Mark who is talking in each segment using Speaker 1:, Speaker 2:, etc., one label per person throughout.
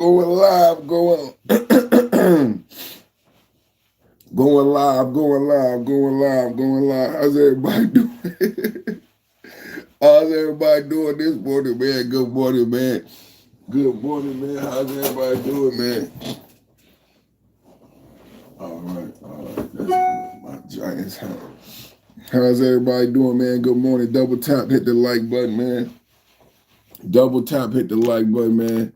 Speaker 1: Going live, going going live, going live, going live, going live. How's everybody doing? How's everybody doing this morning, man? Good morning, man. Good morning, man. How's everybody doing, man? All right. That's my Giants. How's everybody doing, man? Good morning. Double tap, hit the like button, man. Double tap, hit the like button, man.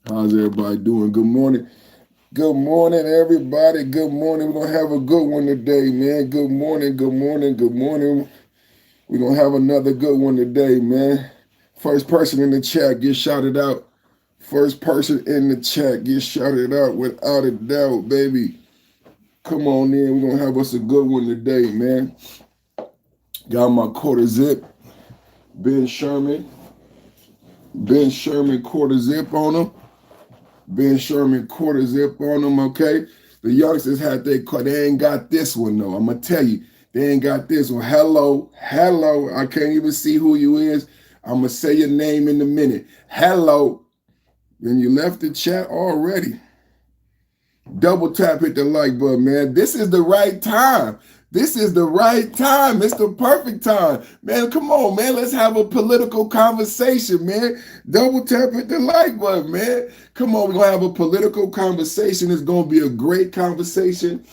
Speaker 1: How's everybody doing? Good morning. Good morning, everybody. Good morning. We're going to have a good one today, man. Good morning, good morning, good morning. We're going to have another good one today, man. First person in the chat, get shouted out. First person in the chat, get shouted out without a doubt, baby. Come on in. We're going to have us a good one today, man. Got my quarter zip. Ben Sherman quarter zip on him. Ben Sherman quarter zip on them, okay? The youngsters had they ain't got this one though. I'm gonna tell you, they ain't got this one. Hello. I can't even see who you is. I'm gonna say your name in a minute. Hello. Then you left the chat already. Double tap, hit the like button, man. This is the right time. This is the right time. It's the perfect time. Man, come on, man. Let's have a political conversation, man. Double tap, hit the like button, man. Come on, we're going to have a political conversation. It's going to be a great conversation.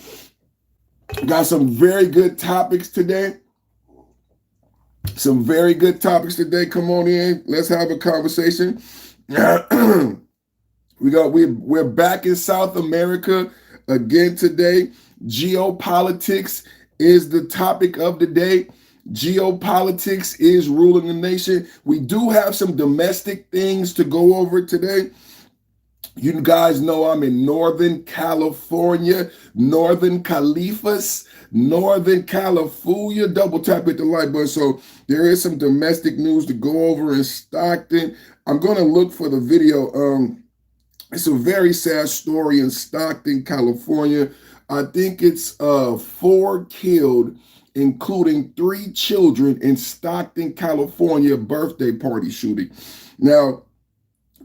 Speaker 1: Got some very good topics today. Some very good topics today. Come on in. Let's have a conversation. We're back in South America again today. Geopolitics is the topic of the day. Geopolitics is ruling the nation. We do have some domestic things to go over today. You guys know I'm in Northern California, Northern Califas, Northern California. Double tap hit the like button. So there is some domestic news to go over in Stockton. I'm going to look for the video. It's a very sad story in Stockton, California. I think it's 4 killed, including 3 children in Stockton, California birthday party shooting. Now,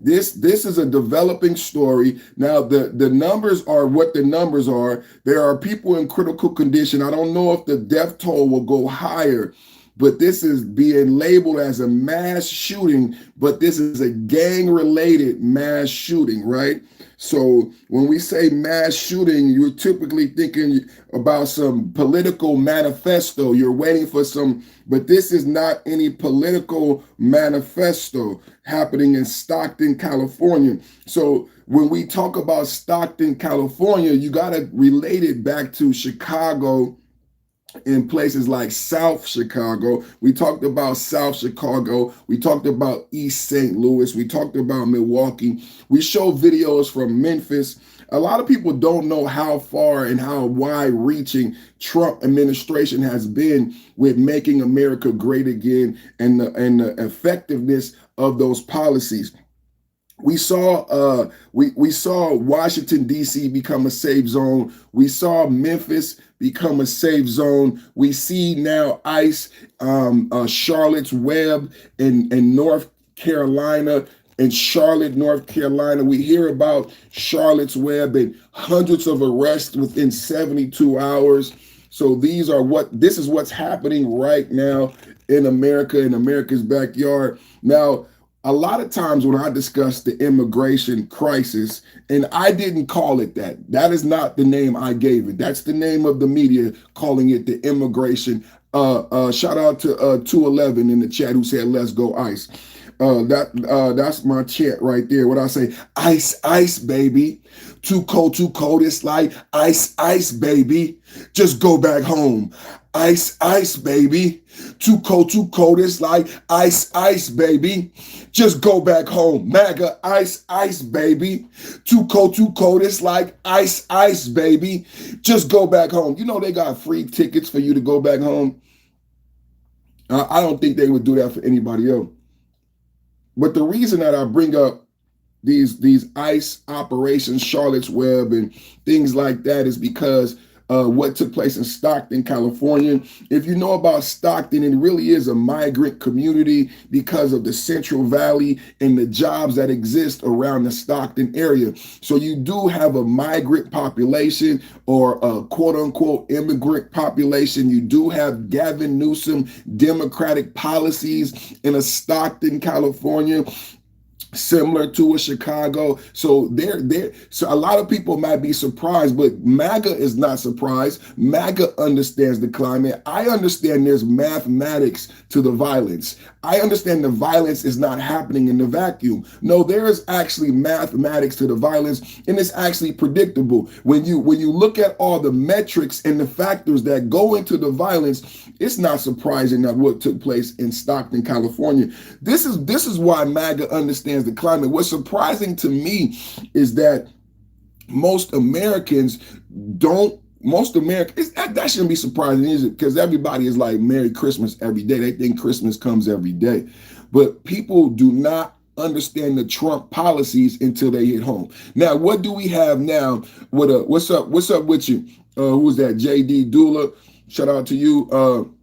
Speaker 1: this is a developing story. Now, the numbers are what the numbers are. There are people in critical condition. I don't know if the death toll will go higher, but this is being labeled as a mass shooting, but this is a gang-related mass shooting, right? So when we say mass shooting, you're typically thinking about some political manifesto. You're waiting for some, but this is not any political manifesto happening in Stockton, California. So when we talk about Stockton, California, you got to relate it back to Chicago, in places like South Chicago. We talked about South Chicago. We talked about East St. Louis. We talked about Milwaukee. We show videos from Memphis. A lot of people don't know how far and how wide-reaching Trump administration has been with making America great again and the effectiveness of those policies. We saw Washington, D.C. become a safe zone. We saw Memphis become a safe zone. We see now ICE, Charlotte's Web in North Carolina, in Charlotte, North Carolina. We hear about Charlotte's Web and hundreds of arrests within 72 hours. So this is what's happening right now in America, in America's backyard. Now, a lot of times when I discuss the immigration crisis, and I didn't call it that. That is not the name I gave it. That's the name of the media calling it the immigration. Shout out to 211 in the chat who said, "Let's go ICE." That's my chant right there. What I say, ice, ice, baby. Too cold, it's like ice, ice, baby. Just go back home. Ice, ice, baby. Too cold, it's like ice, ice, baby. Just go back home. MAGA, ice, ice, baby. Too cold, it's like ice, ice, baby. Just go back home. You know they got free tickets for you to go back home. I don't think they would do that for anybody else. But the reason that I bring up these ICE operations, Charlotte's Web and things like that is because what took place in Stockton, California. If you know about Stockton, it really is a migrant community because of the Central Valley and the jobs that exist around the Stockton area. So you do have a migrant population, or a quote unquote immigrant population. You do have Gavin Newsom Democratic policies in a Stockton, California, similar to a Chicago. So so a lot of people might be surprised, but MAGA is not surprised. MAGA understands the climate. I understand there's mathematics to the violence. I understand the violence is not happening in the vacuum. No, there is actually mathematics to the violence, and it's actually predictable. When you look at all the metrics and the factors that go into the violence, it's not surprising that what took place in Stockton, California. This is why MAGA understands the climate. What's surprising to me is that most Americans don't. Most Americans, that shouldn't be surprising, is it? Because everybody is like Merry Christmas every day. They think Christmas comes every day. But people do not understand the Trump policies until they hit home. Now, what do we have now? What's up? What's up with you? Who's that? JD Dula. Shout out to you.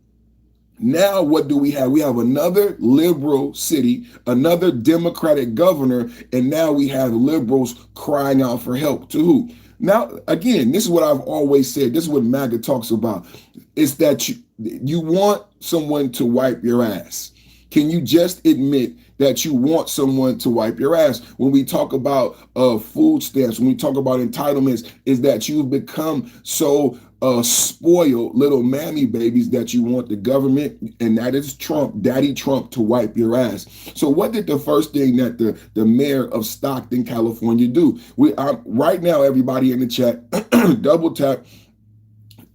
Speaker 1: Now, what do we have? We have another liberal city, another Democratic governor, and now we have liberals crying out for help. To who? Now, again, this is what I've always said. This is what MAGA talks about. It's that you want someone to wipe your ass. Can you just admit that you want someone to wipe your ass? When we talk about food stamps, when we talk about entitlements, is that you've become so spoiled little mammy babies that you want the government, and that is Trump, Daddy Trump, to wipe your ass. So what did the first thing that the mayor of Stockton, California do? Right now, everybody in the chat, double tap.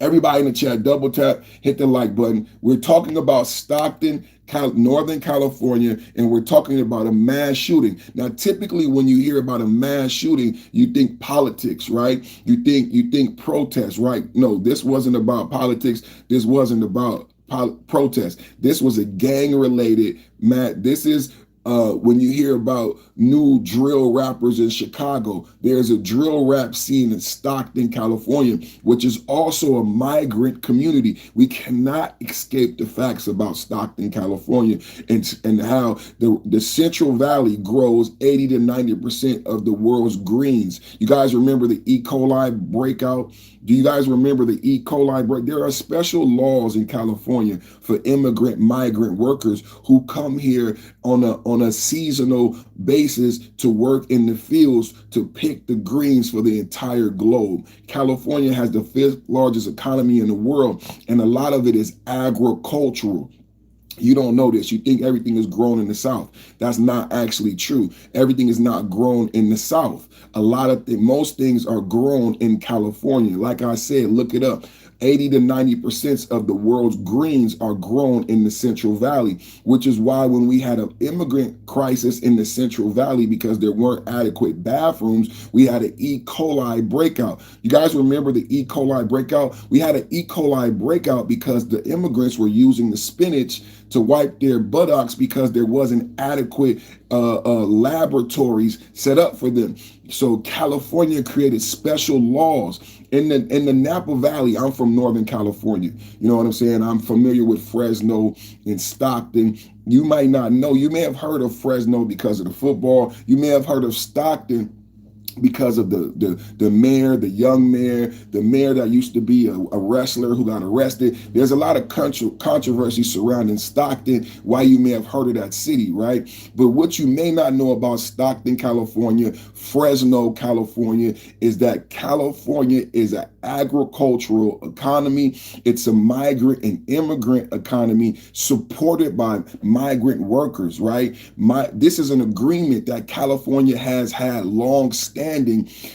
Speaker 1: Everybody in the chat, double tap, hit the like button. We're talking about Stockton, Northern California, and we're talking about a mass shooting. Now, typically when you hear about a mass shooting, you think politics, right? You think protest, right? No, this wasn't about politics. This wasn't about protest. This was a gang-related This is when you hear about new drill rappers in Chicago, there's a drill rap scene in Stockton, California, which is also a migrant community. We cannot escape the facts about Stockton, California, and how the Central Valley grows 80 to 90% of the world's greens. You guys remember the E. coli breakout? Do you guys remember the E. coli break? There are special laws in California for migrant workers who come here on a seasonal basis to work in the fields to pick the greens for the entire globe. California has the 5th largest economy in the world, and a lot of it is agricultural. You don't know this. You think everything is grown in the South. That's not actually true. Everything is not grown in the South. Most things are grown in California. Like I said, look it up. 80 to 90% of the world's greens are grown in the Central Valley, which is why when we had an immigrant crisis in the Central Valley because there weren't adequate bathrooms, we had an E. coli breakout. You guys remember the E. coli breakout? We had an E. coli breakout because the immigrants were using the spinach to wipe their buttocks because there wasn't adequate laboratories set up for them. So California created special laws in the Napa Valley. I'm from Northern California. You know what I'm saying? I'm familiar with Fresno and Stockton. You might not know. You may have heard of Fresno because of the football. You may have heard of Stockton because of the mayor, the young mayor, the mayor that used to be a wrestler who got arrested. There's a lot of controversy surrounding Stockton, why you may have heard of that city, right? But what you may not know about Stockton, California, Fresno, California, is that California is an agricultural economy. It's a migrant and immigrant economy supported by migrant workers, right? This is an agreement that California has had long standing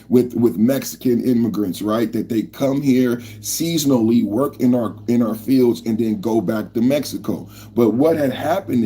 Speaker 1: with Mexican immigrants, right? That they come here seasonally, work in our fields, and then go back to Mexico. But what had happened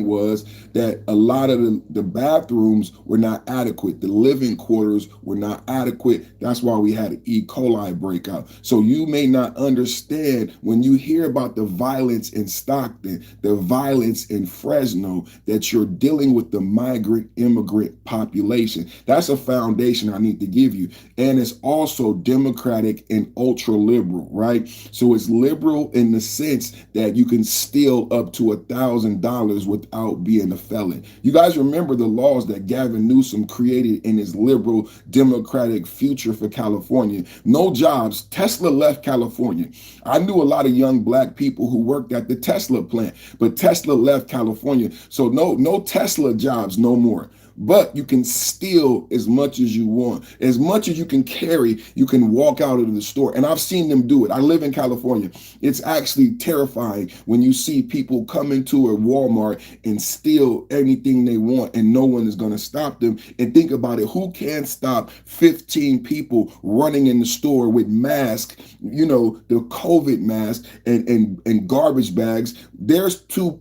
Speaker 1: was that a lot of the bathrooms were not adequate. The living quarters were not adequate. That's why we had an E. coli breakout. So you may not understand when you hear about the violence in Stockton, the violence in Fresno, that you're dealing with the migrant immigrant population. That's a foundation I need to give you. And it's also democratic and ultra liberal, right? So it's liberal in the sense that you can steal up to $1,000 without being a felon. You guys remember the laws that Gavin Newsom created in his liberal democratic future for California. No jobs. Tesla left California. I knew a lot of young black people who worked at the Tesla plant, but Tesla left California. So no Tesla jobs no more. But you can steal as much as you want. As much as you can carry, you can walk out of the store. And I've seen them do it. I live in California. It's actually terrifying when you see people come into a Walmart and steal anything they want and no one is going to stop them. And think about it. Who can stop 15 people running in the store with masks, the COVID mask and garbage bags? There's two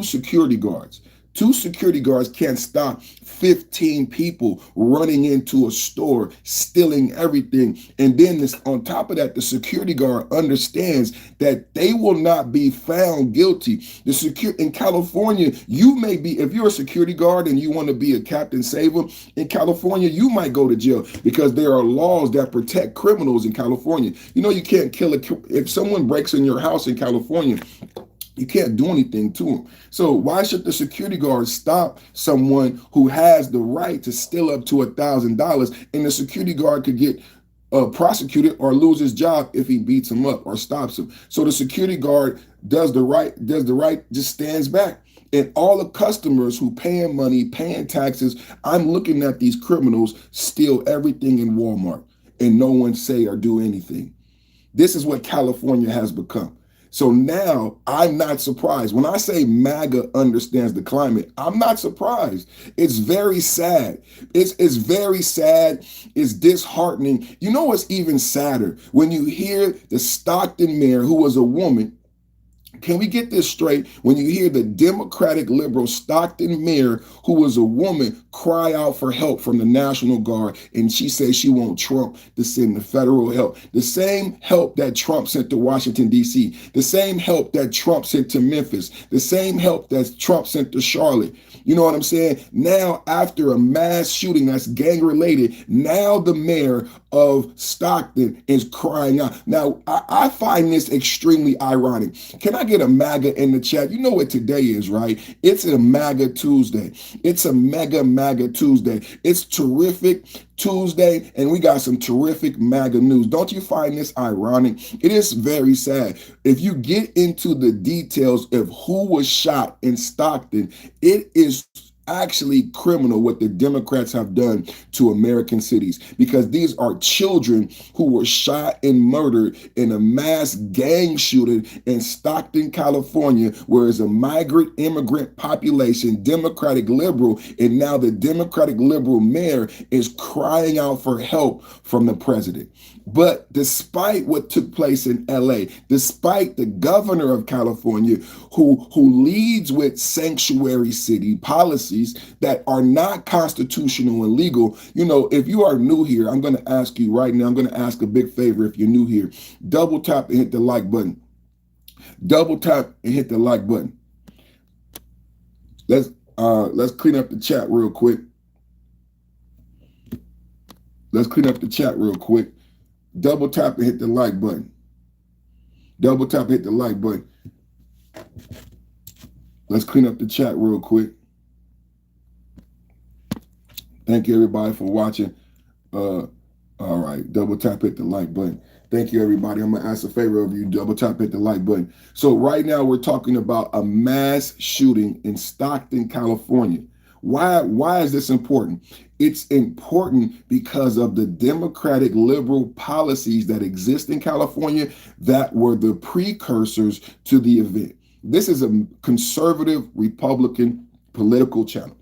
Speaker 1: security guards. Two security guards can't stop 15 people running into a store, stealing everything. And then on top of that, the security guard understands that they will not be found guilty. In California, you may be, if you're a security guard and you want to be a Captain Saver, in California, you might go to jail because there are laws that protect criminals in California. You can't if someone breaks in your house in California, you can't do anything to them. So why should the security guard stop someone who has the right to steal up to $1,000, and the security guard could get prosecuted or lose his job if he beats him up or stops him? So the security guard does the right, just stands back. And all the customers who paying money, paying taxes, I'm looking at these criminals steal everything in Walmart and no one say or do anything. This is what California has become. So now I'm not surprised. When I say MAGA understands the climate, I'm not surprised. It's very sad. It's very sad. It's disheartening. You know what's even sadder? When you hear the Stockton mayor, who was a woman. Can we get this straight? When you hear the Democratic liberal Stockton mayor, who was a woman, cry out for help from the National Guard, and she says she wants Trump to send the federal help, the same help that Trump sent to Washington, D.C., the same help that Trump sent to Memphis, the same help that Trump sent to Charlotte. You know what I'm saying? Now, after a mass shooting that's gang related, now the mayor of Stockton is crying out. Now, I find this extremely ironic. Can I get a MAGA in the chat? You know what today is, right? It's a MAGA Tuesday. It's a mega MAGA Tuesday. It's terrific Tuesday, and we got some terrific MAGA news. Don't you find this ironic? It is very sad. If you get into the details of who was shot in Stockton, it is actually criminal what the Democrats have done to American cities, because these are children who were shot and murdered in a mass gang shooting in Stockton, California, where it's a migrant immigrant population, Democratic liberal, and now the Democratic liberal mayor is crying out for help from the president. But despite what took place in LA, despite the governor of California, who leads with sanctuary city policies that are not constitutional and legal, if you are new here, I'm going to ask you right now, I'm going to ask a big favor if you're new here. Double tap and hit the like button. Double tap and hit the like button. Let's clean up the chat real quick. Let's clean up the chat real quick. Double tap and hit the like button. Double tap and hit the like button. Let's clean up the chat real quick. Thank you, everybody, for watching. All right, double tap, hit the like button. Thank you, everybody. I'm going to ask a favor of you. Double tap, hit the like button. So right now we're talking about a mass shooting in Stockton, California. Why is this important? It's important because of the Democratic liberal policies that exist in California that were the precursors to the event. This is a conservative Republican political channel.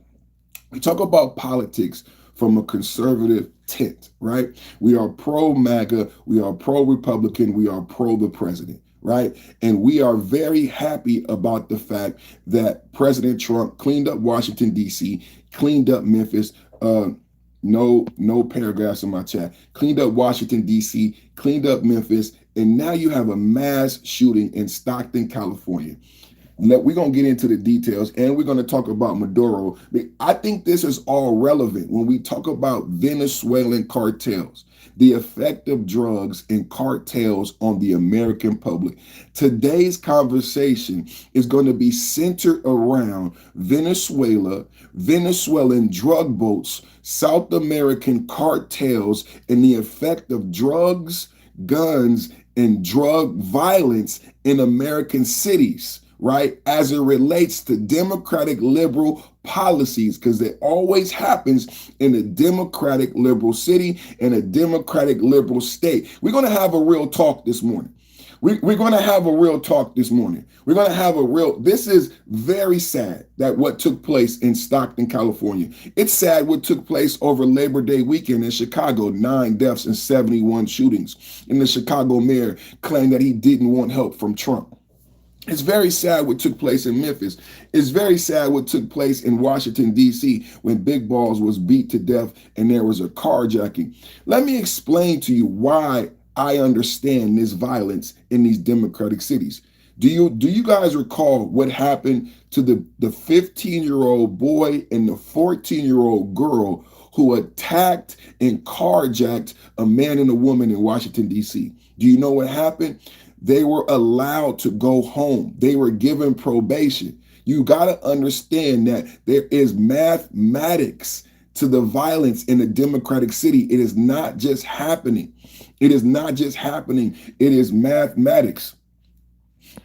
Speaker 1: We talk about politics from a conservative tint, right? We are pro-MAGA, we are pro-Republican, we are pro the president, right? And we are very happy about the fact that President Trump cleaned up Washington, D.C., cleaned up Memphis. No paragraphs in my chat. Cleaned up Washington, D.C., cleaned up Memphis, and now you have a mass shooting in Stockton, California. We're going to get into the details, and we're going to talk about Maduro. I think this is all relevant when we talk about Venezuelan cartels, the effect of drugs and cartels on the American public. Today's conversation is going to be centered around Venezuela, Venezuelan drug boats, South American cartels, and the effect of drugs, guns, and drug violence in American cities, right? As it relates to democratic liberal policies, because it always happens in a democratic liberal city and a democratic liberal state. We're going to have a real talk this morning. We're going to have a real talk this morning. We're going to have a real, this is very sad that what took place in Stockton, California. It's sad what took place over Labor Day weekend in Chicago, 9 deaths and 71 shootings. And the Chicago mayor claimed that he didn't want help from Trump. It's very sad what took place in Memphis. It's very sad what took place in Washington, D.C. when Big Balls was beat to death and there was a carjacking. Let me explain to you why I understand this violence in these democratic cities. Do you guys recall what happened to the 15-year-old boy and the 14-year-old girl who attacked and carjacked a man and a woman in Washington, D.C.? Do you know what happened? They were allowed to go home. They were given probation. You got to understand that there is mathematics to the violence in a democratic city. It is not just happening. It is not just happening. It is mathematics.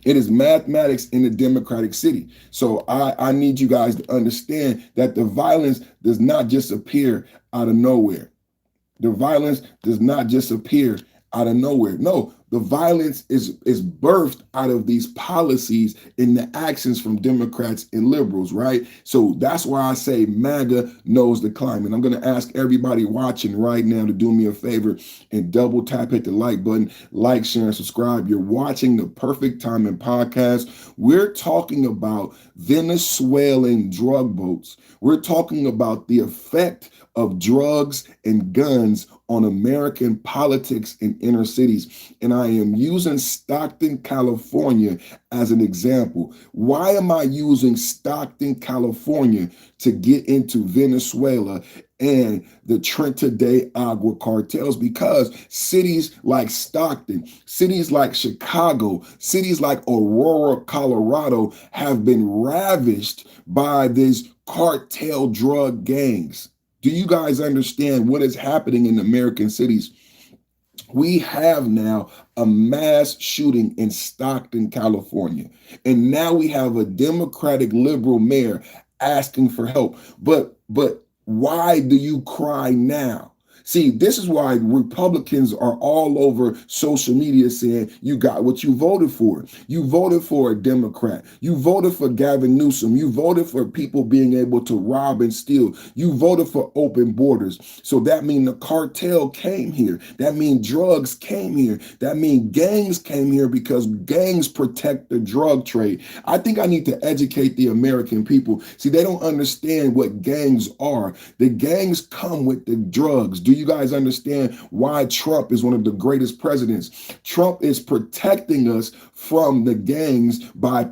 Speaker 1: It is mathematics in a democratic city. So I need you guys to understand that the violence does not just appear out of nowhere. The violence does not just appear out of nowhere. No, the violence is birthed out of these policies and the actions from Democrats and liberals, right? So that's why I say MAGA knows the climate. I'm going to ask everybody watching right now to do me a favor and double tap, hit the like button, like, share, and subscribe. You're watching the Perfect Timing Podcast. We're talking about Venezuelan drug boats. We're talking about the effect of drugs and guns on American politics in inner cities. And I am using Stockton, California as an example. Why am I using Stockton, California to get into Venezuela and the Trenta de Agua cartels? Because cities like Stockton, cities like Chicago, cities like Aurora, Colorado have been ravished by these cartel drug gangs. Do you guys understand what is happening in American cities? We have now a mass shooting in Stockton, California. And now we have a Democratic liberal mayor asking for help. But why do you cry now? See, this is why Republicans are all over social media saying you got what you voted for. You voted for a Democrat. You voted for Gavin Newsom. You voted for people being able to rob and steal. You voted for open borders. So that means the cartel came here. That means drugs came here. That means gangs came here because gangs protect the drug trade. I think I need to educate the American people. See, they don't understand what gangs are. The gangs come with the drugs. Do you guys understand why Trump is one of the greatest presidents? Trump is protecting us from the gangs by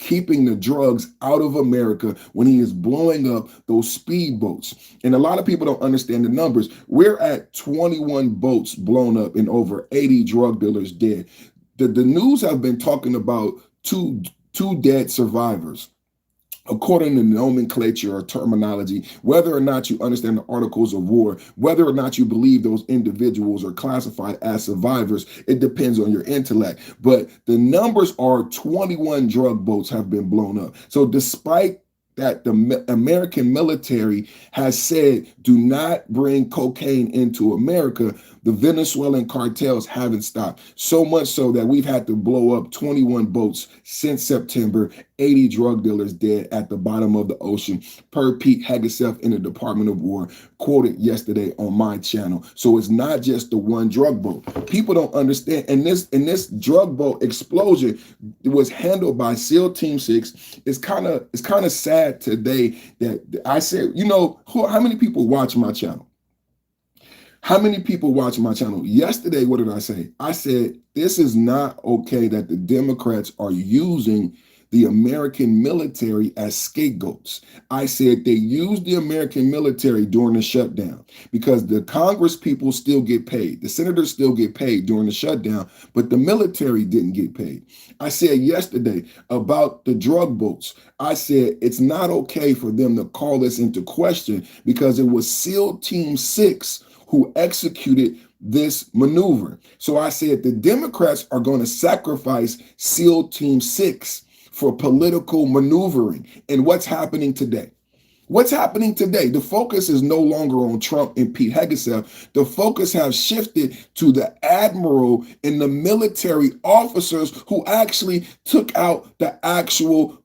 Speaker 1: keeping the drugs out of America when he is blowing up those speedboats. And a lot of people don't understand the numbers. We're at 21 boats blown up and over 80 drug dealers dead. The news have been talking about two dead survivors. According to nomenclature or terminology, whether or not you understand the articles of war, whether or not you believe those individuals are classified as survivors, it depends on your intellect. But the numbers are 21 drug boats have been blown up. So despite that the American military has said, do not bring cocaine into America, the Venezuelan cartels haven't stopped. So much so that we've had to blow up 21 boats since September. 80 drug dealers dead at the bottom of the ocean, per Pete Hegseth in the Department of War, quoted yesterday on my channel. So it's not just the one drug boat. People don't understand. And this drug boat explosion was handled by SEAL Team 6. It's kind of sad today that I said, how many people watch my channel? How many people watch my channel? Yesterday, what did I say? I said, this is not okay that the Democrats are using the American military as scapegoats. I said they used the American military during the shutdown because the Congress people still get paid. The senators still get paid during the shutdown, but the military didn't get paid. I said yesterday about the drug boats. I said it's not okay for them to call this into question because it was SEAL Team 6 who executed this maneuver. So I said the Democrats are going to sacrifice SEAL Team 6 for political maneuvering. And what's happening today? What's happening today? The focus is no longer on Trump and Pete Hegseth. The focus has shifted to the admiral and the military officers who actually took out the actual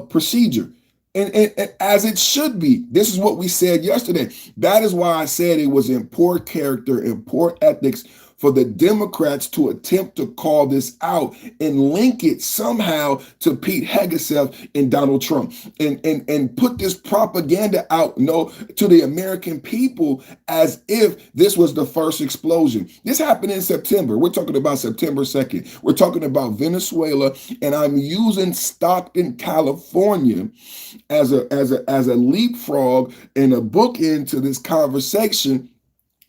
Speaker 1: procedure. And as it should be. This is what we said yesterday. That is why I said it was in poor character and poor ethics for the Democrats to attempt to call this out and link it somehow to Pete Hegseth and Donald Trump and put this propaganda out to the American people as if this was the first explosion. This happened in September. We're talking about September 2nd. We're talking about Venezuela, and I'm using Stockton, California as a leapfrog and a bookend to this conversation,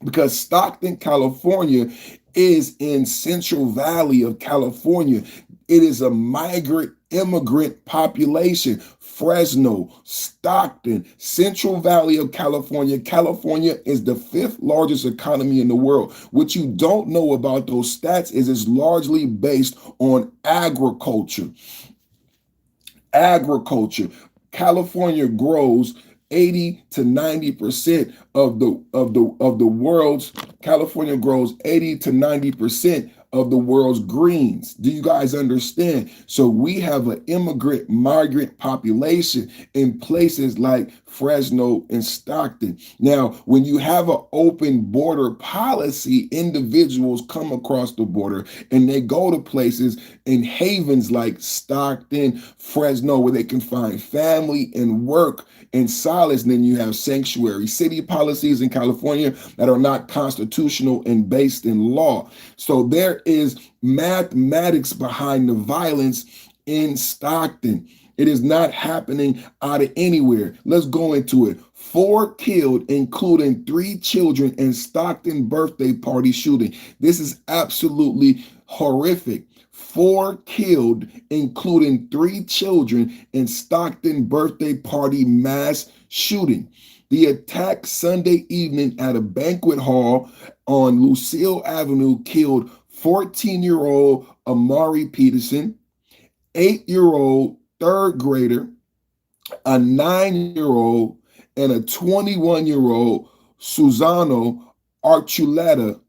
Speaker 1: because Stockton, California is in Central Valley of California. It is a migrant immigrant population. Fresno, Stockton, Central Valley of California. California is the 5th largest economy in the world. What you don't know about those stats is it's largely based on agriculture. California grows 80 to 90% of the world's California grows 80 to 90% of the world's greens. Do you guys understand? So we have an migrant population in places like Fresno and Stockton. Now, when you have an open border policy, individuals come across the border and they go to places in havens like Stockton, Fresno, where they can find family and work and solace. And then you have sanctuary city policies in California that are not constitutional and based in law. So there is mathematics behind the violence in Stockton. It is not happening out of anywhere. Let's go into it. 4 killed, including 3 children in Stockton birthday party shooting. This is absolutely horrific. 4 killed, including 3 children in Stockton birthday party mass shooting. The attack Sunday evening at a banquet hall on Lucille Avenue killed 14-year-old Amari Peterson, 8-year-old third grader, a 9-year-old, and a 21-year-old Susano Archuleta,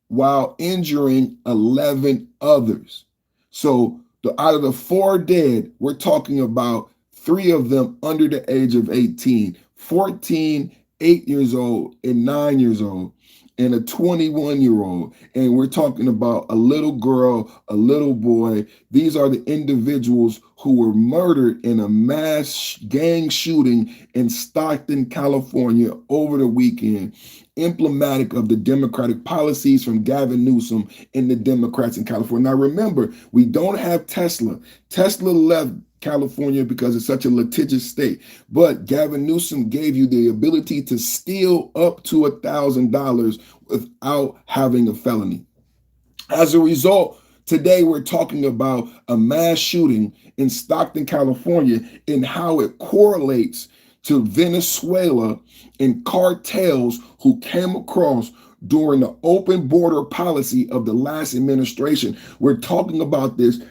Speaker 1: while injuring 11 others. So out of the 4 dead, we're talking about 3 of them under the age of 18, 14, 8 years old, and 9 years old, and a 21-year-old. And we're talking about a little girl, a little boy. These are the individuals who were murdered in a mass gang shooting in Stockton, California over the weekend, emblematic of the Democratic policies from Gavin Newsom and the Democrats in California. Now remember, we don't have Tesla. Tesla left California because it's such a litigious state. But Gavin Newsom gave you the ability to steal up to $1,000 without having a felony. As a result, today we're talking about a mass shooting in Stockton, California, and how it correlates to Venezuela and cartels who came across during the open border policy of the last administration. We're talking about this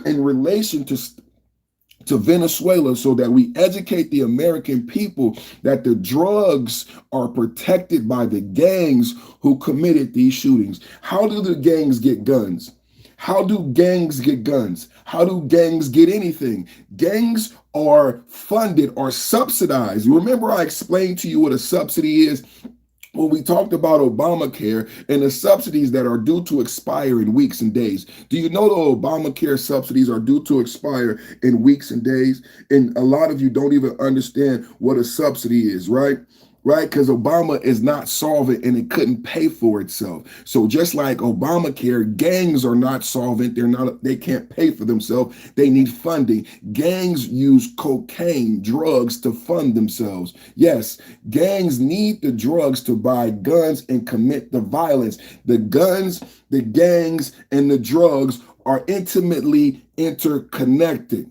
Speaker 1: in relation to Venezuela so that we educate the American people that the drugs are protected by the gangs who committed these shootings. How do the gangs get guns? How do gangs get guns? How do gangs get anything? Gangs are funded or subsidized. Remember, I explained to you what a subsidy is when we talked about Obamacare and the subsidies that are due to expire in weeks and days. Do you know the Obamacare subsidies are due to expire in weeks and days? And a lot of you don't even understand what a subsidy is, right? Right? Because Obama is not solvent and it couldn't pay for itself. So just like Obamacare, gangs are not solvent. They can't pay for themselves. They need funding. Gangs use cocaine, drugs to fund themselves. Yes, gangs need the drugs to buy guns and commit the violence. The guns, the gangs, and the drugs are intimately interconnected.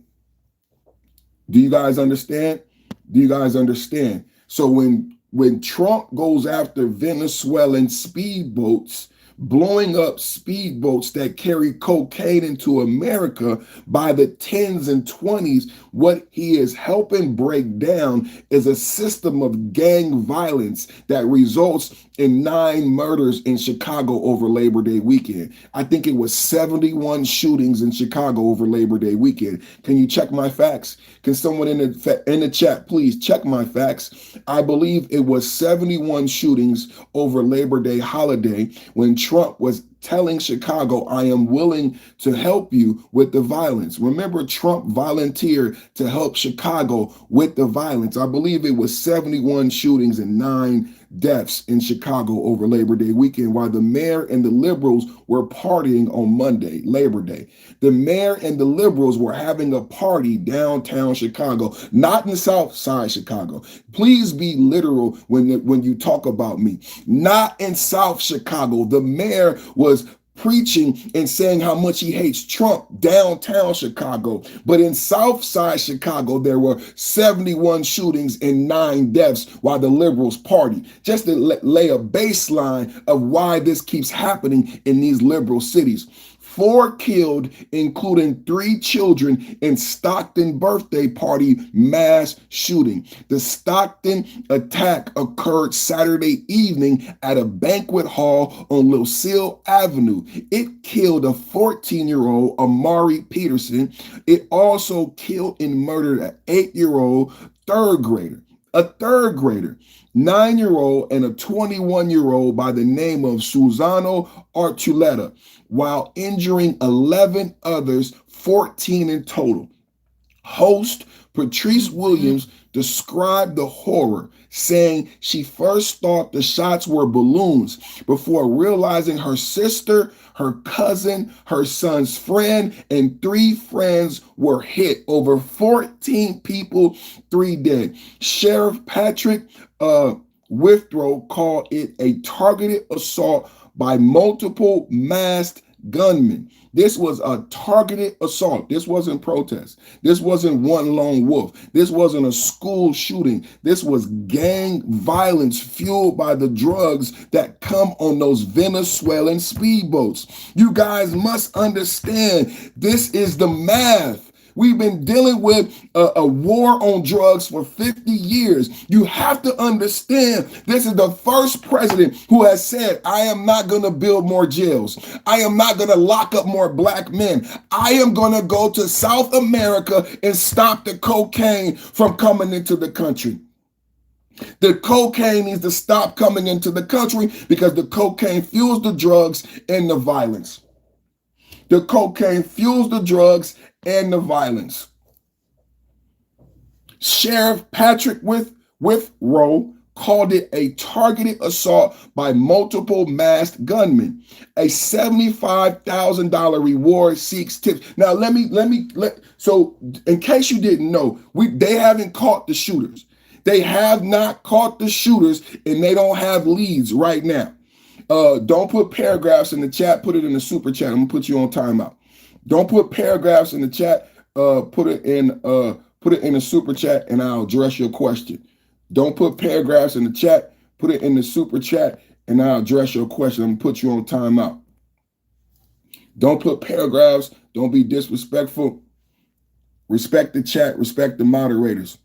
Speaker 1: Do you guys understand? Do you guys understand? So when Trump goes after Venezuelan speedboats, blowing up speedboats that carry cocaine into America by the 10s and 20s, what he is helping break down is a system of gang violence that results in 9 murders in Chicago over Labor Day weekend. I think it was 71 shootings in Chicago over Labor Day weekend. Can you check my facts? Can someone in the chat please check my facts? I believe it was 71 shootings over Labor Day holiday when Trump was telling Chicago, I am willing to help you with the violence. Remember, Trump volunteered to help Chicago with the violence. I believe it was 71 shootings and 9 deaths in Chicago over Labor Day weekend, while the mayor and the liberals were partying on Monday, Labor Day. The mayor and the liberals were having a party downtown Chicago, not in South Side Chicago. Please be literal when you talk about me. Not in South Chicago. The mayor was preaching and saying how much he hates Trump downtown Chicago. But in South Side Chicago, there were 71 shootings and 9 deaths while the liberals party. Just to lay a baseline of why this keeps happening in these liberal cities. 4 killed, including 3 children in Stockton birthday party mass shooting. The Stockton attack occurred Saturday evening at a banquet hall on Lucille Avenue. It killed a 14-year-old, Amari Peterson. It also killed and murdered an 8-year-old third grader. A third grader, 9-year-old, and a 21-year-old by the name of Susano Archuleta, while injuring 11 others, 14 in total. Host Patrice Williams described the horror, saying she first thought the shots were balloons before realizing her sister, her cousin, her son's friend, and 3 friends were hit. Over 14 people, 3 dead. Sheriff Patrick Withrow called it a targeted assault by multiple masked gunmen. This was a targeted assault. This wasn't protest. This wasn't one lone wolf. This wasn't a school shooting. This was gang violence fueled by the drugs that come on those Venezuelan speedboats. You guys must understand, this is the math. We've been dealing with a war on drugs for 50 years. You have to understand, this is the first president who has said, I am not going to build more jails. I am not going to lock up more black men. I am going to go to South America and stop the cocaine from coming into the country. The cocaine needs to stop coming into the country because the cocaine fuels the drugs and the violence. The cocaine fuels the drugs and the violence. Sheriff Patrick Withrow called it a targeted assault by multiple masked gunmen. A $75,000 reward seeks tips. Now so in case you didn't know, they haven't caught the shooters. They have not caught the shooters and they don't have leads right now. Don't put paragraphs in the chat, put it in the super chat. I'm gonna put you on timeout. Don't put paragraphs in the chat. Put it in the super chat, and I'll address your question. Don't put paragraphs in the chat. Put it in the super chat, and I'll address your question. I'm gonna put you on timeout. Don't put paragraphs. Don't be disrespectful. Respect the chat. Respect the moderators.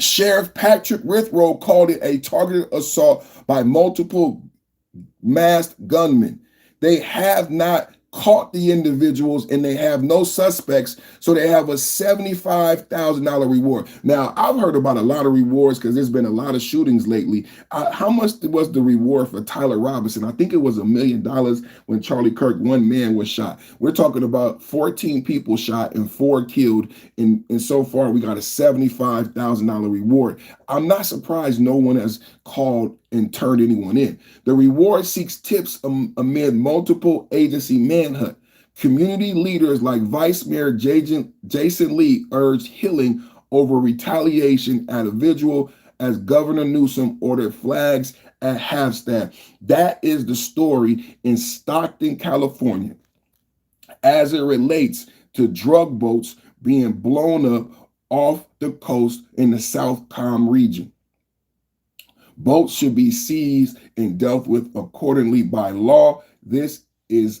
Speaker 1: Sheriff Patrick Withrow called it a targeted assault by multiple masked gunmen. They have not caught the individuals and they have no suspects, so they have a $75,000 reward. Now, I've heard about a lot of rewards because there's been a lot of shootings lately. How much was the reward for Tyler Robinson? I think it was $1 million when Charlie Kirk, one man was shot. We're talking about 14 people shot and 4 killed, and so far we got a $75,000 reward. I'm not surprised no one has called and turned anyone in. The reward seeks tips amid multiple agency manhunt. Community leaders like Vice Mayor Jason Lee urged healing over retaliation at a vigil as Governor Newsom ordered flags at half-staff. That is the story in Stockton, California, as it relates to drug boats being blown up off the coast in the South Com region. Boats should be seized and dealt with accordingly by law. This is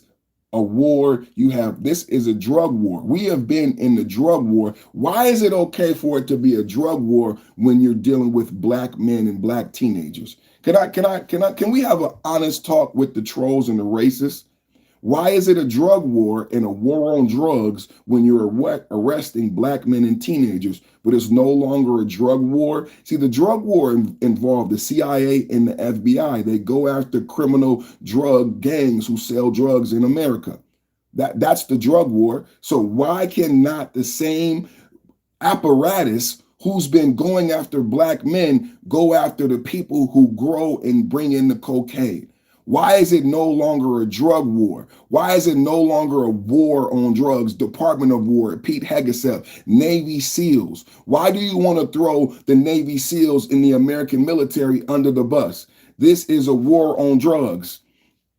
Speaker 1: a war. This is a drug war. We have been in the drug war. Why is it okay for it to be a drug war when you're dealing with black men and black teenagers? Can we have an honest talk with the trolls and the racists? Why is it a drug war and a war on drugs when you're arresting black men and teenagers, but it's no longer a drug war? See, the drug war involved the CIA and the FBI. They go after criminal drug gangs who sell drugs in America. That's the drug war. So why cannot the same apparatus who's been going after black men go after the people who grow and bring in the cocaine? Why is it no longer a drug war? Why is it no longer a war on drugs? Department of War, Pete Hegseth, Navy SEALs. Why do you want to throw the Navy SEALs in the American military under the bus? This is a war on drugs.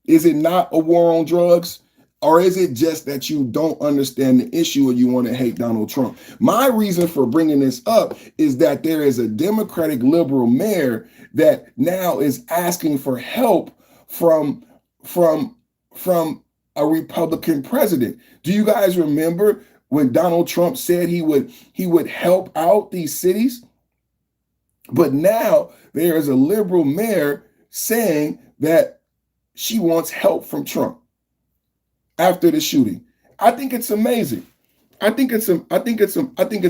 Speaker 1: Is it not a war on drugs? Or is it just that you don't understand the issue and you want to hate Donald Trump? My reason for bringing this up is that there is a Democratic liberal mayor that now is asking for help from a Republican president. Do you guys remember when Donald Trump said he would help out these cities? But now there is a liberal mayor saying that she wants help from Trump after the shooting. I think it's amazing. I think it's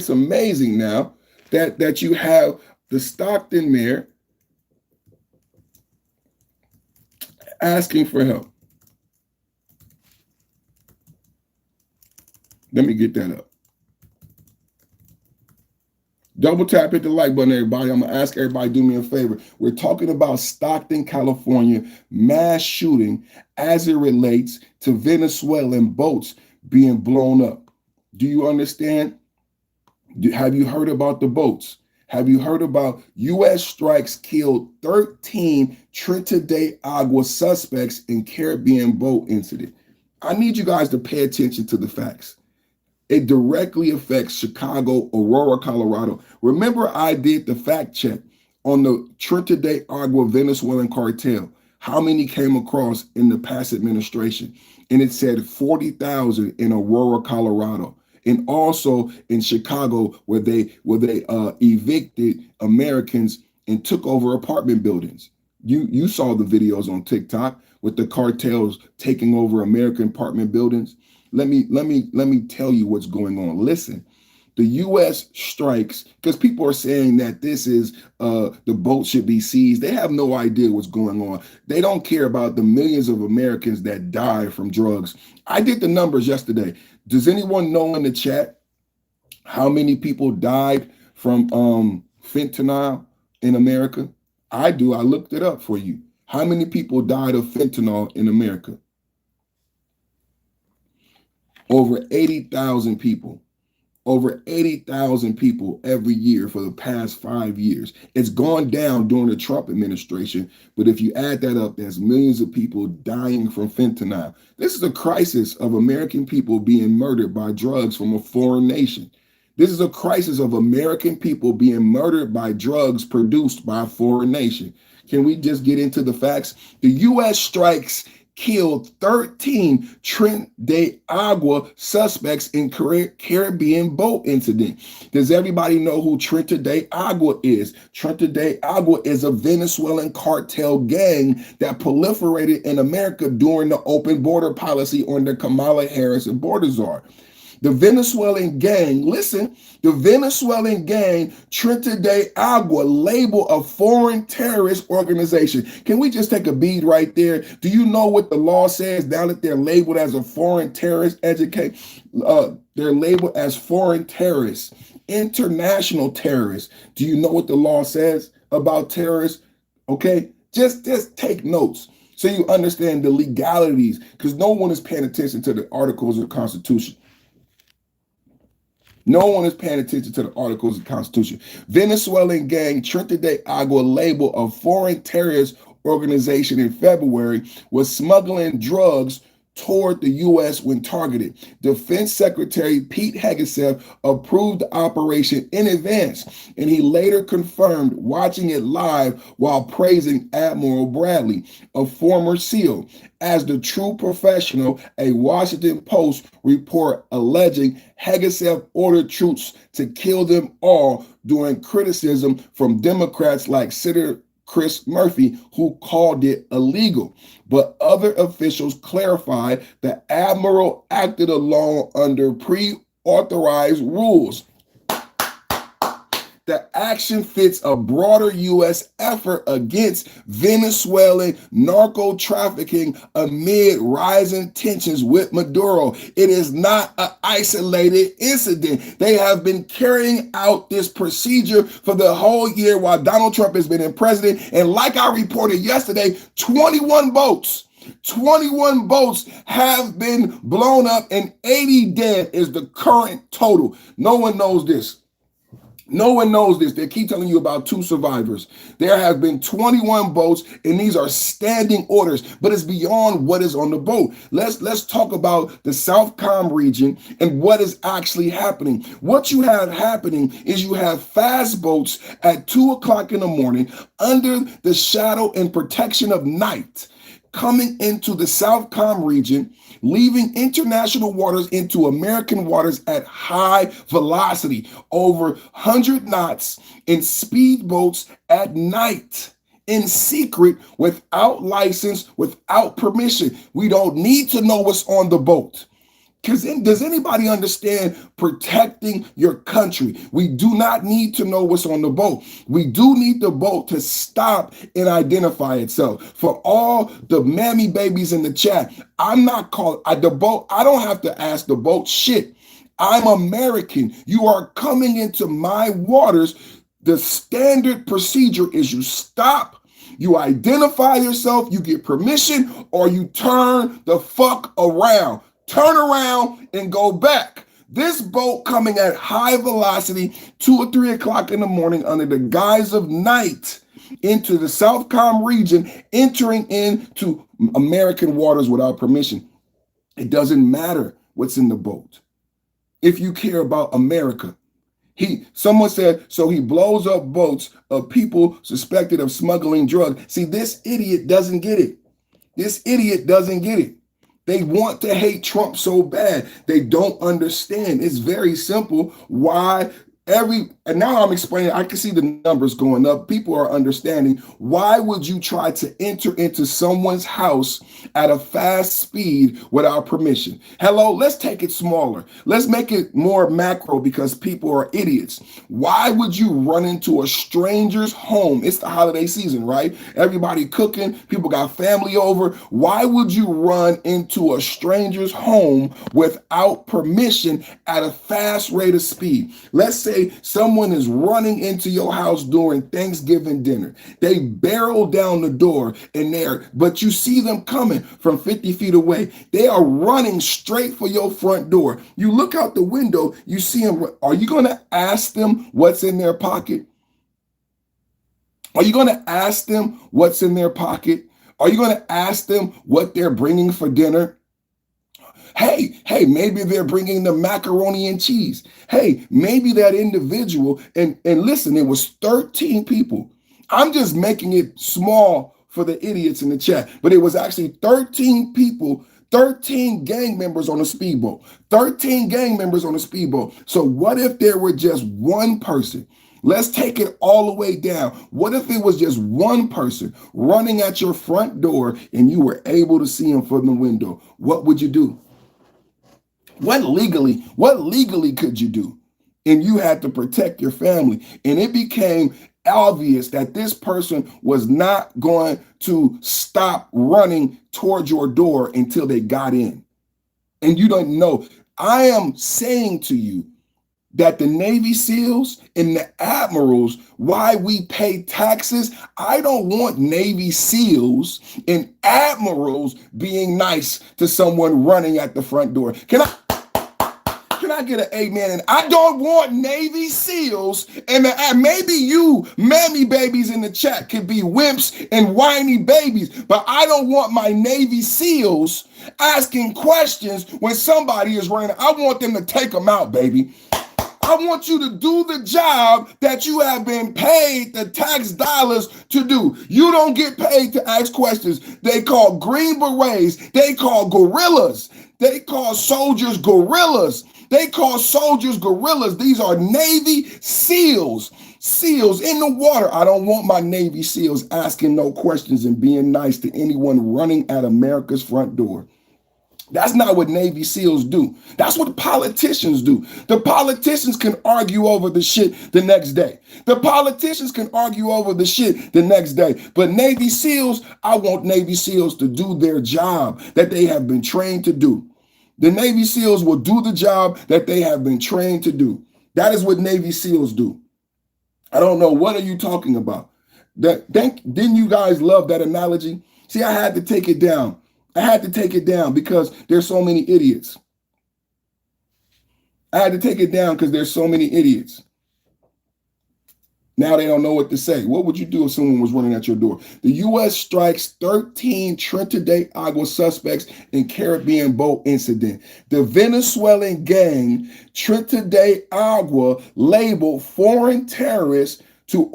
Speaker 1: amazing now that you have the Stockton mayor asking for help. Let me get that up. Double tap, hit the like button, everybody. I'm going to ask everybody to do me a favor. We're talking about Stockton, California, mass shooting as it relates to Venezuelan boats being blown up. Do you understand? Have you heard about the boats? Have you heard about U.S. strikes killed 13 Trinidad de Agua suspects in Caribbean boat incident? I need you guys to pay attention to the facts. It directly affects Chicago, Aurora, Colorado. Remember, I did the fact check on the Trinidad de Agua Venezuelan cartel, how many came across in the past administration. And it said 40,000 in Aurora, Colorado. And also in Chicago, where they evicted Americans and took over apartment buildings. You saw the videos on TikTok with the cartels taking over American apartment buildings. Let me tell you what's going on. Listen, the U.S. strikes, because people are saying that this is the boat should be seized. They have no idea what's going on. They don't care about the millions of Americans that die from drugs. I did the numbers yesterday. Does anyone know in the chat how many people died from fentanyl in America? I do. I looked it up for you. How many people died of fentanyl in America? Over 80,000 people. Over 80,000 people every year for the past 5 years. It's gone down during the Trump administration, but if you add that up, there's millions of people dying from fentanyl. This is a crisis of American people being murdered by drugs from a foreign nation. This is a crisis of American people being murdered by drugs produced by a foreign nation. Can we just get into the facts? The U.S. strikes killed 13 Trinidad suspects in Caribbean boat incident. Does everybody know who Trinidad is? Trinidad is a Venezuelan cartel gang that proliferated in America during the open border policy under Kamala Harris and border czar. The Venezuelan gang, listen, the Venezuelan gang, Trinidad label a foreign terrorist organization. Can we just take a beat right there? Do you know what the law says now that they're labeled as a foreign terrorist? They're labeled as foreign terrorists, international terrorists. Do you know what the law says about terrorists? Okay, just take notes so you understand the legalities, because no one is paying attention to the Articles of the Constitution. No one is paying attention to the Articles of the Constitution. Venezuelan gang Trinidad label a foreign terrorist organization in February was smuggling drugs toward the U.S. when targeted. Defense Secretary Pete Hegseth approved the operation in advance, and he later confirmed watching it live while praising Admiral Bradley, a former SEAL, as the true professional. A Washington Post report alleging Hegseth ordered troops to kill them all during criticism from Democrats like Senator Chris Murphy, who called it illegal. But other officials clarified the admiral acted alone under pre-authorized rules. The action fits a broader U.S. effort against Venezuelan narco-trafficking amid rising tensions with Maduro. It is not an isolated incident. They have been carrying out this procedure for the whole year while Donald Trump has been in president. And like I reported yesterday, 21 boats have been blown up and 80 dead is the current total. No one knows this. No one knows this. They keep telling you about 2 survivors. There have been 21 boats, and these are standing orders, but it's beyond what is on the boat. Let's talk about the Southcom region and what is actually happening. What you have happening is you have fast boats at 2 o'clock in the morning under the shadow and protection of night, coming into the Southcom region, leaving international waters into American waters at high velocity, over 100 knots, in speedboats at night, in secret, without license, without permission. We don't need to know what's on the boat. Because does anybody understand protecting your country? We do not need to know what's on the boat. We do need the boat to stop and identify itself. For all the mammy babies in the chat, I'm not called the boat. I don't have to ask the boat shit. I'm American. You are coming into my waters. The standard procedure is you stop, you identify yourself, you get permission, or you turn the fuck around. Turn around and go back. This boat coming at high velocity, 2 or 3 o'clock in the morning under the guise of night into the Southcom region, entering into American waters without permission. It doesn't matter what's in the boat. If you care about America, someone said, so he blows up boats of people suspected of smuggling drugs. See, this idiot doesn't get it. This idiot doesn't get it. They want to hate Trump so bad. They don't understand. It's very simple why and now I'm explaining, I can see the numbers going up. People are understanding. Why would you try to enter into someone's house at a fast speed without permission? Hello, let's take it smaller. Let's make it more macro because people are idiots. Why would you run into a stranger's home? It's the holiday season, right? Everybody cooking, people got family over. Why would you run into a stranger's home without permission at a fast rate of speed? Let's say someone is running into your house during Thanksgiving dinner. They barrel down the door but you see them coming from 50 feet away. They are running straight for your front door. You look out the window, you see them. Are you going to ask them what's in their pocket? Are you going to ask them what's in their pocket? Are you going to ask them what they're bringing for dinner? Hey, maybe they're bringing the macaroni and cheese. Hey, maybe that individual, and listen, it was 13 people. I'm just making it small for the idiots in the chat, but it was actually 13 people, 13 gang members on a speedboat, 13 gang members on a speedboat. So what if there were just one person? Let's take it all the way down. What if it was just one person running at your front door and you were able to see him from the window? What would you do? What legally could you do? And you had to protect your family. And it became obvious that this person was not going to stop running toward your door until they got in. And you don't know. I am saying to you that the Navy SEALs and the admirals, why we pay taxes, I don't want Navy SEALs and admirals being nice to someone running at the front door. Can I get an amen? And I don't want Navy SEALs and maybe you mammy babies in the chat could be wimps and whiny babies, but I don't want my Navy SEALs asking questions when somebody is running. I want them to take them out, baby. I want you to do the job that you have been paid the tax dollars to do. You don't get paid to ask questions. They call Green Berets. They call guerrillas. They call soldiers guerrillas. They call soldiers guerrillas. These are Navy SEALs. SEALs in the water. I don't want my Navy SEALs asking no questions and being nice to anyone running at America's front door. That's not what Navy SEALs do. That's what politicians do. The politicians can argue over the shit the next day. The politicians can argue over the shit the next day. But Navy SEALs, I want Navy SEALs to do their job that they have been trained to do. The Navy SEALs will do the job that they have been trained to do. That is what Navy SEALs do. I don't know. What are you talking about? Didn't you guys love that analogy? See, I had to take it down. I had to take it down because there's so many idiots. I had to take it down because there's so many idiots. Now they don't know what to say. What would you do if someone was running at your door? The U.S. strikes 13 Trinidad Agua suspects in Caribbean boat incident. The Venezuelan gang Trinidad Agua labeled foreign terrorists to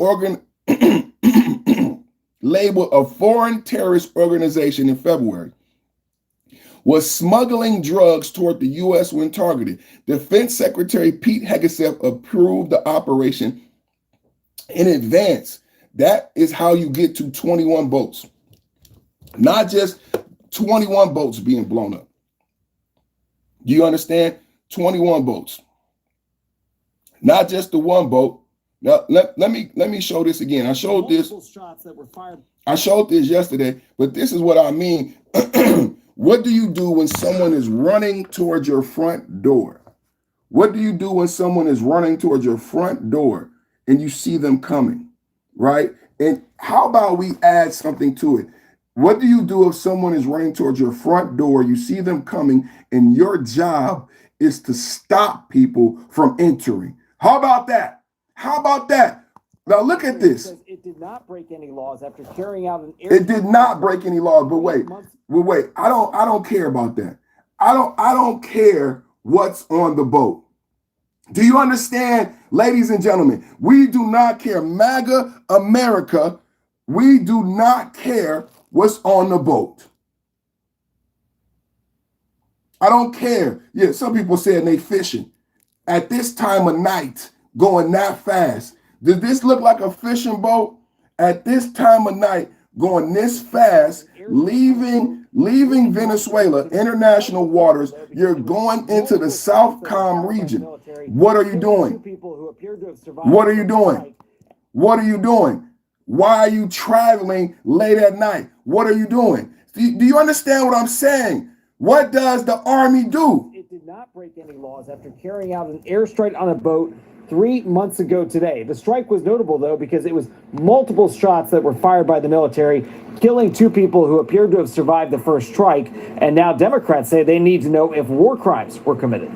Speaker 1: label a foreign terrorist organization in February. Was smuggling drugs toward the U.S. when targeted. Defense Secretary Pete Hegseth approved the operation in advance. That is how you get to 21 boats. Not just 21 boats being blown up. Do you understand? 21 boats. Not just the one boat. Now, let me show this again. I showed this. Shots that were fired. I showed this yesterday, but this is what I mean. What do you do when someone is running towards your front door? What do you do when someone is running towards your front door and you see them coming, right? And how about we add something to it? What do you do if someone is running towards your front door, you see them coming, and your job is to stop people from entering? How about that? How about that? Now look at this.
Speaker 2: It did not break any laws after carrying out an
Speaker 1: It did not break any laws, but wait. I don't care about that. I don't care what's on the boat. Do you understand, ladies and gentlemen? We do not care. MAGA America, we do not care what's on the boat. I don't care. Yeah, some people saying they fishing at this time of night, going that fast. Does this look like a fishing boat at this time of night, going this fast, leaving Venezuela, international waters? You're going into the Southcom region. What are you doing? What are you doing? What are you doing? Why are you traveling late at night? What are you doing? Do you understand what I'm saying? What does the Army do?
Speaker 2: It did not break any laws after carrying out an airstrike on a boat 3 months ago today. The strike was notable, though, because it was multiple shots that were fired by the military, killing 2 people who appeared to have survived the first strike. And now Democrats say they need to know if war crimes were committed.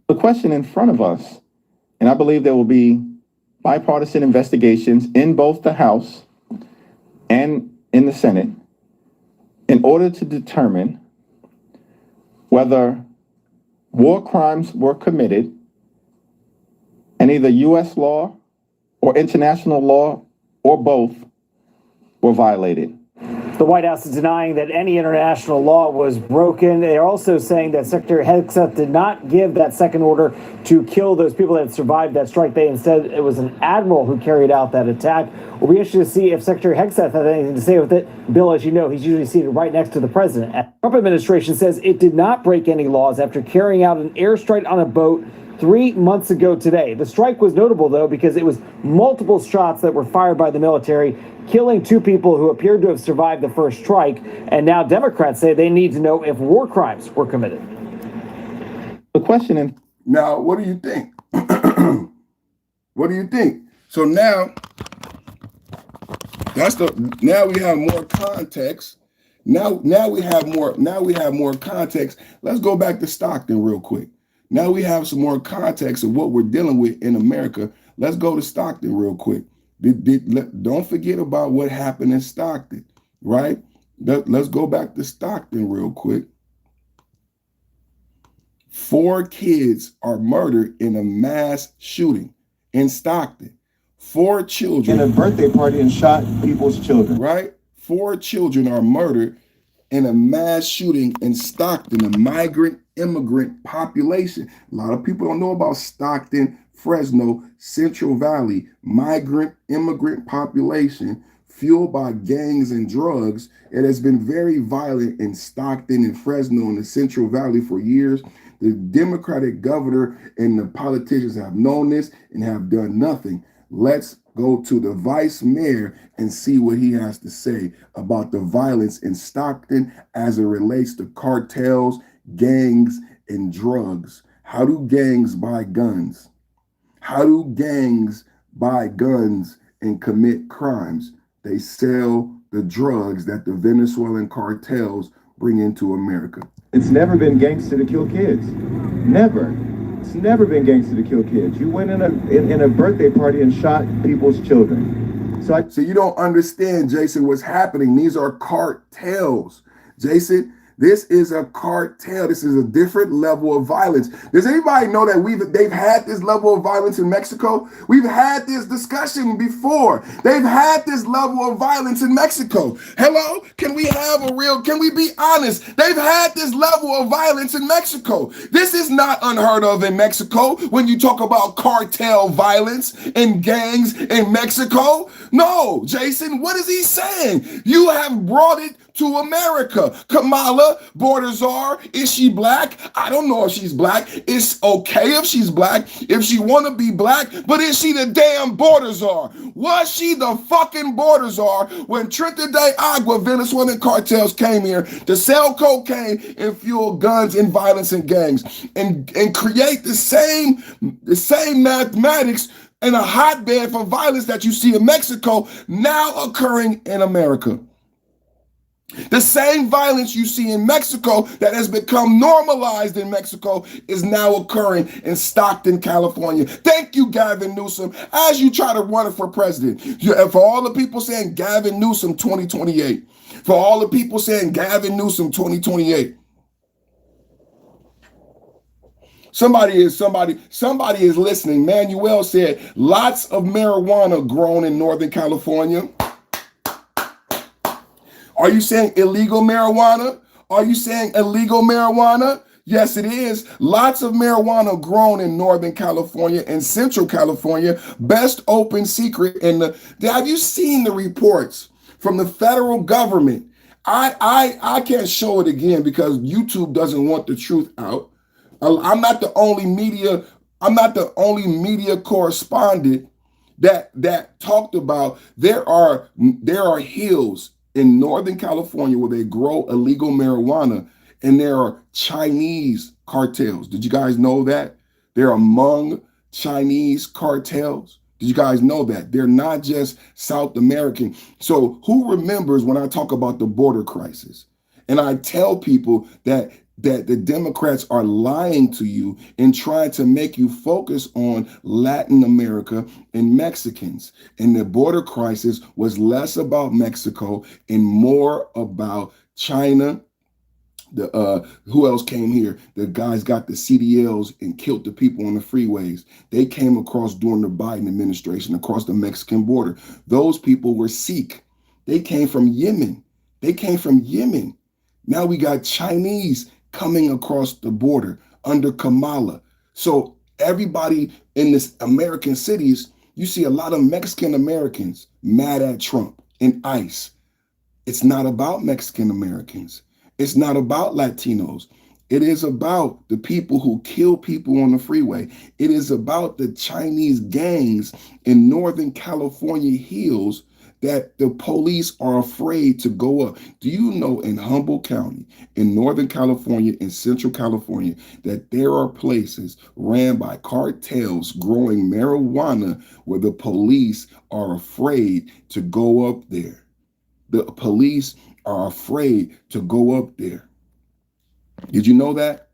Speaker 3: The question in front of us, and I believe there will be bipartisan investigations in both the House and in the Senate, in order to determine whether war crimes were committed and either U.S. law or international law or both were violated.
Speaker 2: The White House is denying that any international law was broken. They're also saying that Secretary Hegseth did not give that second order to kill those people that survived that strike. Instead, it was an admiral who carried out that attack. We'll be interested to see if Secretary Hegseth has anything to say with it. Bill, as you know, he's usually seated right next to the president. The Trump administration says it did not break any laws after carrying out an airstrike on a boat 3 months ago today. The strike was notable, though, because it was multiple shots that were fired by the military, killing 2 people who appeared to have survived the first strike. And now Democrats say they need to know if war crimes were committed.
Speaker 3: The question is,
Speaker 1: now, what do you think? What do you think? So now now we have more context. Now we have more context. Let's go back to Stockton real quick. Now we have some more context of what we're dealing with in America. Let's go to Stockton real quick. Don't forget about what happened in Stockton, right? Let's go back to Stockton real quick. 4 kids are murdered in a mass shooting in Stockton. 4 children.
Speaker 3: in a birthday party and shot people's children.
Speaker 1: Right? 4 children are murdered in a mass shooting in Stockton, a migrant immigrant population. A lot of people don't know about Stockton, Fresno, Central Valley, migrant immigrant population fueled by gangs and drugs. It has been very violent in Stockton and Fresno in the Central Valley for years. The Democratic governor and the politicians have known this and have done nothing. Let's go to the vice mayor and see what he has to say about the violence in Stockton as it relates to cartels, gangs, and drugs. How do gangs buy guns? How do gangs buy guns and commit crimes? They sell the drugs that the Venezuelan cartels bring into America.
Speaker 3: It's never been gangster to kill kids. Never. It's never been gangster to kill kids. You went in a birthday party and shot people's children.
Speaker 1: So you don't understand, Jason, what's happening. These are cartels. Jason, this is a cartel. This is a different level of violence. Does anybody know that they've had this level of violence in Mexico? We've had this discussion before. They've had this level of violence in Mexico. Hello? Can we be honest? They've had this level of violence in Mexico. This is not unheard of in Mexico when you talk about cartel violence and gangs in Mexico. No, Jason, what is he saying? You have brought it to America. Kamala, border czar, is she black? I don't know if she's black. It's okay if she's black, if she want to be black, but is she the damn border czar? Was she the fucking border czar when Trinidad de Agua Venezuelan cartels came here to sell cocaine and fuel guns and violence and gangs and create the same mathematics and a hotbed for violence that you see in Mexico now occurring in America? The same violence you see in Mexico that has become normalized in Mexico is now occurring in Stockton, California. Thank you, Gavin Newsom, as you try to run it for president. For all the people saying Gavin Newsom 2028. For all the people saying Gavin Newsom 2028. Somebody is listening. Manuel said, lots of marijuana grown in Northern California. Are you saying illegal marijuana? Are you saying illegal marijuana? Yes, it is. Lots of marijuana grown in Northern California and Central California. Best open secret. Have you seen the reports from the federal government? I can't show it again because YouTube doesn't want the truth out. I'm not the only media correspondent that talked about there are hills in Northern California where they grow illegal marijuana, and there are Chinese cartels. Did you guys know that? They're among Chinese cartels. Did you guys know that? They're not just South American. So who remembers when I talk about the border crisis? And I tell people that the Democrats are lying to you and trying to make you focus on Latin America and Mexicans. And the border crisis was less about Mexico and more about China. Who else came here? The guys got the CDLs and killed the people on the freeways. They came across during the Biden administration, across the Mexican border. Those people were Sikh. They came from Yemen. They came from Yemen. Now we got Chinese coming across the border under Kamala. So everybody in this American cities, you see a lot of Mexican Americans mad at Trump and ICE. It's not about Mexican Americans. It's not about Latinos. It is about the people who kill people on the freeway. It is about the Chinese gangs in Northern California hills that the police are afraid to go up. Do you know in Humboldt County, in Northern California, in Central California, that there are places ran by cartels growing marijuana where the police are afraid to go up there? The police are afraid to go up there. Did you know that?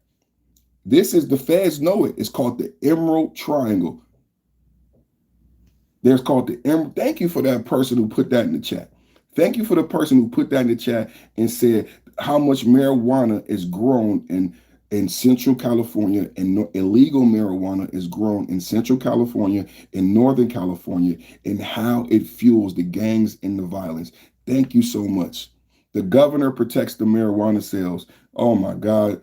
Speaker 1: This is the feds know it. It's called the Emerald Triangle. There's called the Emerald. Thank you for that person who put that in the chat. Thank you for the person who put that in the chat and said how much marijuana is grown in Central California, and illegal marijuana is grown in Central California, in Northern California, and how it fuels the gangs and the violence. Thank you so much. The governor protects the marijuana sales. Oh my God.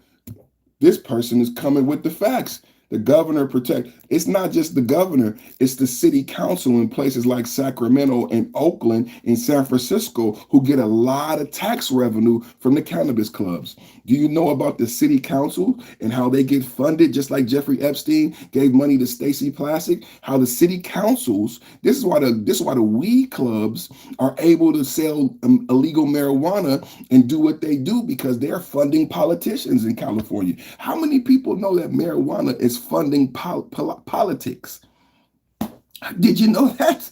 Speaker 1: This person is coming with the facts. The governor protect. It's not just the governor, it's the city council in places like Sacramento and Oakland and San Francisco who get a lot of tax revenue from the cannabis clubs. Do you know about the city council and how they get funded, just like Jeffrey Epstein gave money to Stacey Plaskett? How the city councils, this is why the weed clubs are able to sell illegal marijuana and do what they do, because they're funding politicians in California. How many people know that marijuana is funding politics? Did you know that?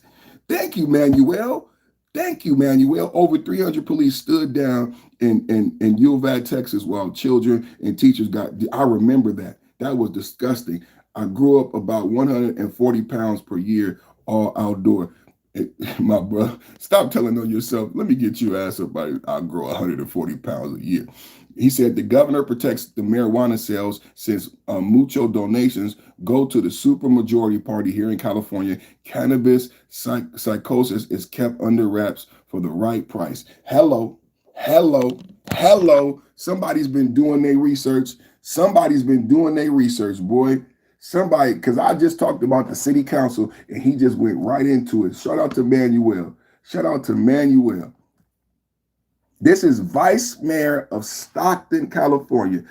Speaker 1: Thank you, Manuel. Thank you, Manuel. Over 300 police stood down in Uvalde, Texas, while children and teachers got. I remember that. That was disgusting. I grew up about 140 pounds per year, all outdoor. My brother, stop telling on yourself. Let me get your ass up. I'll grow 140 pounds a year. He said the governor protects the marijuana sales since mucho donations go to the supermajority party here in California. Cannabis psychosis is kept under wraps for the right price. Hello. Somebody's been doing their research. Boy. Somebody, because I just talked about the city council and he just went right into it. Shout out to Manuel. This is Vice Mayor of Stockton, California.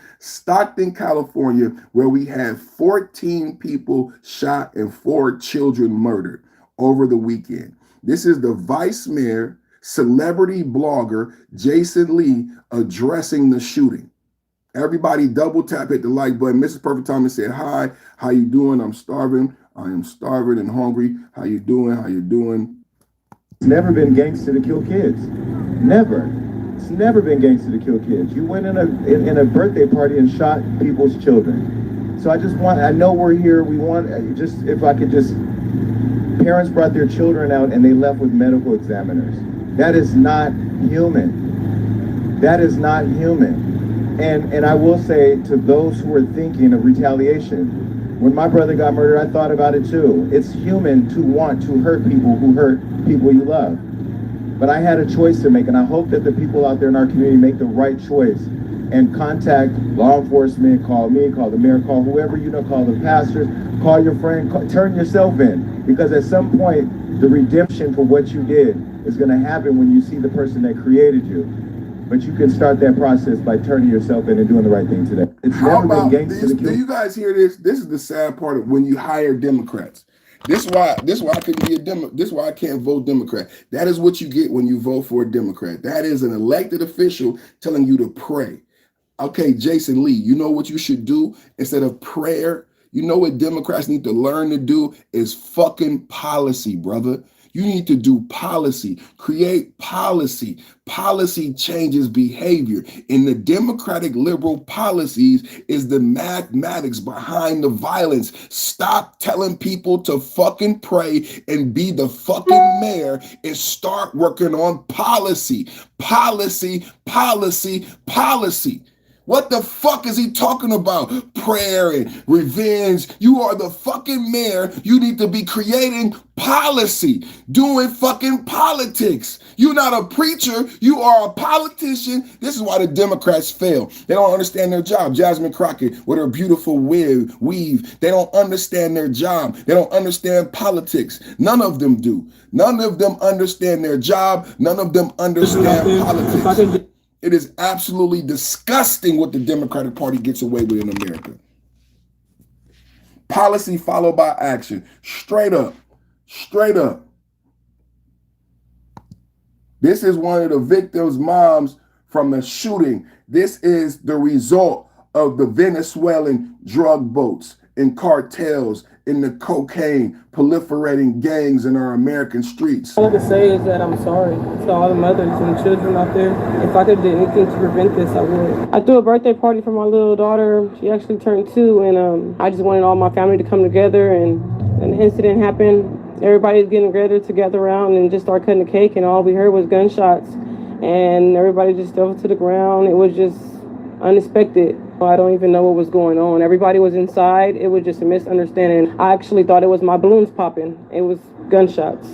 Speaker 1: Where we had 14 people shot and 4 children murdered over the weekend. This is the Vice Mayor, celebrity blogger Jason Lee addressing the shooting. Everybody double tap, hit the like button. Mrs. Perfect Thomas said, hi, how you doing? I'm starving. I am starving and hungry. How you doing?
Speaker 3: It's never been gangster to kill kids. Never. It's never been gangster to kill kids. You went in a birthday party and shot people's children. So I know we're here. Parents brought their children out and they left with medical examiners. That is not human. And I will say to those who are thinking of retaliation, when my brother got murdered, I thought about it too. It's human to want to hurt people who hurt people you love. But I had a choice to make, and I hope that the people out there in our community make the right choice and contact law enforcement, call me, call the mayor, call whoever you know, call the pastors, call your friend, turn yourself in. Because at some point, the redemption for what you did is going to happen when you see the person that created you. But you can start that process by turning yourself in and doing the right thing today. It's
Speaker 1: How
Speaker 3: never been
Speaker 1: about
Speaker 3: gangster
Speaker 1: this?
Speaker 3: to kill.
Speaker 1: Do you guys hear this? This is the sad part of when you hire Democrats. This is why I couldn't be a Democrat. This is why I can't vote Democrat. That is what you get when you vote for a Democrat. That is an elected official telling you to pray. Okay, Jason Lee, you know what you should do instead of prayer? You know what Democrats need to learn to do is fucking policy, brother. You need to do policy, create policy. Policy changes behavior. And the Democratic liberal policies is the mathematics behind the violence. Stop telling people to fucking pray and be the fucking mayor and start working on policy. Policy. What the fuck is he talking about? Prayer and revenge. You are the fucking mayor. You need to be creating policy, doing fucking politics. You're not a preacher. You are a politician. This is why the Democrats fail. They don't understand their job. Jasmine Crockett with her beautiful weave. They don't understand their job. They don't understand politics. None of them do. None of them understand their job. None of them understand politics. It is absolutely disgusting what the Democratic Party gets away with in America. Policy followed by action. Straight up. Straight up. This is one of the victims' moms from the shooting. This is the result of the Venezuelan drug boats and cartels and the cocaine proliferating gangs in our American streets.
Speaker 4: All I can say is that I'm sorry to all the mothers and children out there. If I could do anything to prevent this, I would. I threw a birthday party for my little daughter. She actually turned 2, and I just wanted all my family to come together, and an incident happened. Everybody's getting together around and just start cutting the cake, and all we heard was gunshots, and everybody just fell to the ground. It was just unexpected. I don't even know what was going on. Everybody was inside. It was just a misunderstanding. I actually thought it was my balloons popping. It was gunshots.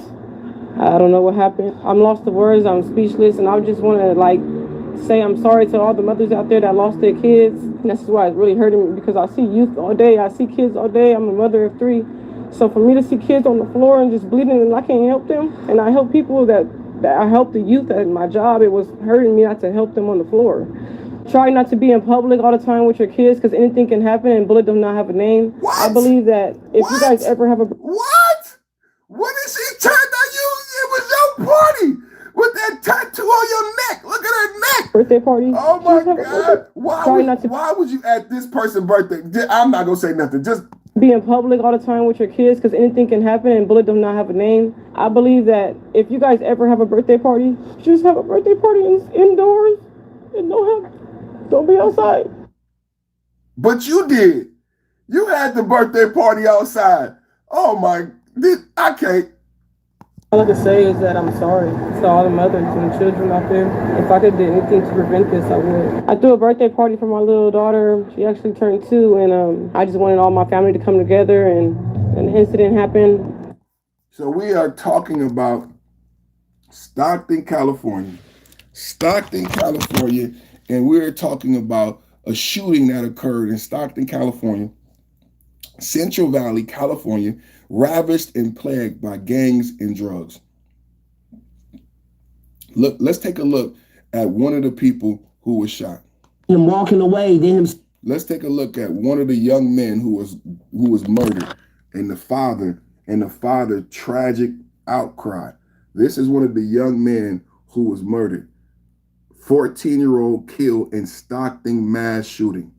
Speaker 4: I don't know what happened. I'm lost of words. I'm speechless, and I just want to say I'm sorry to all the mothers out there that lost their kids. And this is why it's really hurting me, because I see youth all day. I see kids all day. I'm a mother of 3. So for me to see kids on the floor and just bleeding and I can't help them, and I help people that I help the youth at my job, it was hurting me not to help them on the floor. Try not to be in public all the time with your kids, because anything can happen and bullet does not have a name.
Speaker 1: What?
Speaker 4: I believe that if you guys ever have a...
Speaker 1: What? What is she turned on you? It was your party with that tattoo on your neck. Look at her neck.
Speaker 4: Birthday party.
Speaker 1: Oh my God. Why would you at this person's birthday? I'm not going to say nothing. Just
Speaker 4: be in public all the time with your kids, because anything can happen and bullet does not have a name. I believe that if you guys ever have a birthday party, just have a birthday party indoors and don't be outside.
Speaker 1: But you did. You had the birthday party outside. Oh my, I can't.
Speaker 4: All I can say is that I'm sorry to all the mothers and children out there. If I could do anything to prevent this, I would. I threw a birthday party for my little daughter. She actually turned 2, and I just wanted all my family to come together, and an incident happened.
Speaker 1: So we are talking about Stockton, California. And we're talking about a shooting that occurred in Stockton, California, Central Valley, California, ravaged and plagued by gangs and drugs. Look, let's take a look at one of the people who was shot.
Speaker 5: Him walking away, then him.
Speaker 1: Let's take a look at one of the young men who was murdered, and the father tragic outcry. This is one of the young men who was murdered. 14-year-old killed in Stockton mass shooting.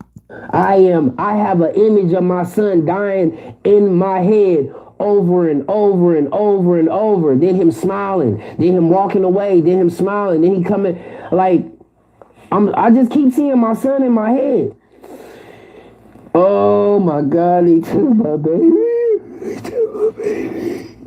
Speaker 5: I have an image of my son dying in my head over and over and over and over. Then him smiling, then him walking away, then him smiling, then he coming. I just keep seeing my son in my head. Oh my God, he took my baby.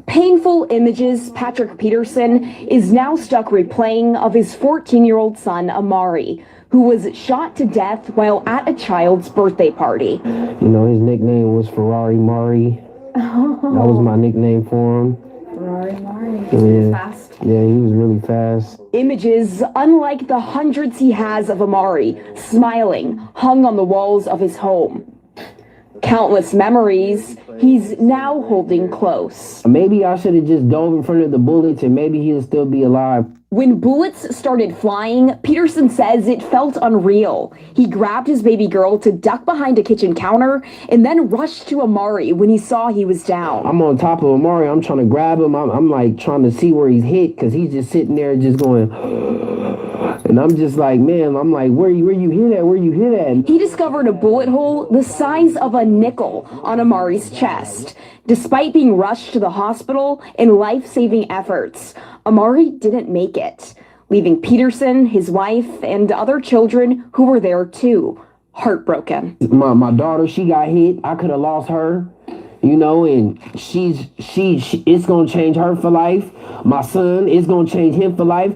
Speaker 6: Painful images Patrick Peterson is now stuck replaying of his 14-year-old son, Amari, who was shot to death while at a child's birthday party.
Speaker 5: You know, his nickname was Ferrari Mari. Oh. That was my nickname for him.
Speaker 6: Ferrari Mari. He was really fast.
Speaker 5: Yeah, he was really fast.
Speaker 6: Images unlike the hundreds he has of Amari, smiling, hung on the walls of his home. Countless memories he's now holding close.
Speaker 5: Maybe I should have just dove in front of the bullets and maybe he'll still be alive.
Speaker 6: When bullets started flying, Peterson says it felt unreal. He grabbed his baby girl to duck behind a kitchen counter and then rushed to Amari when he saw he was down.
Speaker 5: I'm on top of Amari. I'm trying to grab him. I'm like trying to see where he's hit, because he's just sitting there just going... And I'm just like, man, I'm like, where you hit at? Where you hit at?
Speaker 6: He discovered a bullet hole the size of a nickel on Amari's chest. Despite being rushed to the hospital in life-saving efforts, Amari didn't make it, leaving Peterson, his wife, and other children who were there too, heartbroken.
Speaker 5: My daughter, she got hit. I could have lost her, you know, and it's gonna change her for life. My son, it's gonna change him for life.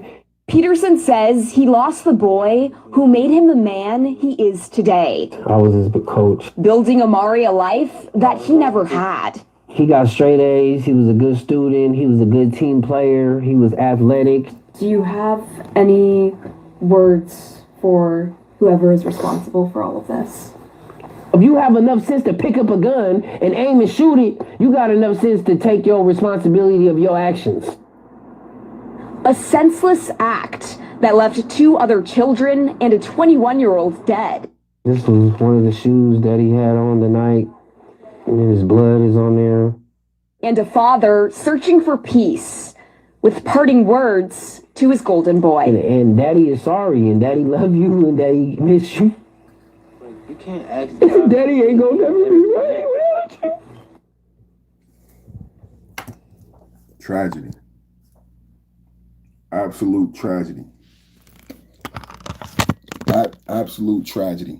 Speaker 6: Peterson says he lost the boy who made him the man he is today.
Speaker 5: I was his coach.
Speaker 6: Building Amari a life that he never had.
Speaker 5: He got straight A's. He was a good student. He was a good team player. He was athletic.
Speaker 6: Do you have any words for whoever is responsible for all of this?
Speaker 5: If you have enough sense to pick up a gun and aim and shoot it, you got enough sense to take your responsibility of your actions.
Speaker 6: A senseless act that left 2 other children and a 21-year-old dead.
Speaker 5: This was one of the shoes that he had on the night, and his blood is on there.
Speaker 6: And a father searching for peace with parting words to his golden boy.
Speaker 5: And Daddy is sorry, and Daddy love you, and Daddy miss you.
Speaker 7: You can't ask
Speaker 5: Daddy ain't gonna never be right without you.
Speaker 1: Tragedy. Absolute tragedy. Absolute tragedy.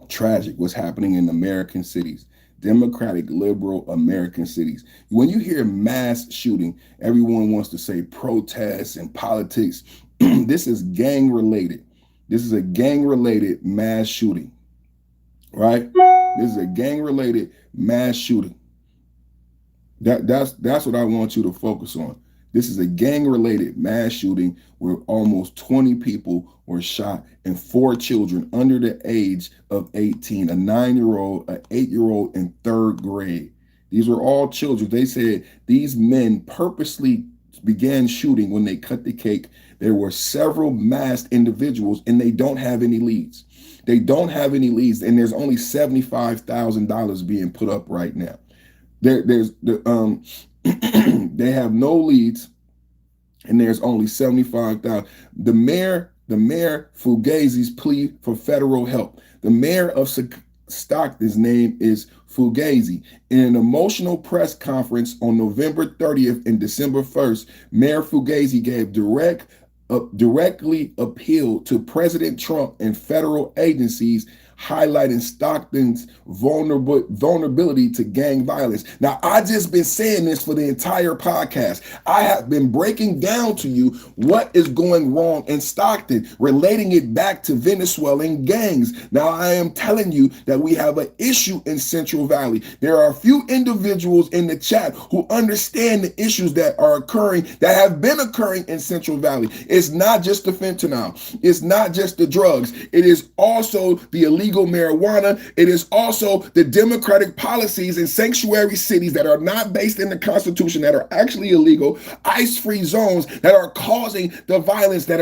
Speaker 1: Tragic what's happening in American cities. Democratic, liberal American cities. When you hear mass shooting, everyone wants to say protests and politics. This is gang related. This is a gang related mass shooting, right? This is a gang related mass shooting. That's what I want you to focus on. This is a gang-related mass shooting where almost 20 people were shot and 4 children under the age of 18, a 9-year-old, an 8-year-old in 3rd grade. These were all children. They said these men purposely began shooting when they cut the cake. There were several masked individuals and they don't have any leads. They don't have any leads, and there's only $75,000 being put up right now. They have no leads, and there's only 75,000. The mayor Fugazi's plea for federal help. The mayor of Stockton's name is Fugazi. In an emotional press conference on November 30th and December 1st, Mayor Fugazi gave directly appealed to President Trump and federal agencies, highlighting Stockton's vulnerability to gang violence. Now, I just been saying this for the entire podcast. I have been breaking down to you what is going wrong in Stockton, relating it back to Venezuelan gangs. Now, I am telling you that we have an issue in Central Valley. There are a few individuals in the chat who understand the issues that are occurring, that have been occurring in Central Valley. It's not just the fentanyl. It's not just the drugs. It is also the illegal marijuana. It is also the democratic policies in sanctuary cities that are not based in the Constitution, that are actually illegal, ICE-free zones that are causing the violence that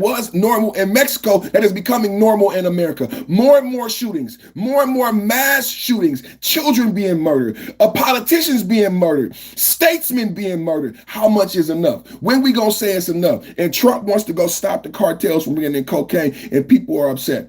Speaker 1: was normal in Mexico, that is becoming normal in America. More and more shootings, more and more mass shootings, children being murdered, politicians being murdered, statesmen being murdered. How much is enough? When we gonna say it's enough? And Trump wants to go stop the cartels from bringing in cocaine, and people are upset.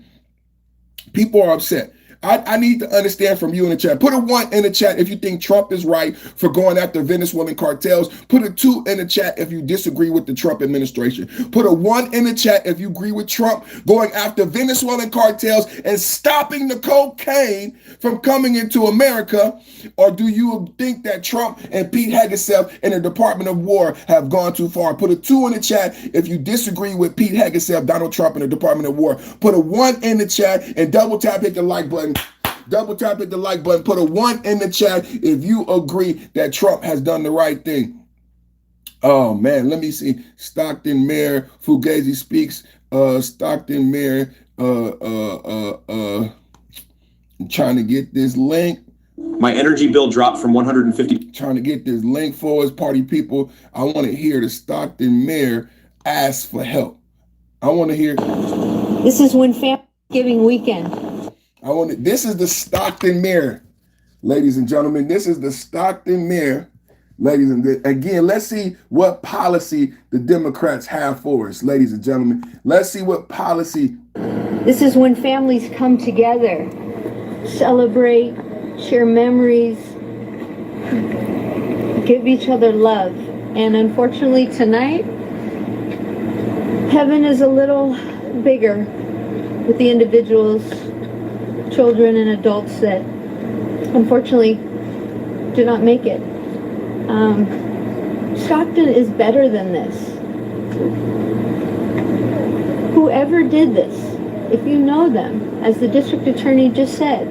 Speaker 1: People are upset. I need to understand from you in the chat. Put a 1 in the chat if you think Trump is right for going after Venezuelan cartels. Put a 2 in the chat if you disagree with the Trump administration. Put a 1 in the chat if you agree with Trump going after Venezuelan cartels and stopping the cocaine from coming into America. Or do you think that Trump and Pete Hegseth and the Department of War have gone too far? Put a 2 in the chat if you disagree with Pete Hegseth, Donald Trump, and the Department of War. Put a 1 in the chat and double tap, hit the like button. Double tap hit the like button. Put a 1 in the chat if you agree that Trump has done the right thing. Oh man, let me see. Stockton Mayor Fugazi speaks. Stockton Mayor. I'm trying to get this link.
Speaker 8: My energy bill dropped from 150.
Speaker 1: Trying to get this link for us, party people. I want to hear the Stockton Mayor ask for help. I want to hear.
Speaker 9: This is when Thanksgiving weekend.
Speaker 1: This is the Stockton Mayor, ladies and gentlemen. This is the Stockton Mayor, ladies and again. Let's see what policy the Democrats have for us, ladies and gentlemen. Let's see what policy.
Speaker 9: This is when families come together, celebrate, share memories, give each other love. And unfortunately tonight, heaven is a little bigger with the individuals, children and adults that unfortunately did not make it. Stockton is better than this. Whoever did this, if you know them, as the district attorney just said,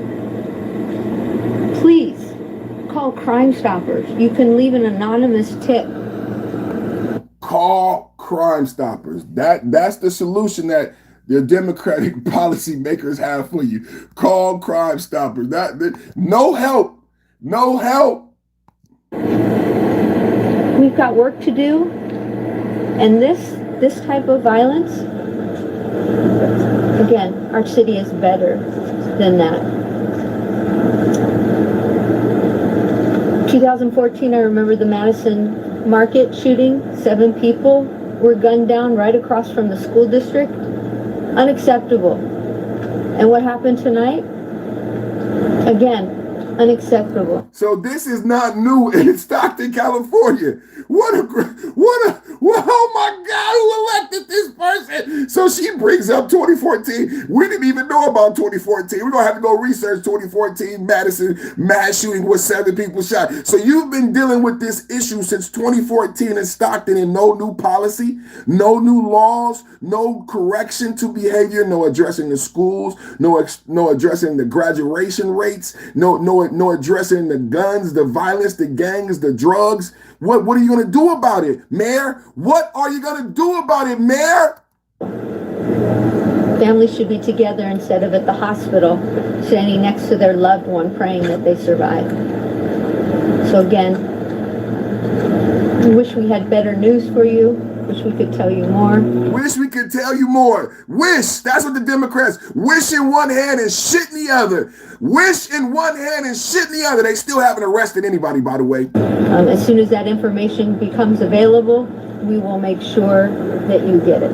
Speaker 9: please call Crime Stoppers. You can leave an anonymous tip.
Speaker 1: Call Crime Stoppers. That's the solution that the Democratic policymakers have for you. Call Crime Stoppers. No help. No help.
Speaker 9: We've got work to do, and this type of violence, again, our city is better than that. 2014, I remember the Madison Market shooting. 7 people were gunned down right across from the school district. Unacceptable. And what happened tonight? Again, unacceptable.
Speaker 1: So this is not new in Stockton, California. Oh my God, who elected this person? So she brings up 2014. We didn't even know about 2014. We're going to have to go research 2014 Madison mass shooting where 7 people shot. So you've been dealing with this issue since 2014 in Stockton, and no new policy, no new laws, no correction to behavior, no addressing the schools, no addressing the graduation rates, no addressing the guns, the violence, the gangs, the drugs. What are you going to do about it, Mayor? What are you going to do about it, Mayor?
Speaker 9: Families should be together instead of at the hospital, standing next to their loved one, praying that they survive. So again, we wish we had better news for you. Wish we could tell you more.
Speaker 1: Wish we could tell you more. Wish. That's what the Democrats wish in one hand and shit in the other. Wish in one hand and shit in the other. They still haven't arrested anybody, by the way.
Speaker 9: As soon as that information becomes available, we will make sure that you get it.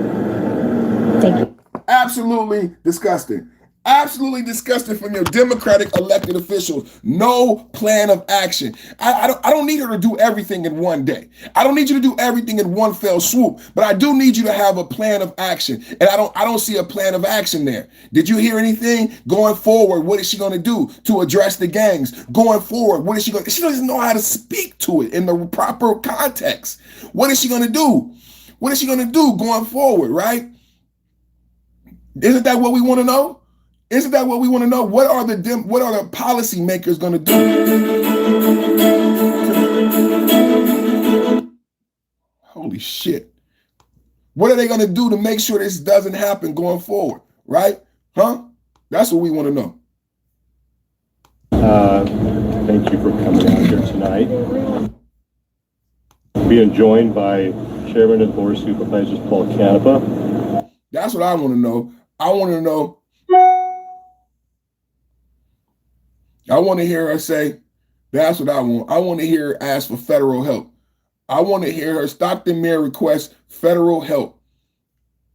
Speaker 9: Thank you.
Speaker 1: Absolutely disgusting. Absolutely disgusting from your Democratic elected officials. No plan of action. I don't need her to do everything in one day. I don't need you to do everything in one fell swoop, but I do need you to have a plan of action. And I don't see a plan of action there. Did you hear anything going forward? What is she going to do to address the gangs? Going forward, what is she going to do? She doesn't know how to speak to it in the proper context. What is she going to do? What is she going to do going forward, right? Isn't that what we want to know? Isn't that what we want to know? What are the policymakers going to do? Holy shit. What are they going to do to make sure this doesn't happen going forward? Right? Huh? That's what we want to know.
Speaker 10: Thank you for coming out here tonight. Being joined by Chairman of the Board of Supervisors, Paul Canepa.
Speaker 1: That's what I want to know. I want to know. I want to hear her say, that's what I want. I want to hear her ask for federal help. I want to hear her Stockton mayor request federal help.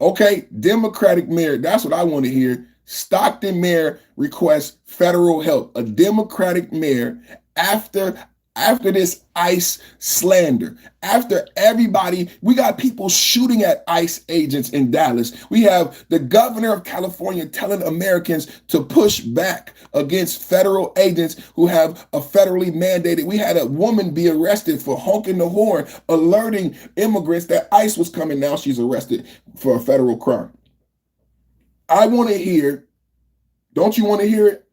Speaker 1: Okay, Democratic mayor, that's what I want to hear. Stockton mayor requests federal help. A Democratic mayor after this ICE slander, after everybody, we got people shooting at ICE agents in Dallas. We have the governor of California telling Americans to push back against federal agents who have a federally mandated. We had a woman be arrested for honking the horn, alerting immigrants that ICE was coming. Now she's arrested for a federal crime. I want to hear, don't you want to hear it?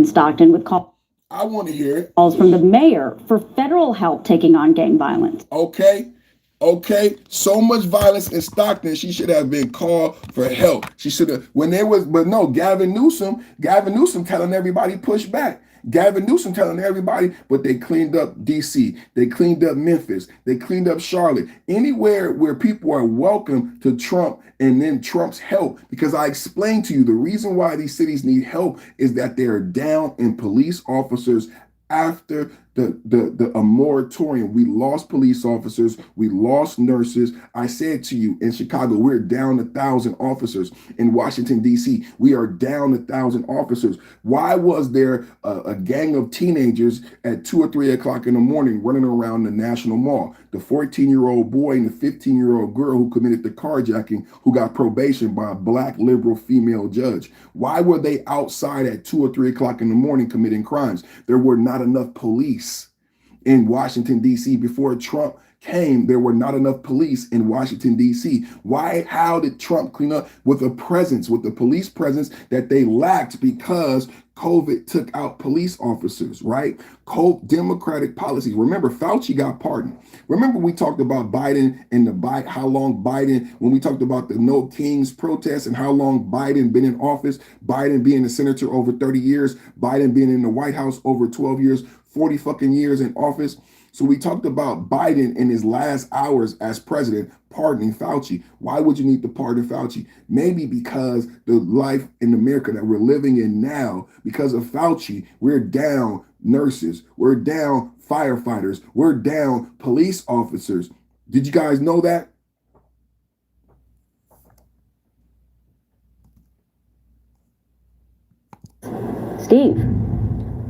Speaker 11: Stockton would call.
Speaker 1: I want to hear it.
Speaker 11: Calls from the mayor for federal help taking on gang violence.
Speaker 1: Okay. So much violence in Stockton, she should have been called for help. She should have, Gavin Newsom telling everybody push back. Gavin Newsom telling everybody, but they cleaned up DC, they cleaned up Memphis, they cleaned up Charlotte, anywhere where people are welcome to Trump and then Trump's help. Because I explained to you, the reason why these cities need help is that they're down in police officers after a moratorium. We lost police officers, we lost nurses. I said to you, in Chicago, we're down 1,000 officers. In Washington, D.C., we are down 1,000 officers. Why was there a gang of teenagers at 2 or 3 o'clock in the morning running around the National Mall? The 14-year-old boy and the 15-year-old girl who committed the carjacking, who got probation by a black liberal female judge. Why were they outside at 2 or 3 o'clock in the morning committing crimes? There were not enough police in Washington, D.C. before Trump came, there were not enough police in Washington, D.C. How did Trump clean up? With a presence, with the police presence that they lacked because COVID took out police officers, right? Democratic policies. Remember, Fauci got pardoned. Remember, we talked about Biden and how long Biden, when we talked about the No Kings protests and how long Biden been in office, Biden being a senator over 30 years, Biden being in the White House over 12 years, 40 fucking years in office. So we talked about Biden in his last hours as president pardoning Fauci. Why would you need to pardon Fauci? Maybe because the life in America that we're living in now, because of Fauci, we're down nurses, we're down firefighters, we're down police officers. Did you guys know that?
Speaker 11: Steve.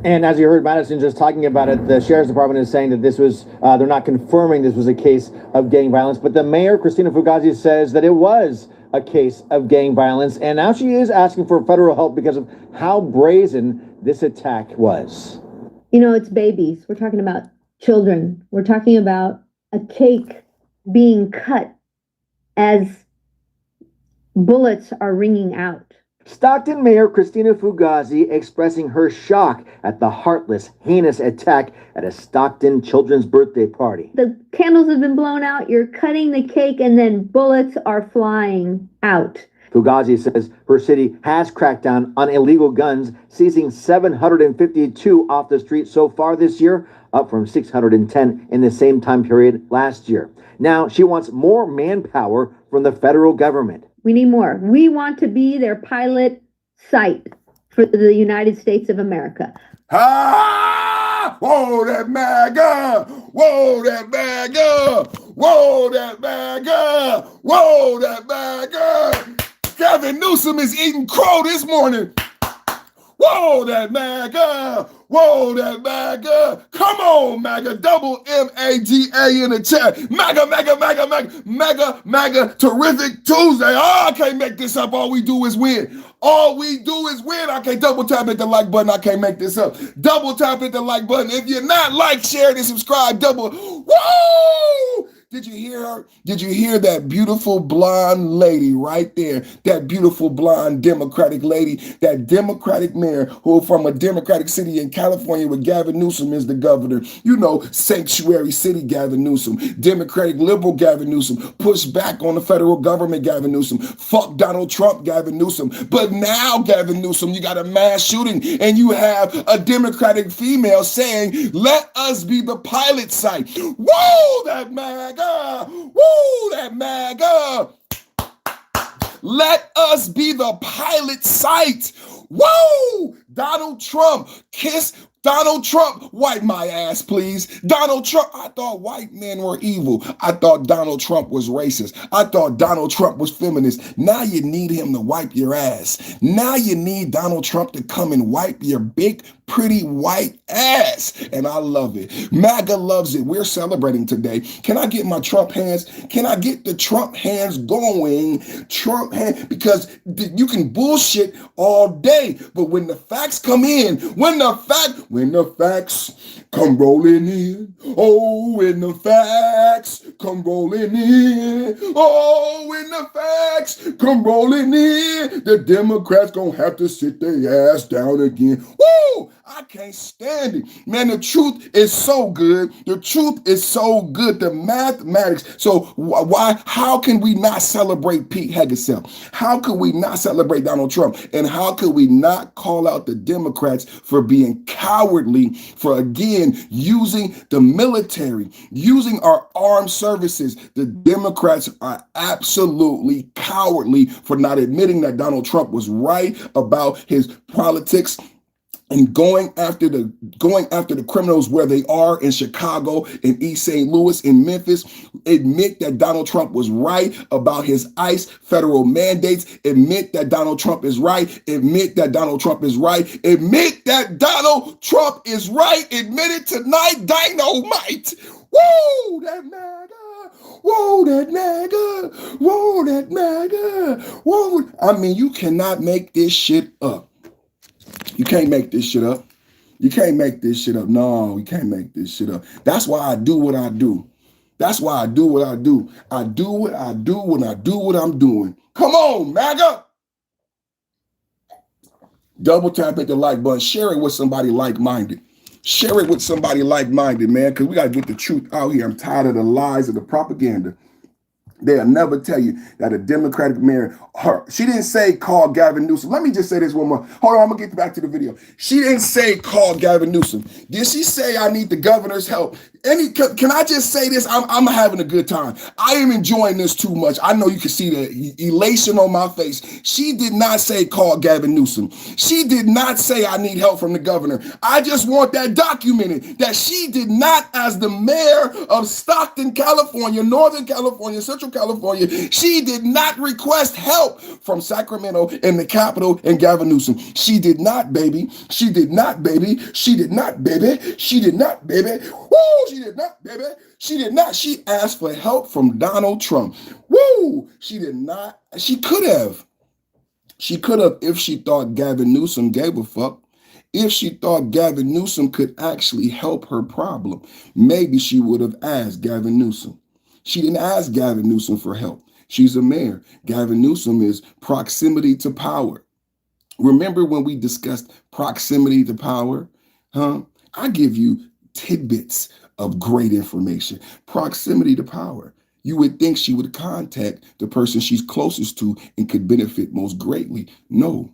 Speaker 2: And as you heard Madison just talking about it, the sheriff's department is saying that this was, they're not confirming this was a case of gang violence, but the mayor, Christina Fugazi, says that it was a case of gang violence. And now she is asking for federal help because of how brazen this attack was.
Speaker 9: You know, it's babies. We're talking about children. We're talking about a cake being cut as bullets are ringing out.
Speaker 2: Stockton Mayor Christina Fugazi expressing her shock at the heartless, heinous attack at a Stockton children's birthday party.
Speaker 9: The candles have been blown out, you're cutting the cake, and then bullets are flying out.
Speaker 2: Fugazi says her city has cracked down on illegal guns, seizing 752 off the street so far this year, up from 610 in the same time period last year. Now she wants more manpower from the federal government.
Speaker 9: We need more. We want to be their pilot site for the United States of America.
Speaker 1: Ah! Whoa, that MAGA! Whoa, that MAGA! Whoa, that MAGA! Whoa, that MAGA! Gavin Newsom is eating crow this morning. Whoa, that MAGA! Whoa, that MAGA! Come on, MAGA! Double MAGA in the chat. MAGA, MAGA, MAGA, MAGA, MAGA, MAGA, terrific Tuesday. Oh, I can't make this up. All we do is win. All we do is win. I can't double tap at the like button. I can't make this up. Double tap at the like button. If you're not like, share, and subscribe. Double. Woo! Did you hear her? Did you hear that beautiful blonde lady right there? That beautiful blonde Democratic lady, that Democratic mayor who from a Democratic city in California where Gavin Newsom is the governor. You know, sanctuary city Gavin Newsom, Democratic liberal Gavin Newsom, push back on the federal government Gavin Newsom, fuck Donald Trump Gavin Newsom. But now Gavin Newsom, you got a mass shooting and you have a Democratic female saying, let us be the pilot site. Whoa, that MAGA! Woo, that MAGA! Let us be the pilot site. Whoa! Donald Trump, kiss Donald Trump, wipe my ass, please. Donald Trump, I thought white men were evil. I thought Donald Trump was racist. I thought Donald Trump was feminist. Now you need him to wipe your ass. Now you need Donald Trump to come and wipe your big, pretty white ass. And I love it. MAGA loves it. We're celebrating today. Can I get my Trump hands? Can I get the Trump hands going? Trump hands, because you can bullshit all day, but when the facts come in, when the facts come rolling in, oh, when the facts come rolling in, oh, when the facts come rolling in, the Democrats gonna have to sit their ass down again. Woo! I can't stand it. Man, the truth is so good. The truth is so good. The mathematics. So how can we not celebrate Pete Hegseth? How could we not celebrate Donald Trump? And how could we not call out the Democrats for being cowardly, for again, using the military, using our armed services? The Democrats are absolutely cowardly for not admitting that Donald Trump was right about his politics and going after the criminals where they are in Chicago, in East St. Louis, in Memphis. Admit that Donald Trump was right about his ICE federal mandates. Admit that Donald Trump is right. Admit that Donald Trump is right. Admit that Donald Trump is right. Admit it tonight, dynamite. Whoa, that MAGA. Whoa, that MAGA. Whoa, that MAGA. Whoa. I mean, you cannot make this shit up. You can't make this shit up. You can't make this shit up. No, you can't make this shit up. That's why I do what I do. That's why I do what I do. I do what I do when I do what I'm doing. Come on, MAGA. Double tap, hit the like button. Share it with somebody like-minded. Share it with somebody like-minded, man, because we got to get the truth out here. I'm tired of the lies and the propaganda. They'll never tell you that a Democratic mayor, she didn't say call Gavin Newsom. Let me just say this one more. Hold on, I'm going to get back to the video. She didn't say call Gavin Newsom. Did she say I need the governor's help? Can I just say this? I'm having a good time. I am enjoying this too much. I know you can see the elation on my face. She did not say call Gavin Newsom. She did not say I need help from the governor. I just want that documented that she did not, as the mayor of Stockton, California, Northern California, Central California, she did not request help from Sacramento and the Capitol and Gavin Newsom. She did not, baby. She did not, baby. She did not, baby. She did not, baby. Woo! She did not, baby. She did not. She asked for help from Donald Trump. Woo! She did not. She could have. She could have if she thought Gavin Newsom gave a fuck. If she thought Gavin Newsom could actually help her problem, maybe she would have asked Gavin Newsom. She didn't ask Gavin Newsom for help. She's a mayor. Gavin Newsom is proximity to power. Remember when we discussed proximity to power? I give you tidbits of great information. Proximity to power. You would think she would contact the person she's closest to and could benefit most greatly. No,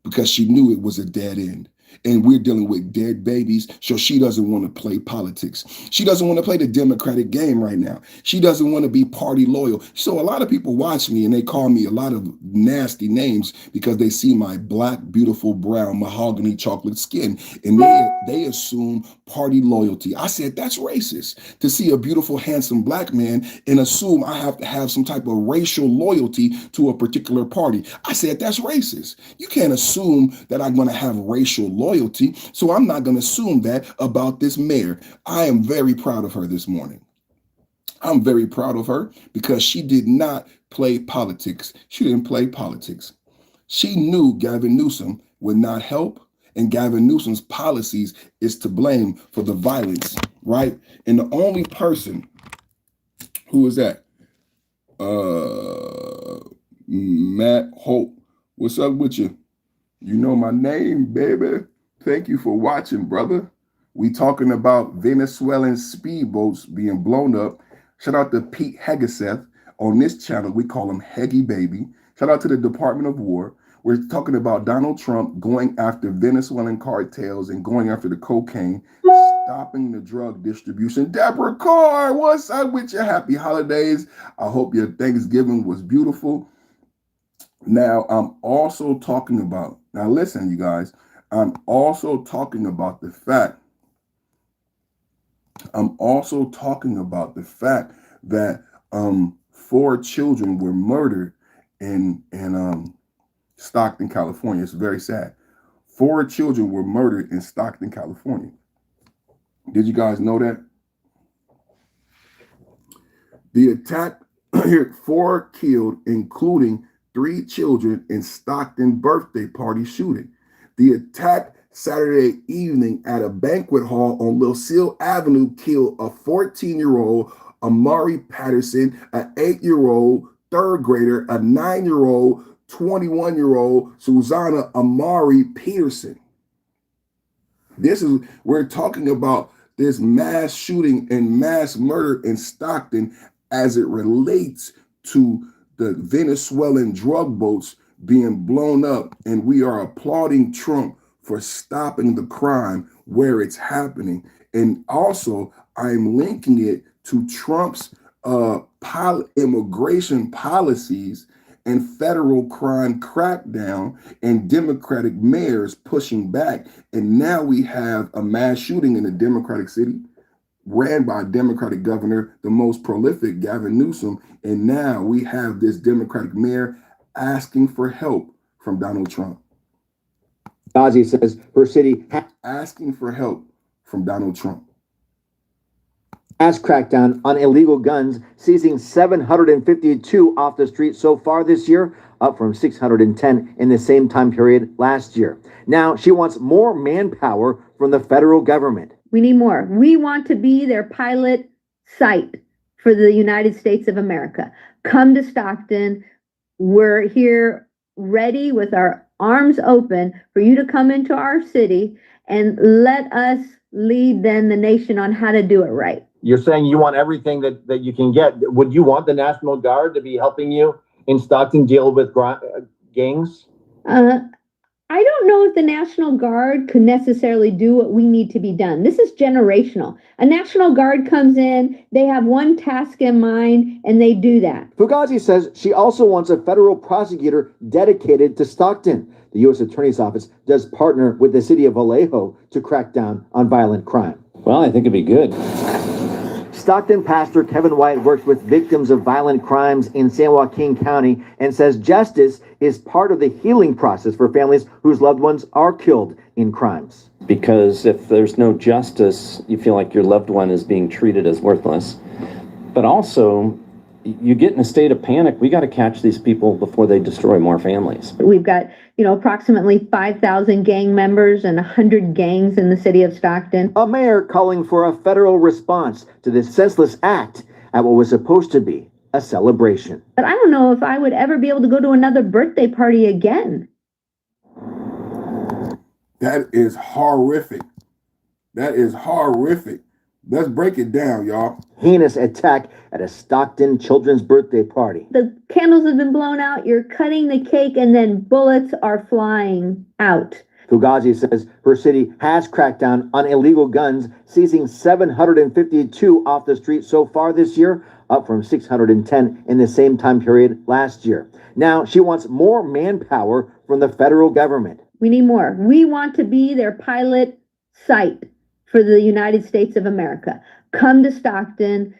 Speaker 1: because she knew it was a dead end. And we're dealing with dead babies, so she doesn't want to play politics. She doesn't want to play the Democratic game right now. She doesn't want to be party loyal. So a lot of people watch me and they call me a lot of nasty names because they see my black, beautiful, brown, mahogany chocolate skin, and they assume party loyalty. I said, that's racist to see a beautiful, handsome black man and assume I have to have some type of racial loyalty to a particular party. I said, that's racist. You can't assume that I'm going to have racial loyalty, so I'm not going to assume that about this mayor. I am very proud of her this morning. I'm very proud of her because she did not play politics. She didn't play politics. She knew Gavin Newsom would not help, and Gavin Newsom's policies is to blame for the violence, right? And the only person, who is that? Matt Hope. What's up with you? You know my name, baby. Thank you for watching, brother. We talking about Venezuelan speedboats being blown up. Shout out to Pete Hegeseth. On this channel, we call him Heggy Baby. Shout out to the Department of War. We're talking about Donald Trump going after Venezuelan cartels and going after the cocaine, stopping the drug distribution. Deborah Carr, what's up with you? Happy holidays. I hope your Thanksgiving was beautiful. Now, I'm also talking about, now listen, you guys, I'm also talking about the fact that 4 children were murdered in Stockton, California. It's very sad. 4 children were murdered in Stockton, California. Did you guys know that? The attack, here, 4 killed, including 3 children in Stockton birthday party shooting. The attack Saturday evening at a banquet hall on Lucille Avenue killed a 14-year-old Amari Patterson, an 8-year-old third grader, a 9-year-old, 21-year-old Susanna Amari Peterson. We're talking about this mass shooting and mass murder in Stockton as it relates to the Venezuelan drug boats being blown up, and we are applauding Trump for stopping the crime where it's happening. And also, I'm linking it to Trump's immigration policies and federal crime crackdown and Democratic mayors pushing back. And now we have a mass shooting in a Democratic city ran by a Democratic governor, the most prolific, Gavin Newsom. And now we have this Democratic mayor asking for help from Donald Trump.
Speaker 2: Nazi says her city
Speaker 1: asking for help from Donald Trump.
Speaker 2: has crackdown on illegal guns, seizing 752 off the street so far this year, up from 610 in the same time period last year. Now she wants more manpower from the federal government.
Speaker 9: We need more. We want to be their pilot site for the United States of America. Come to Stockton. We're here ready with our arms open for you to come into our city and let us lead then the nation on how to do it right.
Speaker 12: You're saying you want everything that you can get. Would you want the National Guard to be helping you in Stockton deal with gangs?
Speaker 9: I don't know if the National Guard could necessarily do what we need to be done. This is generational. A National Guard comes in, they have one task in mind, and they do that.
Speaker 2: Fugazi says she also wants a federal prosecutor dedicated to Stockton. The U.S. Attorney's Office does partner with the city of Vallejo to crack down on violent crime.
Speaker 12: Well, I think it'd be good.
Speaker 2: Stockton pastor Kevin White works with victims of violent crimes in San Joaquin County and says justice is part of the healing process for families whose loved ones are killed in crimes.
Speaker 13: Because if there's no justice, you feel like your loved one is being treated as worthless. But also, you get in a state of panic. We got to catch these people before they destroy more families.
Speaker 9: We've got, approximately 5,000 gang members and 100 gangs in the city of Stockton.
Speaker 2: A mayor calling for a federal response to this senseless act at what was supposed to be a celebration.
Speaker 9: But I don't know if I would ever be able to go to another birthday party again.
Speaker 1: That is horrific. That is horrific. Let's break it down, y'all.
Speaker 2: Heinous attack at a Stockton children's birthday party.
Speaker 9: The candles have been blown out, you're cutting the cake, and then bullets are flying out.
Speaker 2: Fugazi says her city has cracked down on illegal guns, seizing 752 off the street so far this year, up from 610 in the same time period last year. Now she wants more manpower from the federal government.
Speaker 9: We need more. We want to be their pilot site for the United States of America. Come to Stockton.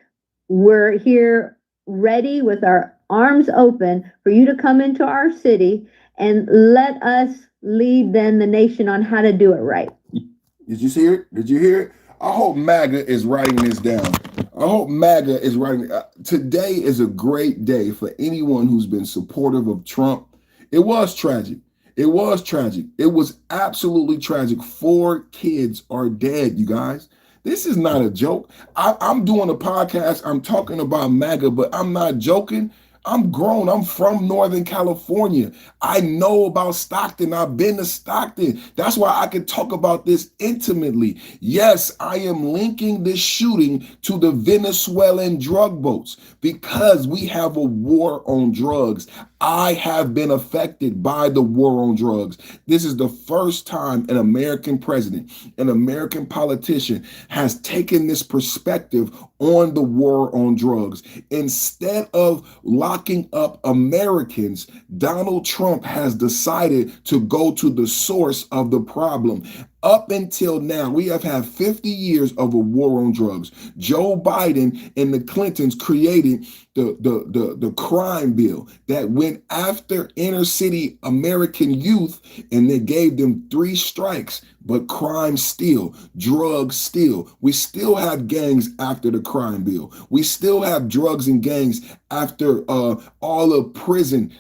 Speaker 9: We're here ready with our arms open for you to come into our city and let us lead then the nation on how to do it right.
Speaker 1: Did you see it? Did you hear it? I hope MAGA is writing this down. I hope MAGA is writing. Today is a great day for anyone who's been supportive of Trump. It was tragic. It was tragic. It was absolutely tragic. 4 kids are dead, you guys. This is not a joke. I'm doing a podcast. I'm talking about MAGA, but I'm not joking. I'm grown. I'm from Northern California. I know about Stockton. I've been to Stockton. That's why I can talk about this intimately. Yes, I am linking this shooting to the Venezuelan drug boats because we have a war on drugs. I have been affected by the war on drugs. This is the first time an American president, an American politician has taken this perspective on the war on drugs. Instead of locking up Americans, Donald Trump has decided to go to the source of the problem. Up until now, we have had 50 years of a war on drugs. Joe Biden and the Clintons created the crime bill that went after inner city American youth, and they gave them 3 strikes. But crime still, drugs still. We still have gangs after the crime bill. We still have drugs and gangs after all the prison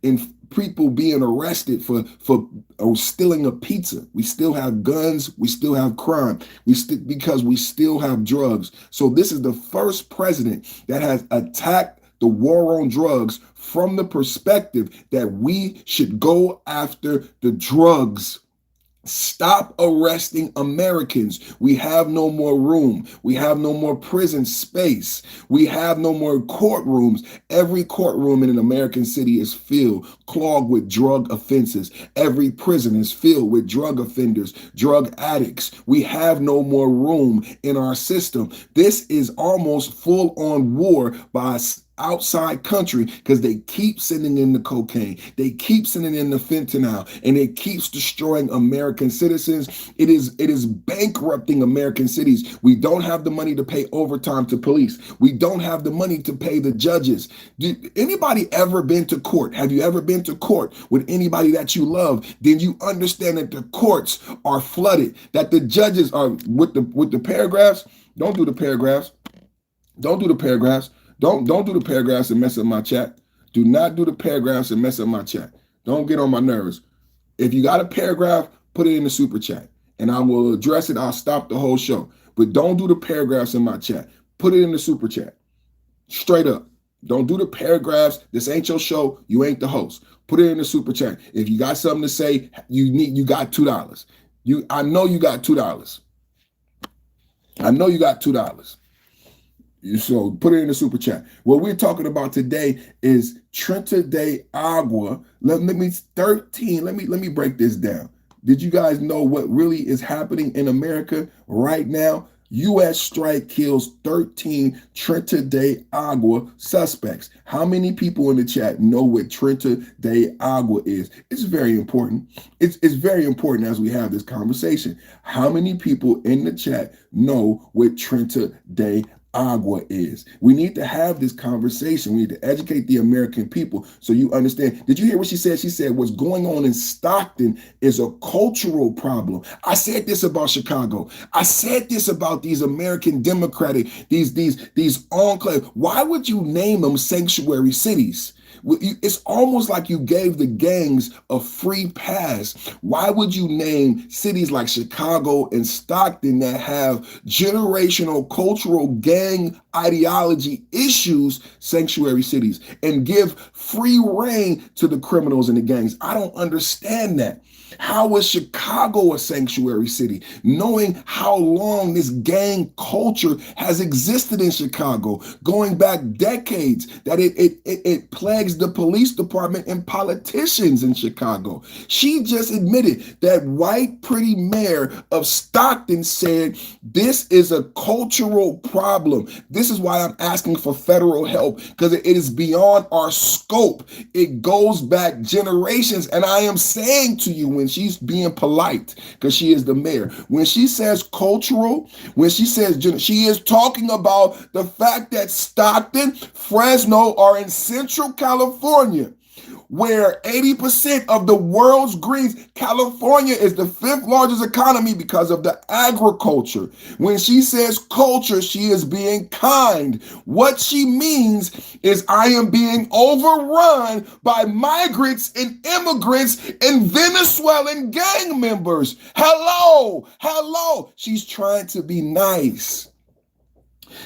Speaker 1: and people being arrested for stealing a pizza. We still have guns. We still have crime. Because we still have drugs. So this is the first president that has attacked the war on drugs from the perspective that we should go after the drugs. Stop arresting Americans. We have no more room. We have no more prison space. We have no more courtrooms. Every courtroom in an American city is clogged with drug offenses. Every prison is filled with drug offenders, drug addicts. We have no more room in our system. This is almost full-on war by outside country because they keep sending in the cocaine, they keep sending in the fentanyl, and it keeps destroying American citizens. It is bankrupting American cities. We don't have the money to pay overtime to police. We don't have the money to pay the judges. Did anybody ever been to court? Have you ever been to court with anybody that you love? Then you understand that the courts are flooded, that the judges are with the paragraphs. Don't do the paragraphs. Don't do the paragraphs. Don't do the paragraphs and mess up my chat. Do not do the paragraphs and mess up my chat. Don't get on my nerves. If you got a paragraph, put it in the super chat and I will address it. I'll stop the whole show. But don't do the paragraphs in my chat. Put it in the super chat. Straight up. Don't do the paragraphs. This ain't your show. You ain't the host. Put it in the super chat. If you got something to say, you got $2. I know you got $2. I know you got $2. So put it in the super chat. What we're talking about today is Trinidad de Agua. Let me break this down. Did you guys know what really is happening in America right now? U.S. strike kills 13 Trinidad de Agua suspects. How many people in the chat know what Trinidad de Agua is? It's very important. It's very important as we have this conversation. How many people in the chat know what Trinidad de Agua is? We need to have this conversation. We need to educate the American people so you understand. Did you hear what she said? She said what's going on in Stockton is a cultural problem. I said this about Chicago. I said this about these American Democratic, these enclave. Why would you name them sanctuary cities? It's almost like you gave the gangs a free pass. Why would you name cities like Chicago and Stockton that have generational cultural gang ideology issues sanctuary cities and give free reign to the criminals and the gangs? I don't understand that. How was Chicago a sanctuary city? Knowing how long this gang culture has existed in Chicago, going back decades, that it plagues the police department and politicians in Chicago. She just admitted that white pretty mayor of Stockton said this is a cultural problem. This is why I'm asking for federal help, because it is beyond our scope. It goes back generations. And I am saying to you, when she's being polite, because she is the mayor, when she says cultural, when she says, she is talking about the fact that Stockton, Fresno are in Central California, where 80% of the world's greens. California is the 5th largest economy because of the agriculture. When she says culture, she is being kind. What she means is I am being overrun by migrants and immigrants and Venezuelan gang members. Hello. She's trying to be nice.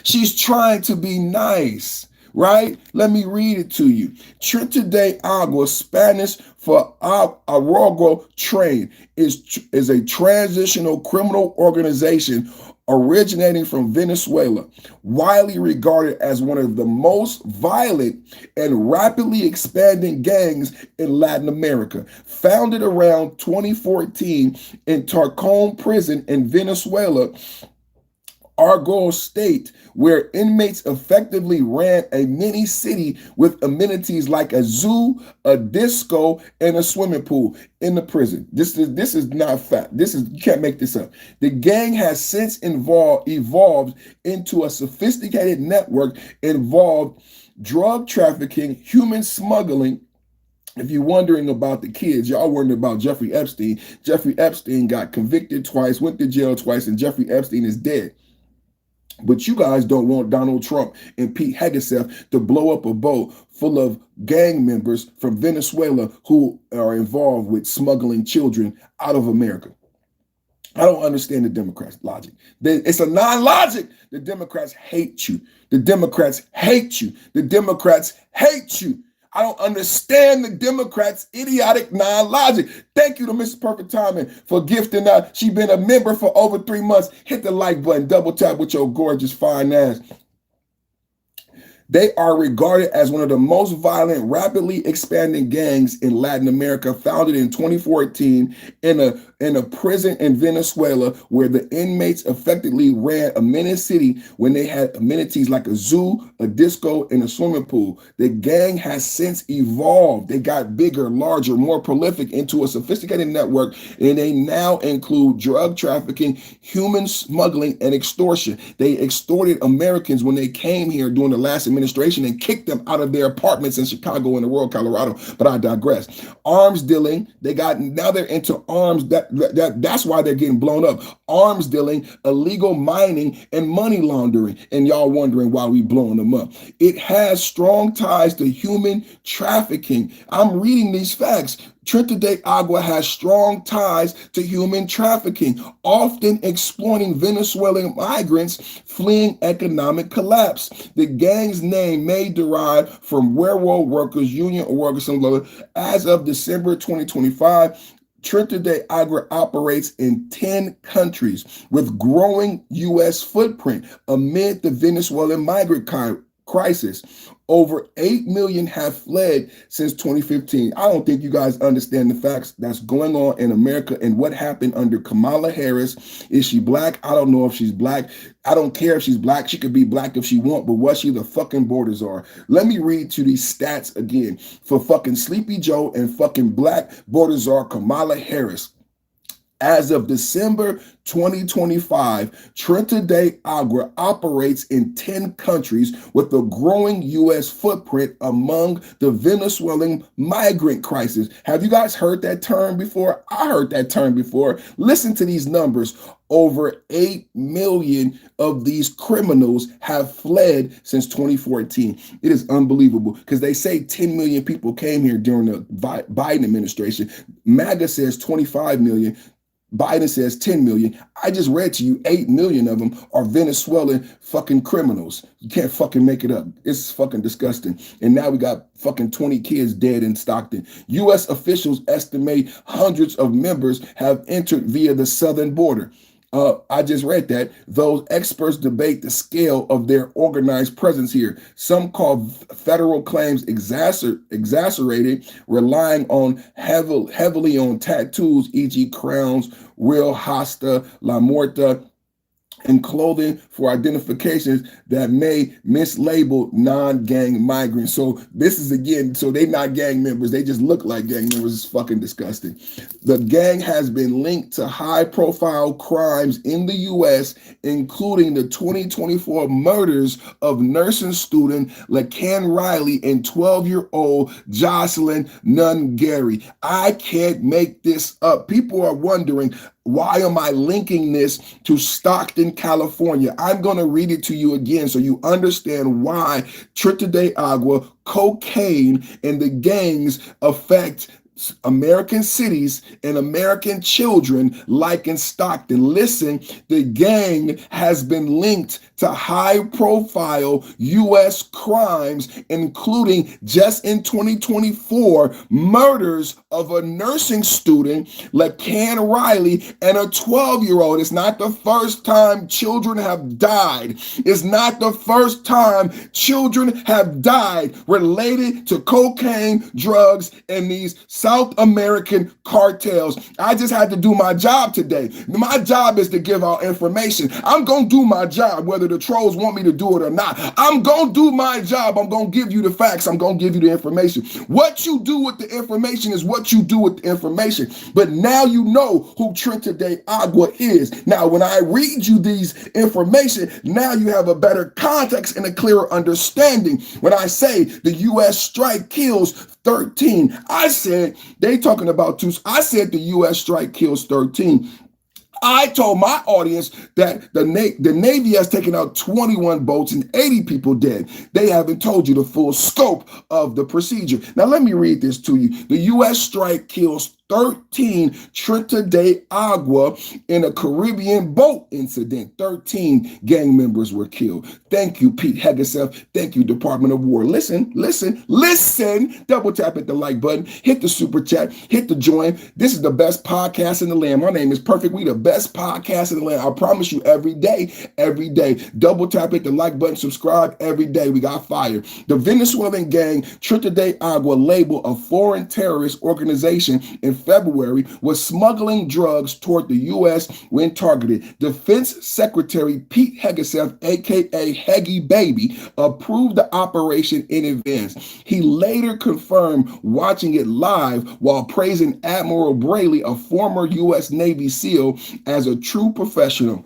Speaker 1: She's trying to be nice. Right? Let me read it to you. Trinidad de Agua, Spanish for Arroyo Train, is a transitional criminal organization originating from Venezuela, widely regarded as one of the most violent and rapidly expanding gangs in Latin America. Founded around 2014 in Tarcón prison in Venezuela, Argos State, where inmates effectively ran a mini city with amenities like a zoo, a disco, and a swimming pool in the prison. This is not fact. You can't make this up. The gang has since evolved into a sophisticated network involved drug trafficking, human smuggling. If you're wondering about the kids, y'all wondering about Jeffrey Epstein. Jeffrey Epstein got convicted twice, went to jail twice, and Jeffrey Epstein is dead. But you guys don't want Donald Trump and Pete Hegseth to blow up a boat full of gang members from Venezuela who are involved with smuggling children out of America. I don't understand the Democrats' logic. It's a non-logic. The Democrats hate you. The Democrats hate you. The Democrats hate you. I don't understand the Democrats' idiotic non-logic. Thank you to Mrs. Perfect Timing for gifting us. She's been a member for over 3 months. Hit the like button. Double tap with your gorgeous fine ass. They are regarded as one of the most violent, rapidly expanding gangs in Latin America, founded in 2014 in a prison in Venezuela, where the inmates effectively ran a mini city when they had amenities like a zoo, a disco, and a swimming pool. The gang has since evolved. They got bigger, larger, more prolific into a sophisticated network, and they now include drug trafficking, human smuggling, and extortion. They extorted Americans when they came here during the last administration administration and kicked them out of their apartments in Chicago and Aurora, Colorado. But I digress. Arms dealing, now they're into arms. That's why they're getting blown up. Arms dealing, illegal mining, and money laundering. And y'all wondering why we blowing them up. It has strong ties to human trafficking. I'm reading these facts. Trinidad de Agua has strong ties to human trafficking, often exploiting Venezuelan migrants fleeing economic collapse. The gang's name may derive from Railroad Workers Union or Workers in Lower. As of December 2025, Trinidad de Agua operates in 10 countries with growing U.S. footprint amid the Venezuelan migrant crisis. Over 8 million have fled since 2015. I don't think you guys understand the facts that's going on in America and what happened under Kamala Harris. Is she black? I don't know if she's black. I don't care if she's black. She could be black if she want, but what she the fucking borders are. Let me read to these stats again for fucking Sleepy Joe and fucking black borders are Kamala Harris. As of December 2025, Trinidad de Agua operates in 10 countries with a growing U.S. footprint among the Venezuelan migrant crisis. Have you guys heard that term before? I heard that term before. Listen to these numbers. Over 8 million of these criminals have fled since 2014. It is unbelievable because they say 10 million people came here during the Biden administration. MAGA says 25 million. Biden says 10 million. I just read to you 8 million of them are Venezuelan fucking criminals. You can't fucking make it up. It's fucking disgusting. And now we got fucking 20 kids dead in Stockton. U.S. officials estimate hundreds of members have entered via the southern border. I just read that. Those experts debate the scale of their organized presence here. Some call federal claims exacerbated, relying on heavily on tattoos, e.g. crowns, real hasta, la muerta, and clothing for identifications that may mislabel non-gang migrants. So this is again, so they not gang members. They just look like gang members. It's fucking disgusting. The gang has been linked to high-profile crimes in the U.S., including the 2024 murders of nursing student LaCan Riley and 12-year-old Jocelyn Nunn Gary. I can't make this up. People are wondering, why am I linking this to Stockton, California? I'm going to read it to you again so you understand why Trinidad de Agua, cocaine, and the gangs affect American cities and American children like in Stockton. Listen, the gang has been linked to high-profile U.S. crimes, including just in 2024, murders of a nursing student, LaCan Riley, and a 12-year-old. It's not the first time children have died. It's not the first time children have died related to cocaine, drugs, and these South American cartels. I just had to do my job today. My job is to give out information. I'm going to do my job, whether the trolls want me to do it or not. I'm going to do my job. I'm going to give you the facts. I'm going to give you the information. What you do with the information is what you do with the information. But now you know who Trinidad de Agua is. Now, when I read you these information, now you have a better context and a clearer understanding. When I say the U.S. strike kills 13, I said they talking about two. I said the U.S. strike kills 13. I told my audience that the Navy has taken out 21 boats and 80 people dead. They haven't told you the full scope of the procedure. Now, let me read this to you. The U.S. strike kills 13 Trinidad de Agua in a Caribbean boat incident. 13 gang members were killed. Thank you, Pete Hegeseth. Thank you, Department of War. Listen. Double tap at the like button. Hit the super chat. Hit the join. This is the best podcast in the land. My name is Perfect. We the best podcast in the land. I promise you every day. Double tap at the like button. Subscribe every day. We got fire. The Venezuelan gang Trinidad de Agua, labeled a foreign terrorist organization in February, was smuggling drugs toward the U.S. when targeted. Defense Secretary Pete Hegeseth, aka Heggy Baby, approved the operation in advance. He later confirmed watching it live while praising Admiral Braley, a former U.S. Navy SEAL, as a true professional.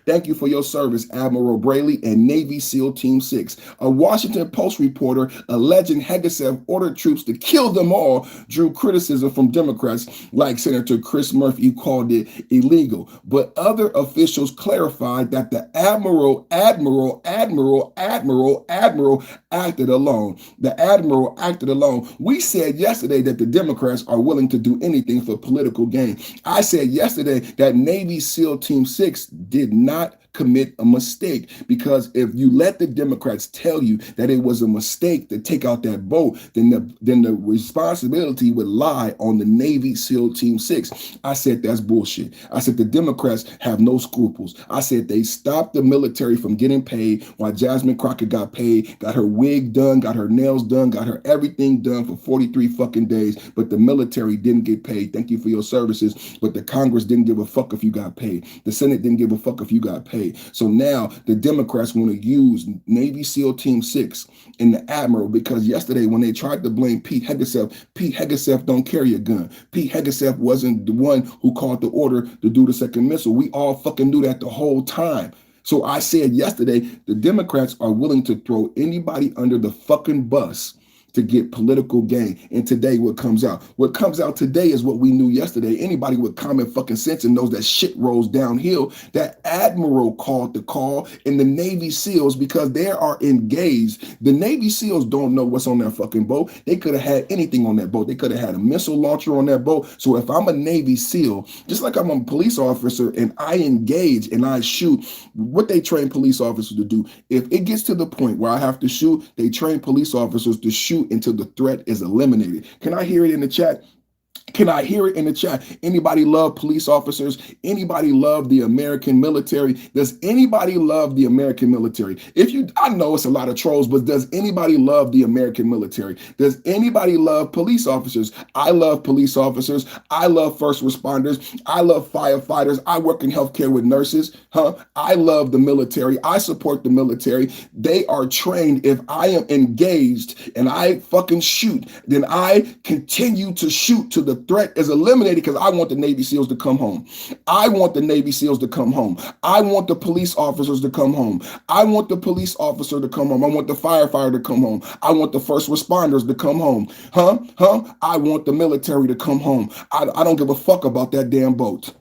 Speaker 1: Thank you for your service, Admiral Braley and Navy SEAL Team 6. A Washington Post reporter alleging Hegeseth ordered troops to kill them all drew criticism from Democrats like Senator Chris Murphy, who called it illegal. But other officials clarified that the admiral acted alone. The admiral acted alone. We said yesterday that the Democrats are willing to do anything for political gain. I said yesterday that Navy SEAL Team 6 did not commit a mistake, because if you let the Democrats tell you that it was a mistake to take out that boat, then the responsibility would lie on the Navy SEAL Team 6. I said that's bullshit. I said the Democrats have no scruples. I said they stopped the military from getting paid while Jasmine Crockett got paid, got her wig done, got her nails done, got her everything done for 43 fucking days, but the military didn't get paid. Thank you for your services, but the Congress didn't give a fuck if you got paid. The Senate didn't give a fuck if you got paid. So now the Democrats want to use Navy SEAL Team 6 and the Admiral, because yesterday when they tried to blame Pete Hegeseth don't carry a gun. Pete Hegeseth wasn't the one who called the order to do the second missile. We all fucking knew that the whole time. So I said yesterday, the Democrats are willing to throw anybody under the fucking bus to get political gain. And today what comes out? What comes out today is what we knew yesterday. Anybody with common fucking sense and knows that shit rolls downhill, that Admiral called the call in the Navy SEALs, because they are engaged. The Navy SEAls don't know what's on that fucking boat. They could have had anything on that boat. They could have had a missile launcher on that boat. So if I'm a Navy SEAL, just like I'm a police officer and I engage and I shoot, what they train police officers to do, if it gets to the point where I have to shoot, they train police officers to shoot until the threat is eliminated. Can I hear it in the chat? Can I hear it in the chat? Anybody love police officers? Anybody love the American military? Does anybody love the American military? I know it's a lot of trolls, but does anybody love the American military? Does anybody love police officers? I love police officers. I love first responders. I love firefighters. I work in healthcare with nurses. I love the military. I support the military. They are trained. If I am engaged and I fucking shoot, then I continue to shoot till the threat is eliminated, because I want the Navy SEALs to come home. I want the Navy SEAls to come home. I want the police officers to come home. I want the police officer to come home. I want the firefighter to come home. I want the first responders to come home. I want the military to come home. I don't give a fuck about that damn boat.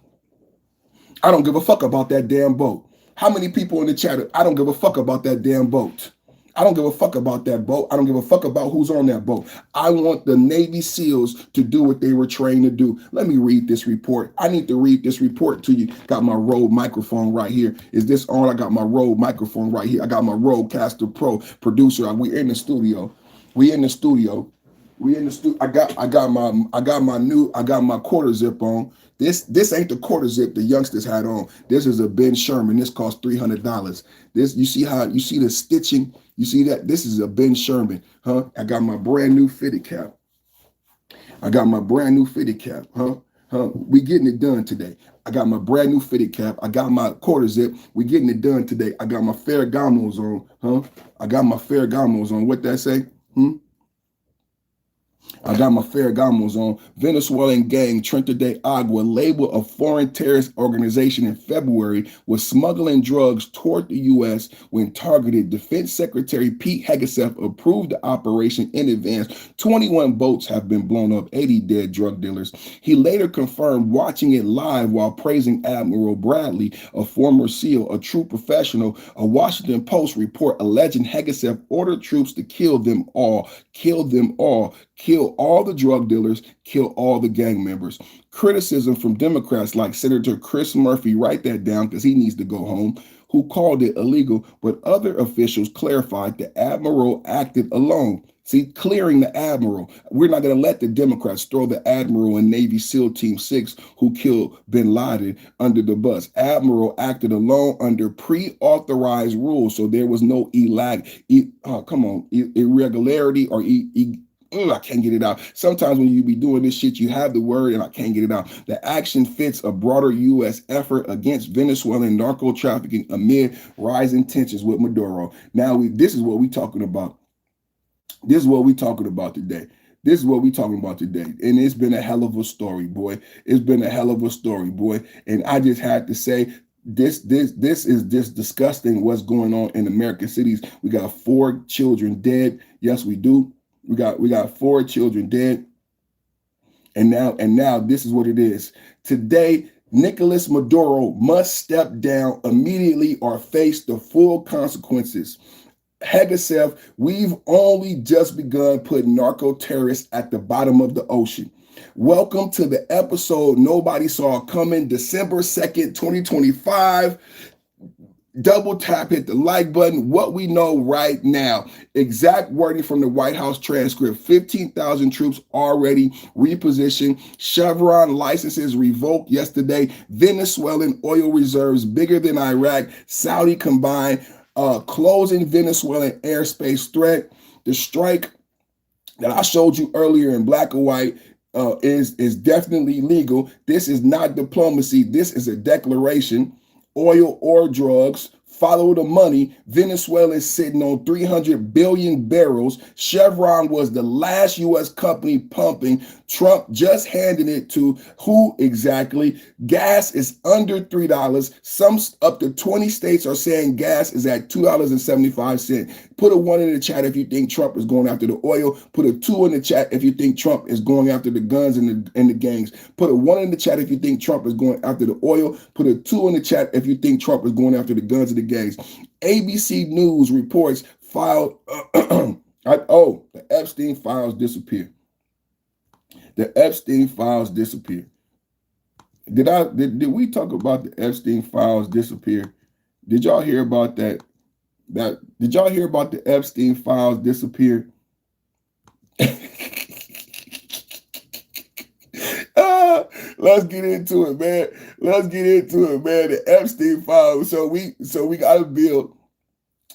Speaker 1: I don't give a fuck about that damn boat. How many people in the chat? I don't give a fuck about that damn boat. I don't give a fuck about that boat. I don't give a fuck about who's on that boat. I want the Navy SEALs to do what they were trained to do. Let me read this report. I need to read this report to you. Got my Rode microphone right here. Is this on? I got my Rode microphone right here. I got my Rodecaster Pro producer. We in the studio. We in the studio. I got my quarter zip on. This ain't the quarter zip the youngsters had on. This is a Ben Sherman. This cost $300. You see the stitching? You see that? This is a Ben Sherman, I got my brand new fitted cap. We getting it done today. I got my brand new fitted cap. I got my quarter zip. We getting it done today. I got my Ferragamos on, I got my Ferragamos on. What that say? I got my Ferragamos on. Venezuelan gang Trenta de Agua, labeled a foreign terrorist organization in February, was smuggling drugs toward the U.S. when targeted. Defense Secretary Pete Hegeseth approved the operation in advance. 21 boats have been blown up, 80 dead drug dealers. He later confirmed watching it live while praising Admiral Bradley, a former SEAL, a true professional. A Washington Post report alleging Hegeseth ordered troops to kill them all, kill all the drug dealers, kill all the gang members. Criticism from Democrats like Senator Chris Murphy, write that down because he needs to go home, who called it illegal, but other officials clarified the Admiral acted alone. See, clearing the Admiral. We're not going to let the Democrats throw the Admiral and Navy SEAL Team 6 who killed bin Laden under the bus. Admiral acted alone under pre-authorized rules, so there was no irregularity or I can't get it out. Sometimes when you be doing this shit, you have the word and I can't get it out. The action fits a broader U.S. effort against Venezuelan narco trafficking amid rising tensions with Maduro. Now, this is what we're talking about. This is what we're talking about today. This is what we're talking about today. And it's been a hell of a story, boy. It's been a hell of a story, boy. And I just had to say, This is just disgusting what's going on in American cities. We got 4 children dead. Yes, we do. We got 4 children dead. And now this is what it is. Today, Nicolas Maduro must step down immediately or face the full consequences. Hegeseth, we've only just begun putting narco-terrorists at the bottom of the ocean. Welcome to the episode nobody saw coming, December 2nd, 2025. Double tap, hit the like button. What we know right now. Exact wording from the White House transcript. 15,000 troops already repositioned. Chevron licenses revoked yesterday. Venezuelan oil reserves bigger than Iraq. Saudi combined. Closing Venezuelan airspace threat. The strike that I showed you earlier in black and white is definitely legal. This is not diplomacy. This is a declaration. Oil or drugs, follow the money. Venezuela is sitting on 300 billion barrels. Chevron was the last U.S. company pumping. Trump just handed it to who exactly? Gas is under $3. Some up to 20 states are saying gas is at $2.75. Put a 1 in the chat if you think Trump is going after the oil. Put a 2 in the chat if you think Trump is going after the guns and the gangs. Put a 1 in the chat if you think Trump is going after the oil. Put a 2 in the chat if you think Trump is going after the guns and the gangs. ABC News reports filed. The Epstein files disappear. The Epstein files disappear. Did we talk about the Epstein files disappear? Did y'all hear about that? Did y'all hear about the Epstein files disappear? Let's get into it, man. Let's get into it, man. The Epstein files. So we got a bill,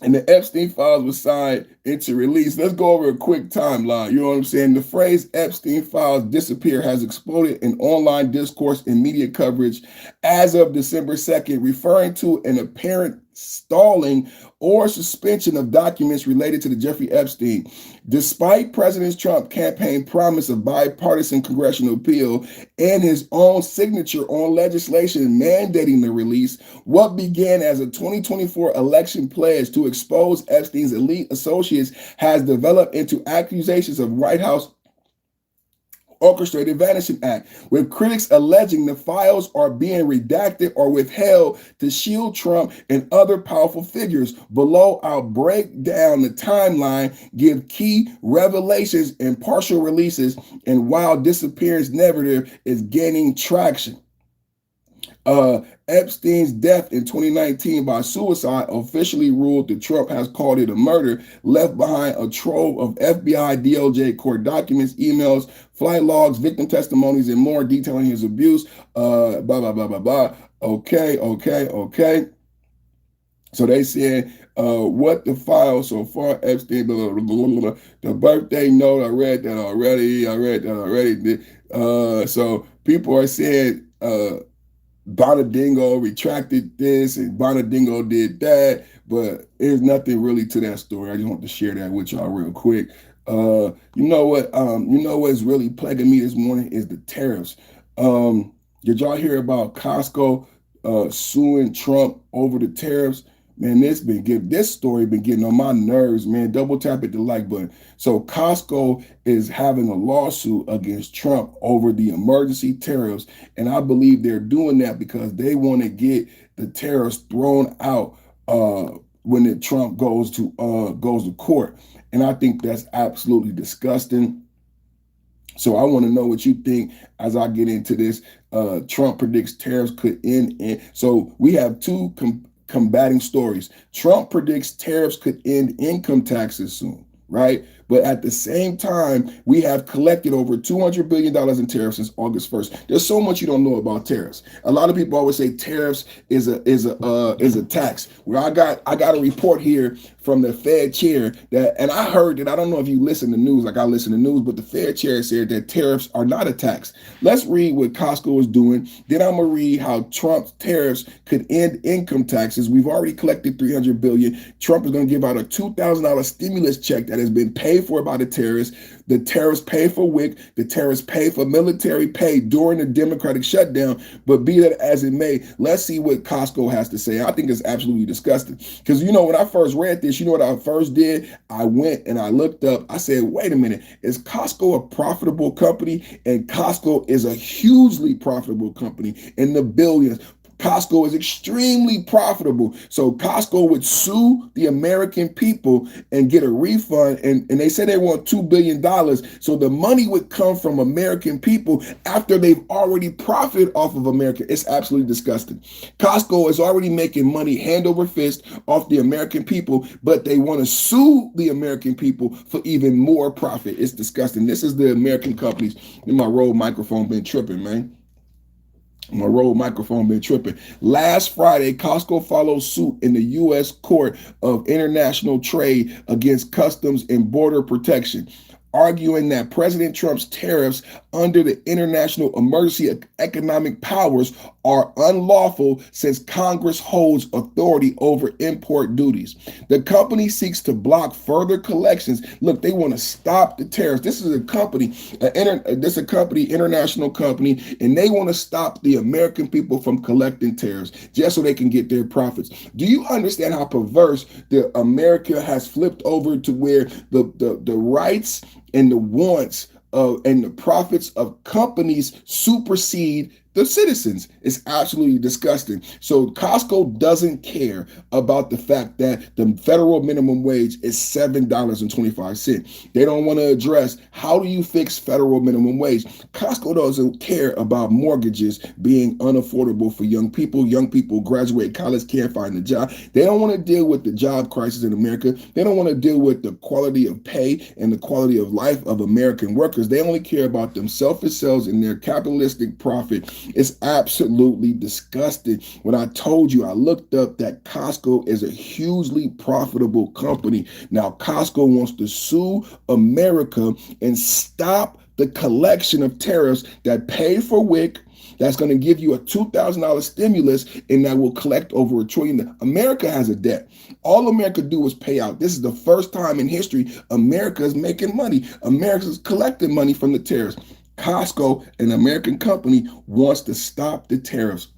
Speaker 1: and the Epstein files was signed into release. Let's go over a quick timeline. You know what I'm saying? The phrase Epstein files disappear has exploded in online discourse and media coverage as of December 2nd, referring to an apparent stalling or suspension of documents related to the Jeffrey Epstein. Despite President Trump's campaign promise of bipartisan congressional appeal and his own signature on legislation mandating the release, what began as a 2024 election pledge to expose Epstein's elite associates has developed into accusations of White House Orchestrated Vanishing Act, with critics alleging the files are being redacted or withheld to shield Trump and other powerful figures. Below, I'll break down the timeline, give key revelations and partial releases, and while disappearance narrative is gaining traction. Epstein's death in 2019 by suicide officially ruled that Trump has called it a murder, left behind a trove of FBI, DOJ court documents, emails, flight logs, victim testimonies, and more detailing his abuse. Blah, blah, blah, blah, blah. Okay. So they said, what the file so far, Epstein, blah, blah, blah, blah, blah. The birthday note, I read that already. So people are saying, Bonadingo retracted this and Bonadingo did that, but there's nothing really to that story. I just want to share that with y'all real quick. You know what's really plaguing me this morning is the tariffs. Did y'all hear about Costco suing Trump over the tariffs? Man, this story been getting on my nerves, man. Double tap at the like button. So Costco is having a lawsuit against Trump over the emergency tariffs, and I believe they're doing that because they want to get the tariffs thrown out when Trump goes to court. And I think that's absolutely disgusting. So I want to know what you think as I get into this. Trump predicts tariffs could end. So we have two combating stories. Trump predicts tariffs could end income taxes soon, right? But at the same time, we have collected over $200 billion in tariffs since August 1st. There's so much you don't know about tariffs. A lot of people always say tariffs is a tax. Well, I got a report here from the Fed chair that, and I heard that, I don't know if you listen to news like I listen to news, but the Fed chair said that tariffs are not a tax. Let's read what Costco is doing. Then I'm gonna read how Trump's tariffs could end income taxes. We've already collected $300 billion. Trump is gonna give out a $2,000 stimulus check that has been paid paid for by the terrorists. The terrorists pay for WIC. The terrorists pay for military pay during the Democratic shutdown. But be that as it may, let's see what Costco has to say. I think it's absolutely disgusting. Because, when I first read this, what I first did? I went and I looked up. I said, wait a minute, is Costco a profitable company? And Costco is a hugely profitable company in the billions. Costco is extremely profitable. So Costco would sue the American people and get a refund. And they said they want $2 billion. So the money would come from American people after they've already profited off of America. It's absolutely disgusting. Costco is already making money hand over fist off the American people, but they want to sue the American people for even more profit. It's disgusting. This is the American companies. And my Rode microphone been tripping, man. My Rode microphone been tripping. Last Friday, Costco followed suit in the U.S. Court of International Trade against Customs and Border Protection, arguing that President Trump's tariffs under the International Emergency Economic Powers are unlawful since Congress holds authority over import duties. The company seeks to block further collections. Look, they want to stop the tariffs. This is a company, international company, and they want to stop the American people from collecting tariffs just so they can get their profits. Do you understand how perverse America has flipped over to where the rights and the wants and the profits of companies supersede the citizens? Is absolutely disgusting. So Costco doesn't care about the fact that the federal minimum wage is $7.25. They don't want to address how do you fix federal minimum wage. Costco doesn't care about mortgages being unaffordable for young people. Young people graduate college, can't find a job. They don't want to deal with the job crisis in America. They don't want to deal with the quality of pay and the quality of life of American workers. They only care about them selfish selves and their capitalistic profit. It's absolutely disgusting. When I told you, I looked up that Costco is a hugely profitable company. Now, Costco wants to sue America and stop the collection of tariffs that pay for WIC. That's going to give you a $2,000 stimulus, and that will collect over $1 trillion. America has a debt. All America do is pay out. This is the first time in history America is making money. America is collecting money from the tariffs. Costco, an American company, wants to stop the tariffs.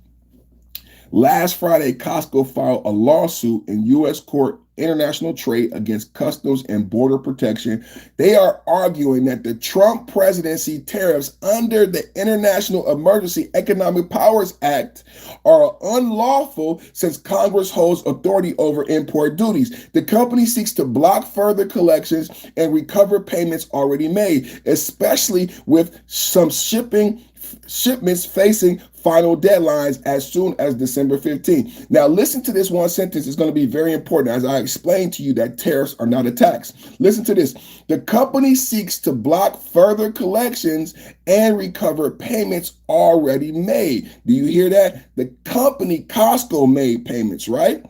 Speaker 1: Last Friday, Costco filed a lawsuit in U.S. Court International Trade against Customs and Border Protection. They are arguing that the Trump presidency tariffs under the International Emergency Economic Powers Act are unlawful since Congress holds authority over import duties. The company seeks to block further collections and recover payments already made, especially with some shipments facing final deadlines as soon as December 15th. Now, listen to this one sentence. It's going to be very important as I explain to you that tariffs are not a tax. Listen to this. The company seeks to block further collections and recover payments already made. Do you hear that? The company, Costco, made payments, right?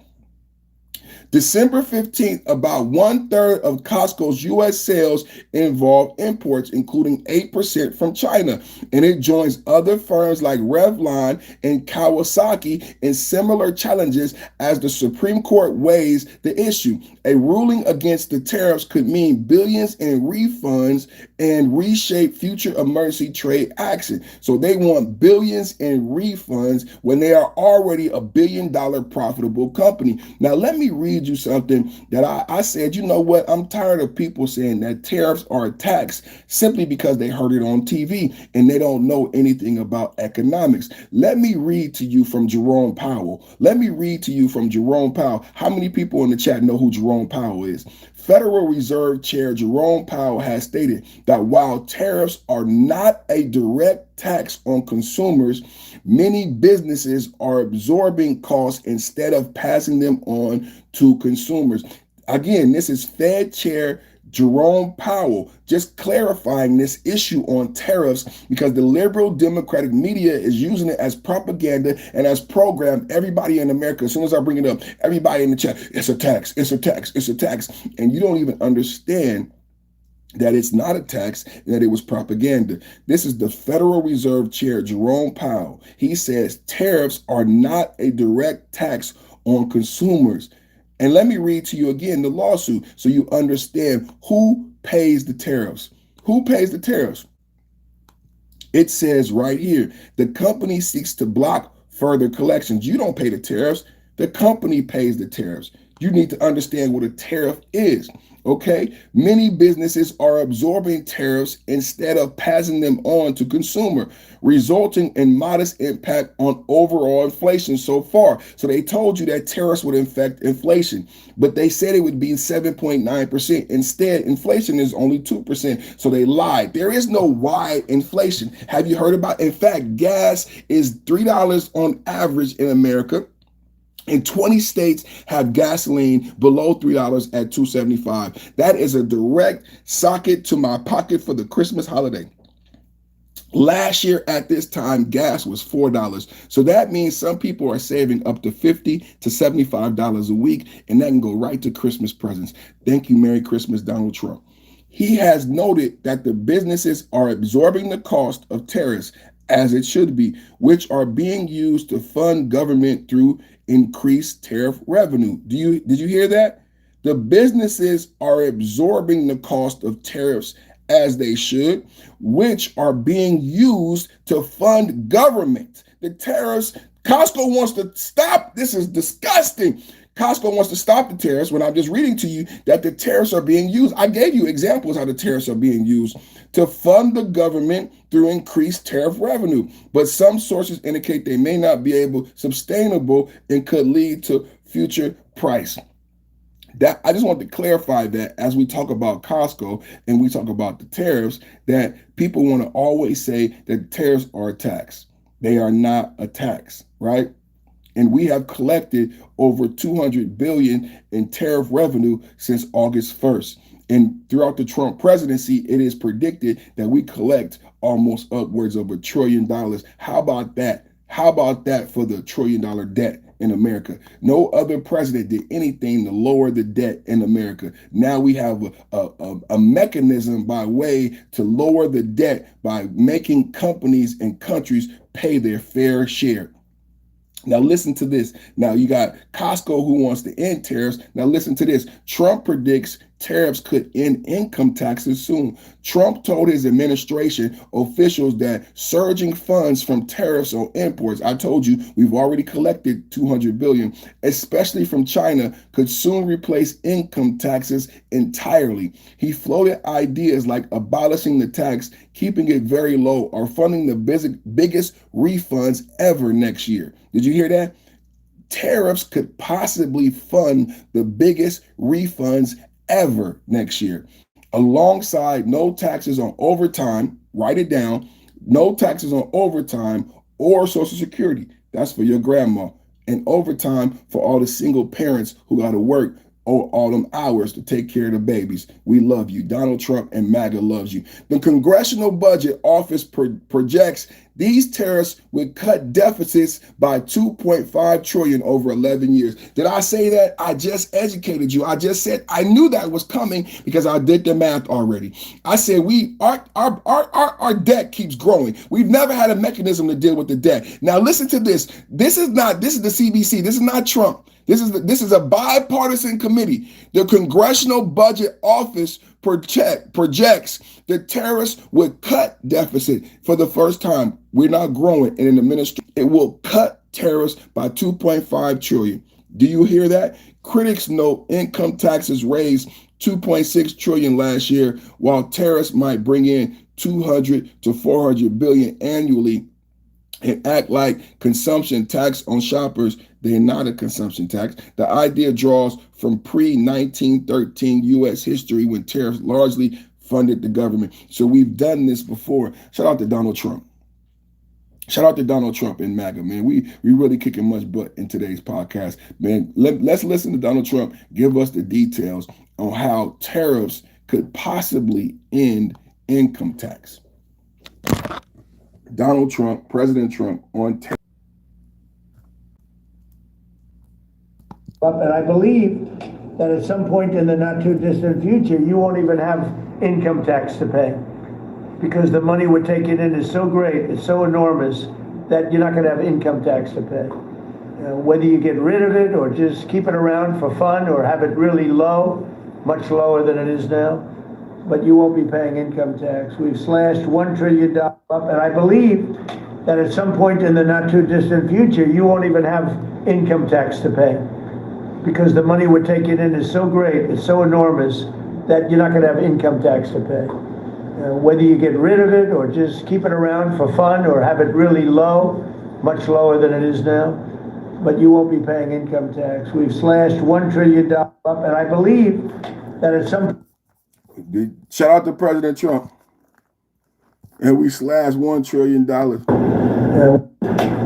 Speaker 1: December 15th, about 1/3 of Costco's U.S. sales involve imports, including 8% from China. And it joins other firms like Revlon and Kawasaki in similar challenges as the Supreme Court weighs the issue. A ruling against the tariffs could mean billions in refunds and reshape future emergency trade action. So they want billions in refunds when they are already a $1 billion profitable company. Now, let me read you something that I said, you know what? I'm tired of people saying that tariffs are a tax simply because they heard it on TV and they don't know anything about economics. Let me read to you from Jerome Powell. Let me read to you from Jerome Powell. How many people in the chat know who Jerome Powell is? Federal Reserve Chair Jerome Powell has stated that while tariffs are not a direct tax on consumers, many businesses are absorbing costs instead of passing them on to consumers. Again, this is Fed Chair Jerome Powell just clarifying this issue on tariffs because the liberal Democratic media is using it as propaganda and as programmed everybody in America. As soon as I bring it up, everybody in the chat, it's a tax, it's a tax, it's a tax. And you don't even understand that it's not a tax, that it was propaganda. This is the Federal Reserve Chair, Jerome Powell. He says tariffs are not a direct tax on consumers. And let me read to you again the lawsuit so you understand who pays the tariffs? Who pays the tariffs? It says right here, the company seeks to block further collections. You don't pay the tariffs. The company pays the tariffs. You need to understand what a tariff is. Okay, many businesses are absorbing tariffs instead of passing them on to consumer, resulting in modest impact on overall inflation so far. So they told you that tariffs would affect inflation, but they said it would be 7.9%. Instead, inflation is only 2%. So they lied. There is no wide inflation. Have you heard about? In fact, gas is $3 on average in America. And 20 states have gasoline below $3 at $2.75. That is a direct socket to my pocket for the Christmas holiday. Last year at this time, gas was $4. So that means some people are saving up to $50 to $75 a week, and that can go right to Christmas presents. Thank you, Merry Christmas, Donald Trump. He has noted that the businesses are absorbing the cost of tariffs, as it should be, which are being used to fund government through increased tariff revenue. Did you hear that? The businesses are absorbing the cost of tariffs as they should, which are being used to fund government. The tariffs, Costco wants to stop. This is disgusting. Costco wants to stop the tariffs when I'm just reading to you that the tariffs are being used. I gave you examples how the tariffs are being used to fund the government through increased tariff revenue. But some sources indicate they may not be sustainable and could lead to future price. That I just want to clarify that as we talk about Costco and we talk about the tariffs, that people want to always say that tariffs are a tax. They are not a tax, right? And we have collected over $200 billion in tariff revenue since August 1st. And throughout the Trump presidency, it is predicted that we collect almost upwards of $1 trillion. How about that? How about that for the $1 trillion debt in America? No other president did anything to lower the debt in America. Now we have a mechanism by way to lower the debt by making companies and countries pay their fair share. Now listen to this. Now you got Costco who wants to end tariffs. Now listen to this. Trump predicts tariffs could end income taxes soon. Trump told his administration officials that surging funds from tariffs on imports, I told you we've already collected $200 billion, especially from China, could soon replace income taxes entirely. He floated ideas like abolishing the tax, keeping it very low, or funding the biggest refunds ever next year. Did you hear that? Tariffs could possibly fund the biggest refunds ever next year, alongside no taxes on overtime. Write it down. No taxes on overtime or Social Security. That's for your grandma. And overtime for all the single parents who got to work all them hours to take care of the babies. We love you. Donald Trump and MAGA loves you. The Congressional Budget Office projects these tariffs would cut deficits by $2.5 trillion over 11 years. Did I say that? I just educated you. I just said I knew that was coming because I did the math already. I said our debt keeps growing. We've never had a mechanism to deal with the debt. Now listen to this. This is the CBC. This is not Trump. This is a bipartisan committee. The Congressional Budget Office projects the tariffs would cut deficit for the first time. We're not growing, and in the ministry, it will cut tariffs by $2.5 trillion. Do you hear that? Critics note income taxes raised $2.6 trillion last year, while tariffs might bring in $200 to $400 billion annually, and act like consumption tax on shoppers. They're not a consumption tax. The idea draws from pre-1913 U.S. history when tariffs largely funded the government. So we've done this before. Shout out to Donald Trump. Shout out to Donald Trump and MAGA, man. We really kicking much butt in today's podcast, man. Let's listen to Donald Trump give us the details on how tariffs could possibly end income tax. Donald Trump, President Trump on tariffs.
Speaker 14: And I believe that at some point in the not too distant future, you won't even have income tax to pay because the money we're taking in is so great, it's so enormous that you're not going to have income tax to pay. Whether you get rid of it or just keep it around for fun or have it really low, much lower than it is now, but you won't be paying income tax. We've slashed $1 trillion up, and I believe that at some point in the not too distant future, you won't even have income tax to pay because the money we're taking in is so great, it's so enormous that you're not going to have income tax to pay. Whether you get rid of it or just keep it around for fun or have it really low, much lower than it is now, but you won't be paying income tax. We've slashed $1 trillion up, and I believe that at some
Speaker 1: shout out to President Trump. And we slashed $1 trillion.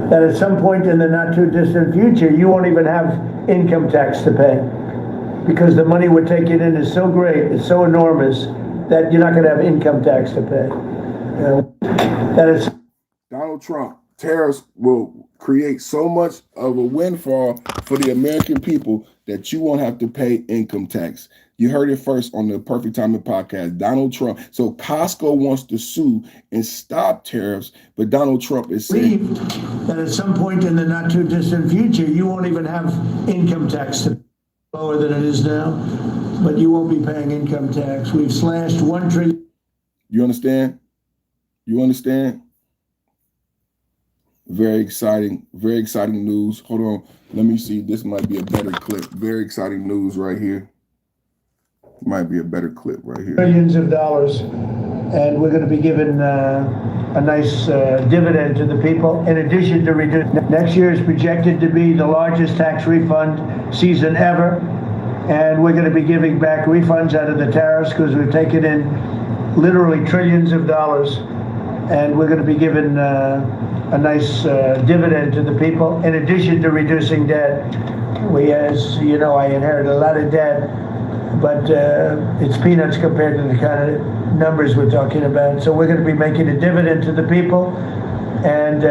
Speaker 14: That at some point in the not too distant future, you won't even have income tax to pay because the money we're taking in is so great, it's so enormous that you're not going to have income tax to pay. That is
Speaker 1: Donald Trump, tariffs will create so much of a windfall for the American people that you won't have to pay income tax. You heard it first on the Perfect Timing podcast. Donald Trump. So Costco wants to sue and stop tariffs, but Donald Trump is saying
Speaker 14: that at some point in the not too distant future, you won't even have income tax to pay, lower than it is now, but you won't be paying income tax. We've slashed $1 trillion.
Speaker 1: You understand? You understand? Very exciting news. Hold on. Let me see. This might be a better clip. Very exciting news right here. Might be a better clip right here.
Speaker 14: Billions of dollars, and we're going to be given a nice dividend to the people. In addition to next year is projected to be the largest tax refund season ever, and we're going to be giving back refunds out of the tariffs because we've taken in literally trillions of dollars, and we're going to be given a nice dividend to the people. In addition to reducing debt, as you know, I inherited a lot of debt, but it's peanuts compared to the kind of numbers we're talking about. So we're going to be making a dividend to the people, and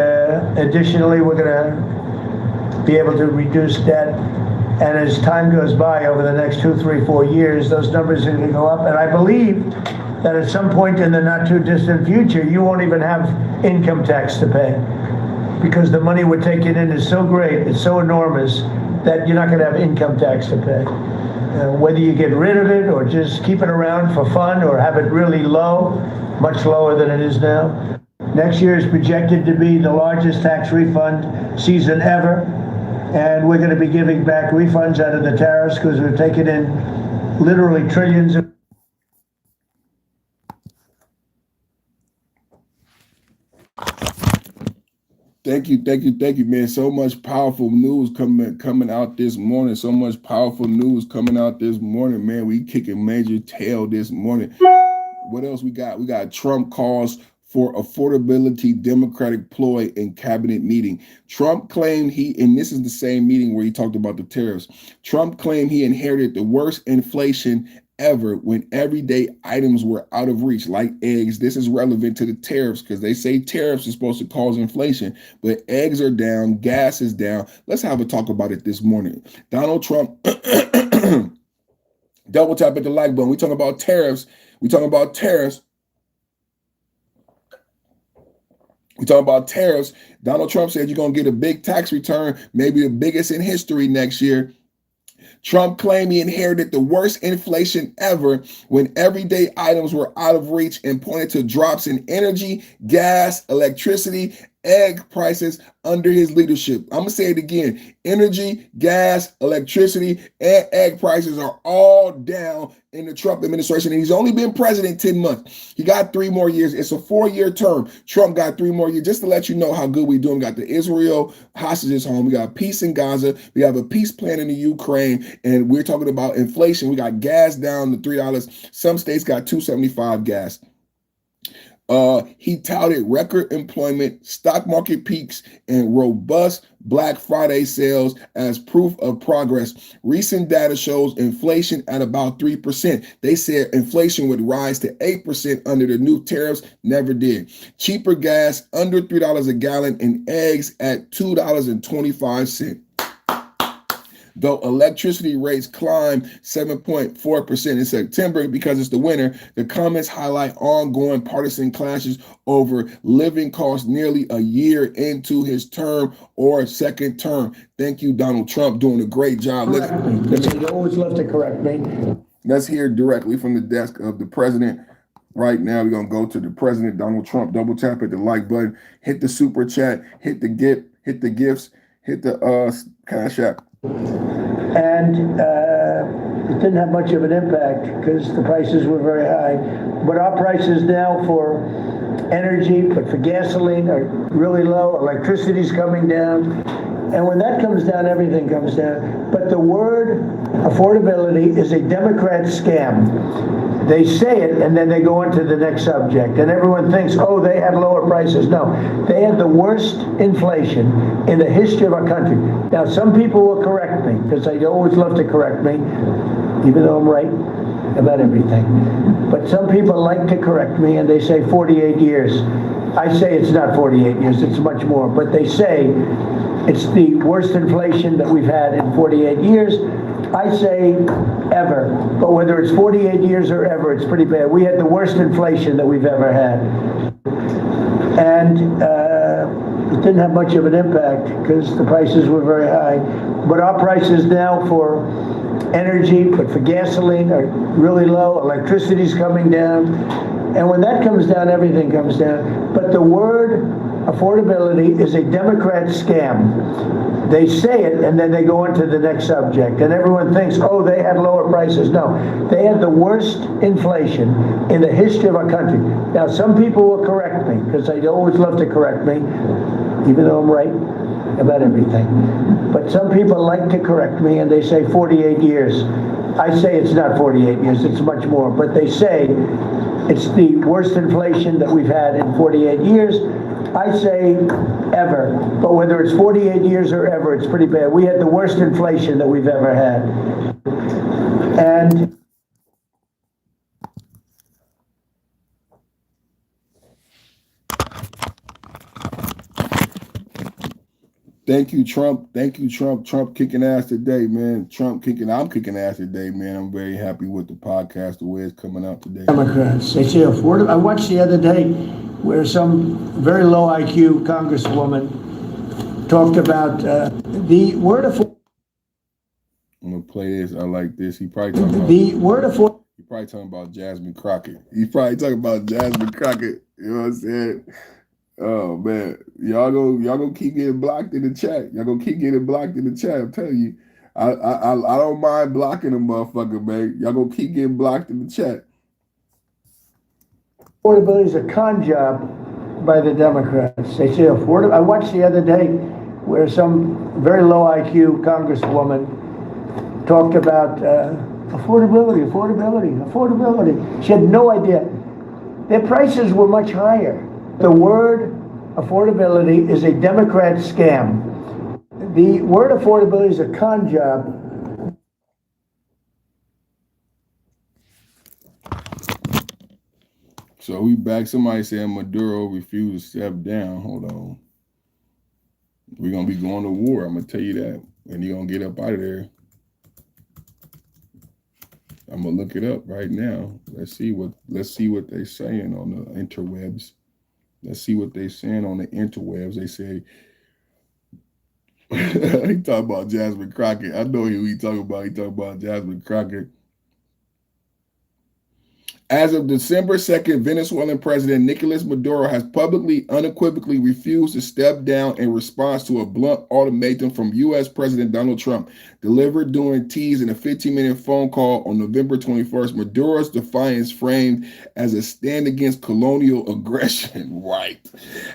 Speaker 14: additionally, we're going to be able to reduce debt. And as time goes by over the next 2, 3, 4 years, those numbers are going to go up. And I believe that at some point in the not too distant future, you won't even have income tax to pay because the money we're taking in is so great, it's so enormous that you're not going to have income tax to pay. Whether you get rid of it or just keep it around for fun or have it really low, much lower than it is now. Next year is projected to be the largest tax refund season ever, and we're going to be giving back refunds out of the tariffs because we've taken in literally trillions of.
Speaker 1: Thank you, man. So much powerful news coming out this morning. So much powerful news coming out this morning, man. We kicking major tail this morning. What else we got? We got Trump calls for affordability Democratic ploy in cabinet meeting. Trump claimed and this is the same meeting where he talked about the tariffs. Trump claimed he inherited the worst inflation ever when everyday items were out of reach, like eggs. This is relevant to the tariffs because they say tariffs are supposed to cause inflation, but eggs are down, gas is down. Let's have a talk about it this morning. Donald Trump, double tap at the like button. We talking about tariffs. We talking about tariffs. Donald Trump said you're going to get a big tax return, maybe the biggest in history next year. Trump claimed he inherited the worst inflation ever when everyday items were out of reach and pointed to drops in energy, gas, electricity, egg prices under his leadership. I'm going to say it again. Energy, gas, electricity, and egg prices are all down in the Trump administration. And he's only been president 10 months. He got 3 more years. It's a 4-year term. Trump got 3 more years. Just to let you know how good we're doing. We got the Israel hostages home. We got peace in Gaza. We have a peace plan in the Ukraine. And we're talking about inflation. We got gas down to $3. Some states got $2.75 gas. He touted record employment, stock market peaks, and robust Black Friday sales as proof of progress. Recent data shows inflation at about 3%. They said inflation would rise to 8% under the new tariffs, never did. Cheaper gas under $3 a gallon and eggs at $2.25. Though electricity rates climbed 7.4% in September because it's the winter, the comments highlight ongoing partisan clashes over living costs nearly a year into his term or second term. Thank you, Donald Trump, doing a great job.
Speaker 14: You always love to correct me.
Speaker 1: Let's hear directly from the desk of the president. Right now, we're gonna go to the president, Donald Trump. Double tap at the like button, hit the super chat, hit the gift, hit the gifts, hit the Cash App.
Speaker 14: And it didn't have much of an impact because the prices were very high. But our prices now for energy, but for gasoline are really low. Electricity's coming down. And when that comes down, everything comes down. But the word affordability is a Democrat scam. They say it and then they go on to the next subject. And everyone thinks, oh, they had lower prices. No, they had the worst inflation in the history of our country. Now, some people will correct me because I always love to correct me, even though I'm right about everything. But some people like to correct me and they say 48 years. I say it's not 48 years, it's much more. But they say it's the worst inflation that we've had in 48 years. I say ever, but whether it's 48 years or ever, it's pretty bad. We had the worst inflation that we've ever had. And it didn't have much of an impact because the prices were very high. But our prices now for energy, but for gasoline are really low. Electricity's coming down. And when that comes down, everything comes down. But the word affordability is a Democrat scam. They say it and then they go on to the next subject. And everyone thinks, oh, they had lower prices. No, they had the worst inflation in the history of our country. Now, some people will correct me because I always love to correct me, even though I'm right about everything. But some people like to correct me and they say 48 years. I say it's not 48 years, it's much more. But they say it's the worst inflation that we've had in 48 years. I say ever, but whether it's 48 years or ever, it's pretty bad. We had the worst inflation that we've ever had. And
Speaker 1: Thank you, Trump. Thank you, Trump. Trump kicking ass today, man. I'm kicking ass today, man. I'm very happy with the podcast, the way it's coming out today.
Speaker 14: Democrats, they say affordable. I watched the other day where some very low IQ congresswoman talked about the word affordable.
Speaker 1: I'm gonna play this. I like this. He probably talking about
Speaker 14: the word affordable.
Speaker 1: He probably talking about Jasmine Crockett. He's probably talking about Jasmine Crockett. You know what I'm saying? Oh man, y'all gonna keep getting blocked in the chat. Y'all gonna keep getting blocked in the chat. I'm telling you, I don't mind blocking a motherfucker, man. Y'all gonna keep getting blocked in the chat.
Speaker 14: Affordability is a con job by the Democrats. They say affordable. I watched the other day where some very low IQ congresswoman talked about affordability. She had no idea. Their prices were much higher. The word affordability is a Democrat scam. The word affordability is a con job.
Speaker 1: So we back. Somebody saying Maduro refused to step down. Hold on. We're gonna be going to war. I'm gonna tell you that. And you're gonna get up out of there. I'm gonna look it up right now. Let's see what they're saying on the interwebs. Let's see what they're saying on the interwebs. They say he talking about Jasmine Crockett. I know who he talking about. He talking about Jasmine Crockett. As of December 2nd, Venezuelan President Nicolas Maduro has publicly, unequivocally refused to step down in response to a blunt ultimatum from U.S. President Donald Trump, delivered during tease in a 15-minute phone call on November 21st. Maduro's defiance, framed as a stand against colonial aggression, right,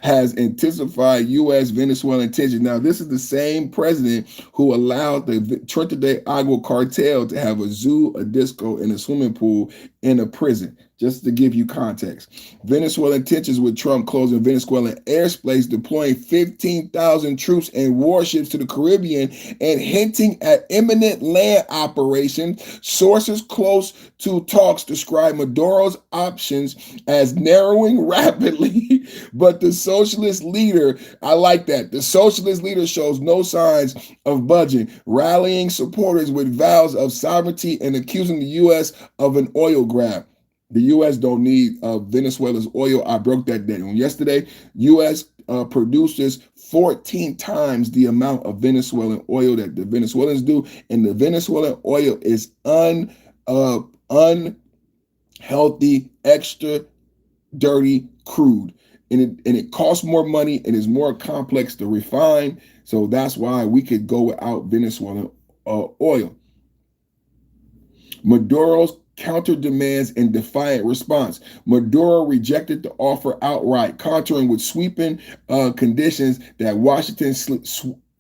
Speaker 1: has intensified U.S. Venezuelan tensions. Now, this is the same president who allowed the Trenta de Agua cartel to have a zoo, a disco, and a swimming pool in a prison, just to give you context. Venezuelan tensions with Trump closing Venezuelan airspace, deploying 15,000 troops and warships to the Caribbean, and hinting at imminent land operations. Sources close to talks describe Maduro's options as narrowing rapidly, but the socialist leader, I like that, the socialist leader shows no signs of budging, rallying supporters with vows of sovereignty and accusing the U.S. of an oil grab. The U.S. don't need Venezuela's oil. I broke that down yesterday. U.S. Produces 14 times the amount of Venezuelan oil that the Venezuelans do, and the Venezuelan oil is unhealthy, extra dirty crude. And it costs more money and is more complex to refine. So that's why we could go without Venezuelan oil. Maduro's counter demands and defiant response. Maduro rejected the offer outright, countering with sweeping conditions that Washington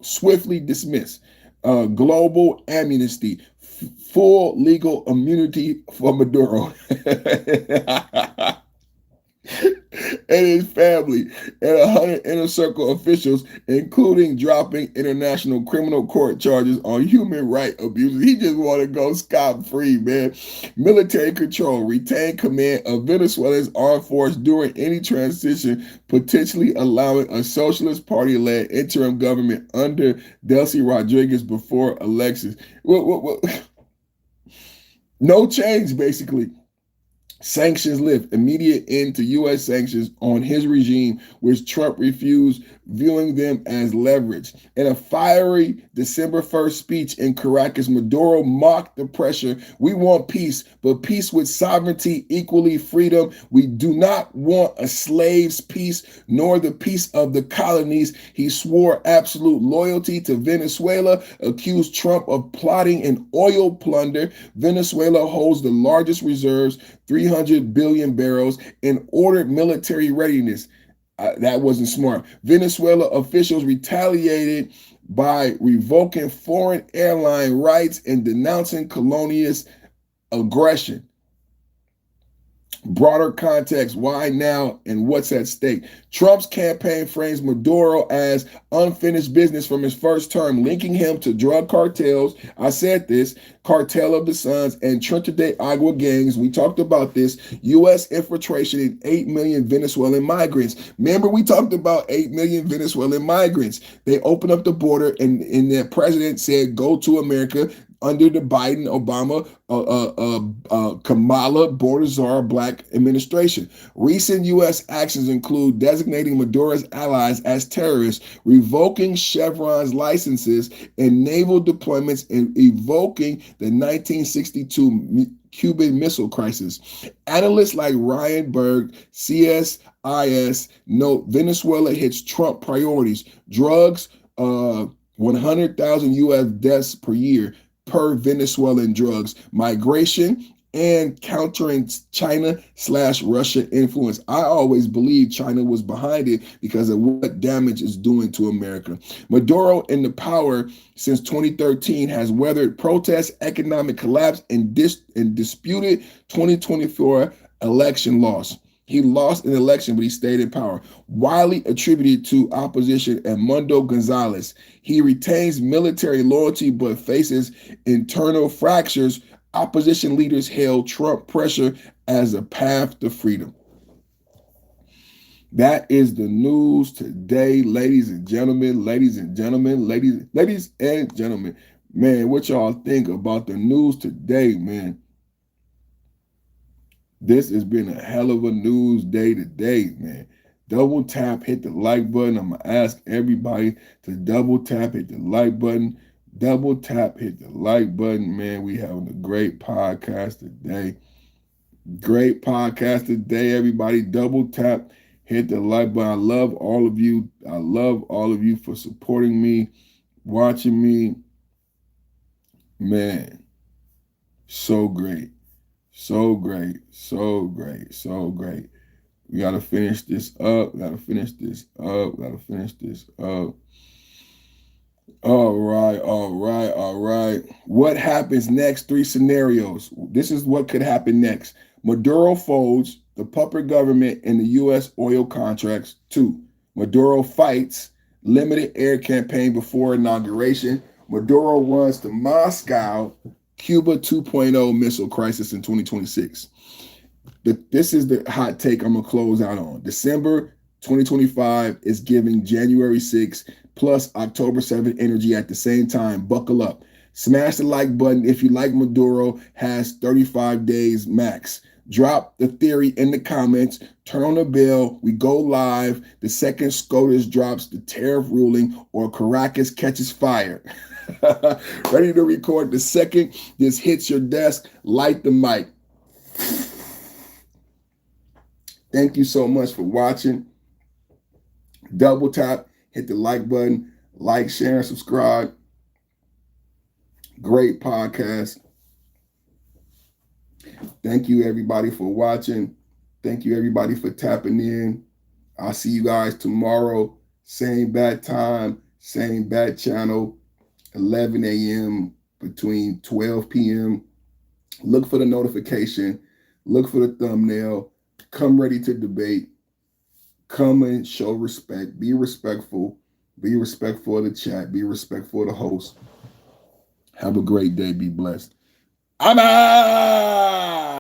Speaker 1: swiftly dismissed. Global amnesty, full legal immunity for Maduro and his family, and 100 inner circle officials, including dropping international criminal court charges on human rights abuses. He just want to go scot-free, man. Military control, retain command of Venezuela's armed force during any transition, potentially allowing a socialist party-led interim government under Delcy Rodriguez before elections. No change, basically. Sanctions lift, immediate end to U.S. sanctions on his regime, which Trump refused, viewing them as leverage. In a fiery December 1st speech in Caracas, Maduro mocked the pressure. We want peace, but peace with sovereignty, equally freedom. We do not want a slave's peace, nor the peace of the colonies. He swore absolute loyalty to Venezuela, accused Trump of plotting an oil plunder. Venezuela holds the largest reserves, 300 billion barrels, and ordered military readiness. That wasn't smart. Venezuela officials retaliated by revoking foreign airline rights and denouncing colonialist aggression. Broader context, why now and what's at stake? Trump's campaign frames Maduro as unfinished business from his first term, linking him to drug cartels. I said this, Cartel of the Suns and Trinidad de Agua gangs. We talked about this. U.S. infiltration in 8 million Venezuelan migrants. Remember, we talked about 8 million Venezuelan migrants. They opened up the border and their president said, go to America. Under the Biden, Obama, Kamala Bordazar Black administration. Recent U.S. actions include designating Maduro's allies as terrorists, revoking Chevron's licenses and naval deployments, and evoking the 1962 Cuban Missile Crisis. Analysts like Ryan Berg, CSIS, note Venezuela hits Trump priorities. Drugs, 100,000 U.S. deaths per year per Venezuelan drugs, migration, and countering China/Russia influence. I always believed China was behind it because of what damage it's doing to America. Maduro in the power since 2013 has weathered protests, economic collapse, and disputed 2024 election loss. He lost an election, but he stayed in power. Widely attributed to opposition Edmundo Gonzalez. He retains military loyalty, but faces internal fractures. Opposition leaders hail Trump pressure as a path to freedom. That is the news today, ladies and gentlemen, ladies and gentlemen, ladies and gentlemen. Man, what y'all think about the news today, man? This has been a hell of a news day today, man. Double tap, hit the like button. I'm going to ask everybody to double tap, hit the like button. Double tap, hit the like button. Man, we having a great podcast today. Great podcast today, everybody. Double tap, hit the like button. I love all of you. I love all of you for supporting me, watching me. Man, so great. So great, so great, so great. We got to finish this up. Got to finish this up. Got to finish this up. All right, all right, all right. What happens next? 3 scenarios. This is what could happen next. Maduro folds the puppet government and the U.S. oil contracts. 2, Maduro fights limited air campaign before inauguration. Maduro runs to Moscow. Cuba 2.0 missile crisis in 2026. This is the hot take I'm going to close out on. December 2025 is giving January 6th plus October 7th energy at the same time. Buckle up. Smash the like button if you like Maduro. Has 35 days max. Drop the theory in the comments. Turn on the bell. We go live the second SCOTUS drops the tariff ruling or Caracas catches fire. Ready to record the second this hits your desk. Light the mic. Thank you so much for watching. Double tap, hit the like button, like, share, and subscribe. Great podcast. Thank you, everybody, for watching. Thank you, everybody, for tapping in. I'll see you guys tomorrow. Same bat time, same bat channel, 11 a.m. between 12 p.m. Look for the notification. Look for the thumbnail. Come ready to debate. Come and show respect. Be respectful. Be respectful of the chat. Be respectful of the host. Have a great day. Be blessed. I'm out.